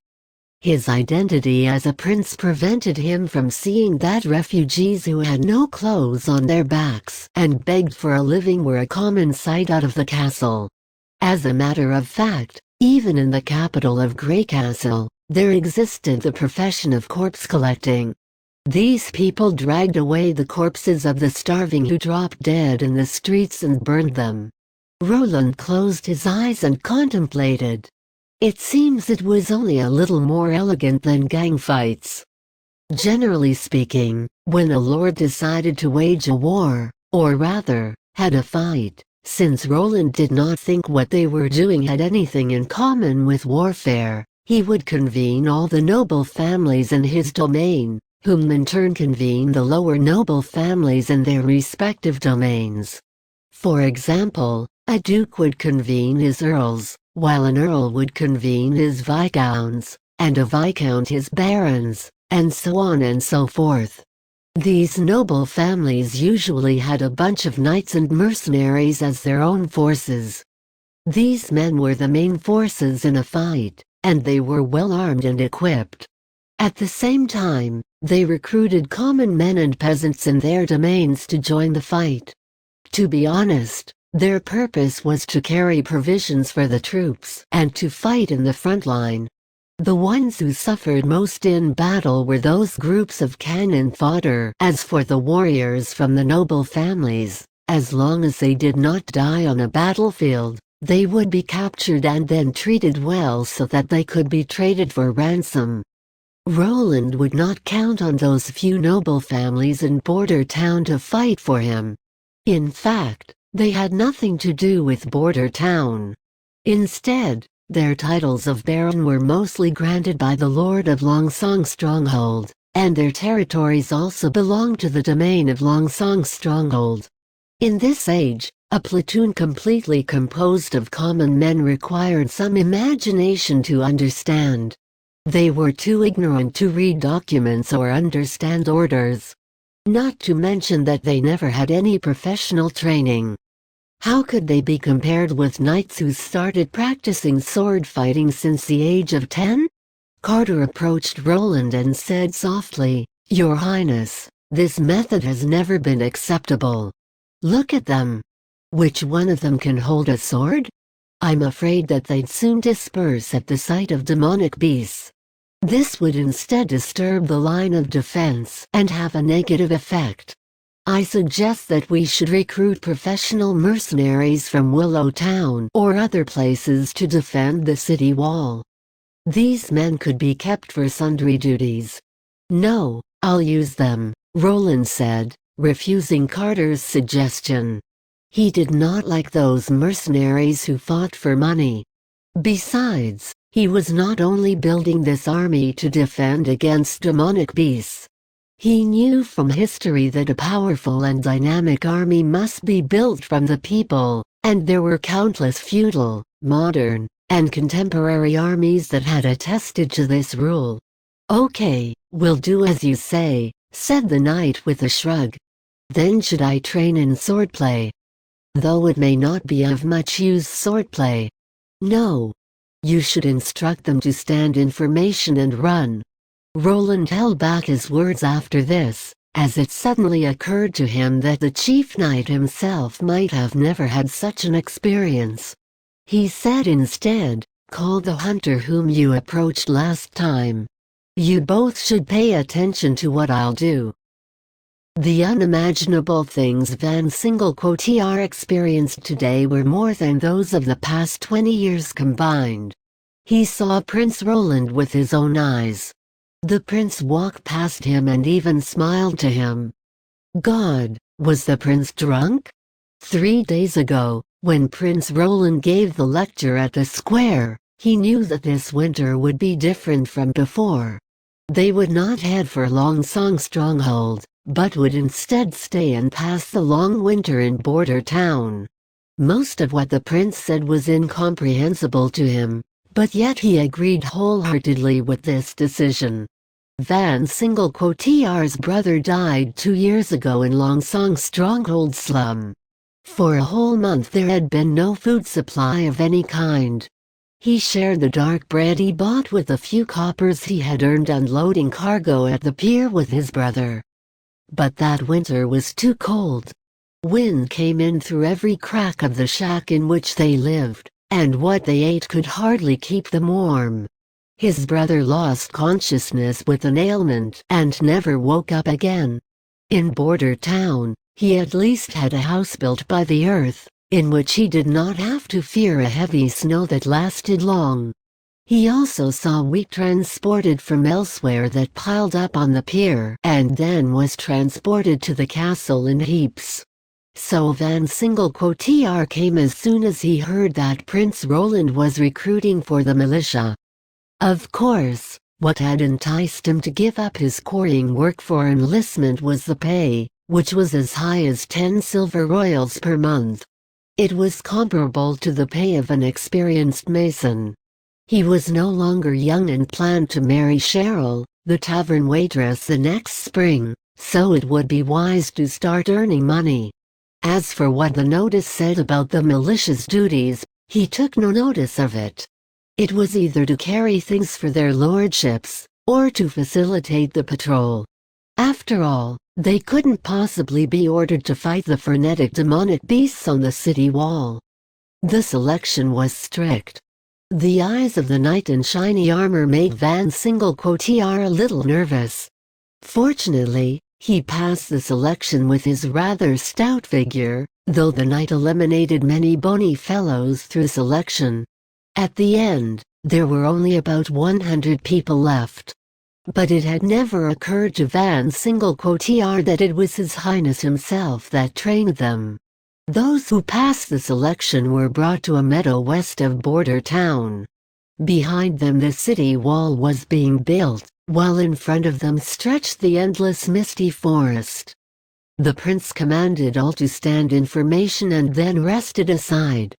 His identity as a prince prevented him from seeing that refugees who had no clothes on their backs and begged for a living were a common sight out of the castle. As a matter of fact, even in the capital of Grey Castle, there existed the profession of corpse collecting. These people dragged away the corpses of the starving who dropped dead in the streets and burned them. Roland closed his eyes and contemplated. It seems it was only a little more elegant than gang fights. Generally speaking, when a lord decided to wage a war, or rather, had a fight, since Roland did not think what they were doing had anything in common with warfare, he would convene all the noble families in his domain, whom in turn convene the lower noble families in their respective domains. For example, a duke would convene his earls, while an earl would convene his viscounts, and a viscount his barons, and so on and so forth. These noble families usually had a bunch of knights and mercenaries as their own forces. These men were the main forces in a fight, and they were well armed and equipped. At the same time, they recruited common men and peasants in their domains to join the fight. To be honest, their purpose was to carry provisions for the troops and to fight in the front line. The ones who suffered most in battle were those groups of cannon fodder. As for the warriors from the noble families, as long as they did not die on a battlefield, they would be captured and then treated well so that they could be traded for ransom. Roland would not count on those few noble families in Border Town to fight for him. In fact, they had nothing to do with Border Town. Instead, their titles of baron were mostly granted by the Lord of Longsong Stronghold, and their territories also belonged to the domain of Longsong Stronghold. In this age, a platoon completely composed of common men required some imagination to understand. They were too ignorant to read documents or understand orders. Not to mention that they never had any professional training. How could they be compared with knights who started practicing sword fighting since the age of 10? Carter approached Roland and said softly, "Your Highness, this method has never been acceptable. Look at them. Which one of them can hold a sword? I'm afraid that they'd soon disperse at the sight of demonic beasts. This would instead disturb the line of defense and have a negative effect. I suggest that we should recruit professional mercenaries from Willow Town or other places to defend the city wall. These men could be kept for sundry duties. No, I'll use them, Roland said, refusing Carter's suggestion. He did not like those mercenaries who fought for money. Besides, he was not only building this army to defend against demonic beasts. He knew from history that a powerful and dynamic army must be built from the people, and there were countless feudal, modern, and contemporary armies that had attested to this rule. "Okay, we'll do as you say," said the knight with a shrug. "Then should I train in swordplay? Though it may not be of much use swordplay. No. You should instruct them to stand in formation and run." Roland held back his words after this, as it suddenly occurred to him that the chief knight himself might have never had such an experience. He said instead, "Call the hunter whom you approached last time. You both should pay attention to what I'll do." The unimaginable things Van Singlecourt experienced today were more than those of the past 20 years combined. He saw Prince Roland with his own eyes. The prince walked past him and even smiled to him. God, was the prince drunk? 3 days ago, when Prince Roland gave the lecture at the square, he knew that this winter would be different from before. They would not head for Longsong Stronghold, but would instead stay and pass the long winter in Border Town. Most of what the prince said was incomprehensible to him, but yet he agreed wholeheartedly with this decision. Van Singlecourt's brother died 2 years ago in Longsong Stronghold slum. For a whole month there had been no food supply of any kind. He shared the dark bread he bought with the few coppers he had earned unloading cargo at the pier with his brother. But that winter was too cold. Wind came in through every crack of the shack in which they lived, and what they ate could hardly keep them warm. His brother lost consciousness with an ailment and never woke up again. In Border Town, he at least had a house built by the earth, in which he did not have to fear a heavy snow that lasted long. He also saw wheat transported from elsewhere that piled up on the pier and then was transported to the castle in heaps. So Van Singlecourt came as soon as he heard that Prince Roland was recruiting for the militia. Of course, what had enticed him to give up his quarrying work for enlistment was the pay, which was as high as 10 silver royals per month. It was comparable to the pay of an experienced mason. He was no longer young and planned to marry Cheryl, the tavern waitress, the next spring, so it would be wise to start earning money. As for what the notice said about the militia's duties, he took no notice of it. It was either to carry things for their lordships, or to facilitate the patrol. After all, they couldn't possibly be ordered to fight the frenetic demonic beasts on the city wall. The selection was strict. The eyes of the knight in shiny armor made Van Singlecourt a little nervous. Fortunately, he passed the selection with his rather stout figure, though the knight eliminated many bony fellows through selection. At the end, there were only about 100 people left. But it had never occurred to Van Singlecourt that it was His Highness himself that trained them. Those who passed the selection were brought to a meadow west of Border Town. Behind them the city wall was being built, while in front of them stretched the endless misty forest. The prince commanded all to stand in formation and then rested aside.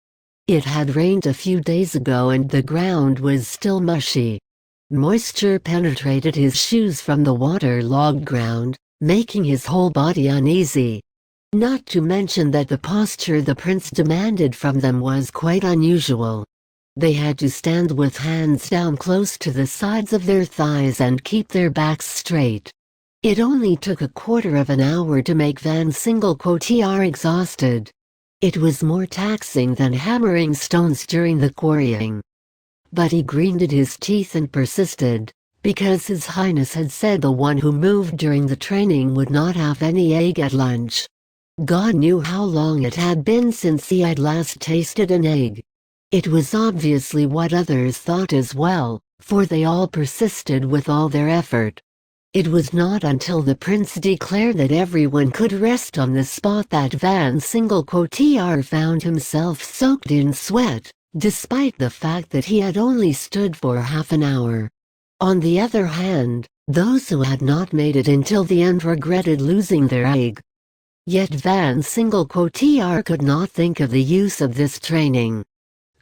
It had rained a few days ago and the ground was still mushy. Moisture penetrated his shoes from the waterlogged ground, making his whole body uneasy. Not to mention that the posture the prince demanded from them was quite unusual. They had to stand with hands down close to the sides of their thighs and keep their backs straight. It only took a quarter of an hour to make Van Singlecourt exhausted. It was more taxing than hammering stones during the quarrying. But he grinded his teeth and persisted. because His Highness had said the one who moved during the training would not have any egg at lunch. God knew how long it had been since he had last tasted an egg. It was obviously what others thought as well, for they all persisted with all their effort. It was not until the prince declared that everyone could rest on the spot that Van Single-Quotier found himself soaked in sweat, despite the fact that he had only stood for half an hour. On the other hand, those who had not made it until the end regretted losing their egg. Yet Van Single-Quotier could not think of the use of this training.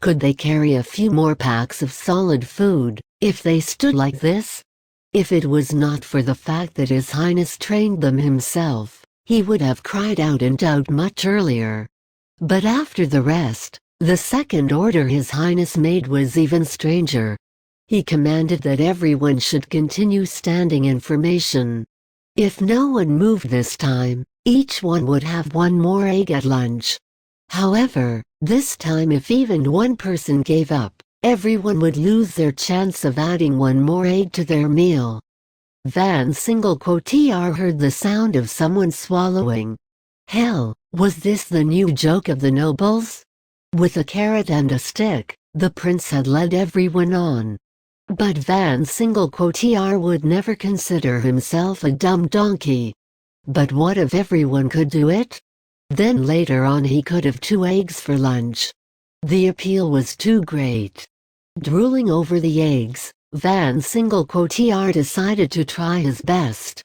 Could they carry a few more packs of solid food, if they stood like this? If it was not for the fact that His Highness trained them himself, he would have cried out in doubt much earlier. But after the rest, the second order His Highness made was even stranger. He commanded that everyone should continue standing in formation. If no one moved this time, each one would have one more egg at lunch. However, this time if even one person gave up, everyone would lose their chance of adding one more egg to their meal. Van Single-Quotier heard the sound of someone swallowing. Hell, was this the new joke of the nobles? With a carrot and a stick, the prince had led everyone on. But Van Single-Quotier would never consider himself a dumb donkey. But what if everyone could do it? Then later on he could have 2 eggs for lunch. The appeal was too great. Drooling over the eggs, Van Single-Quotier decided to try his best.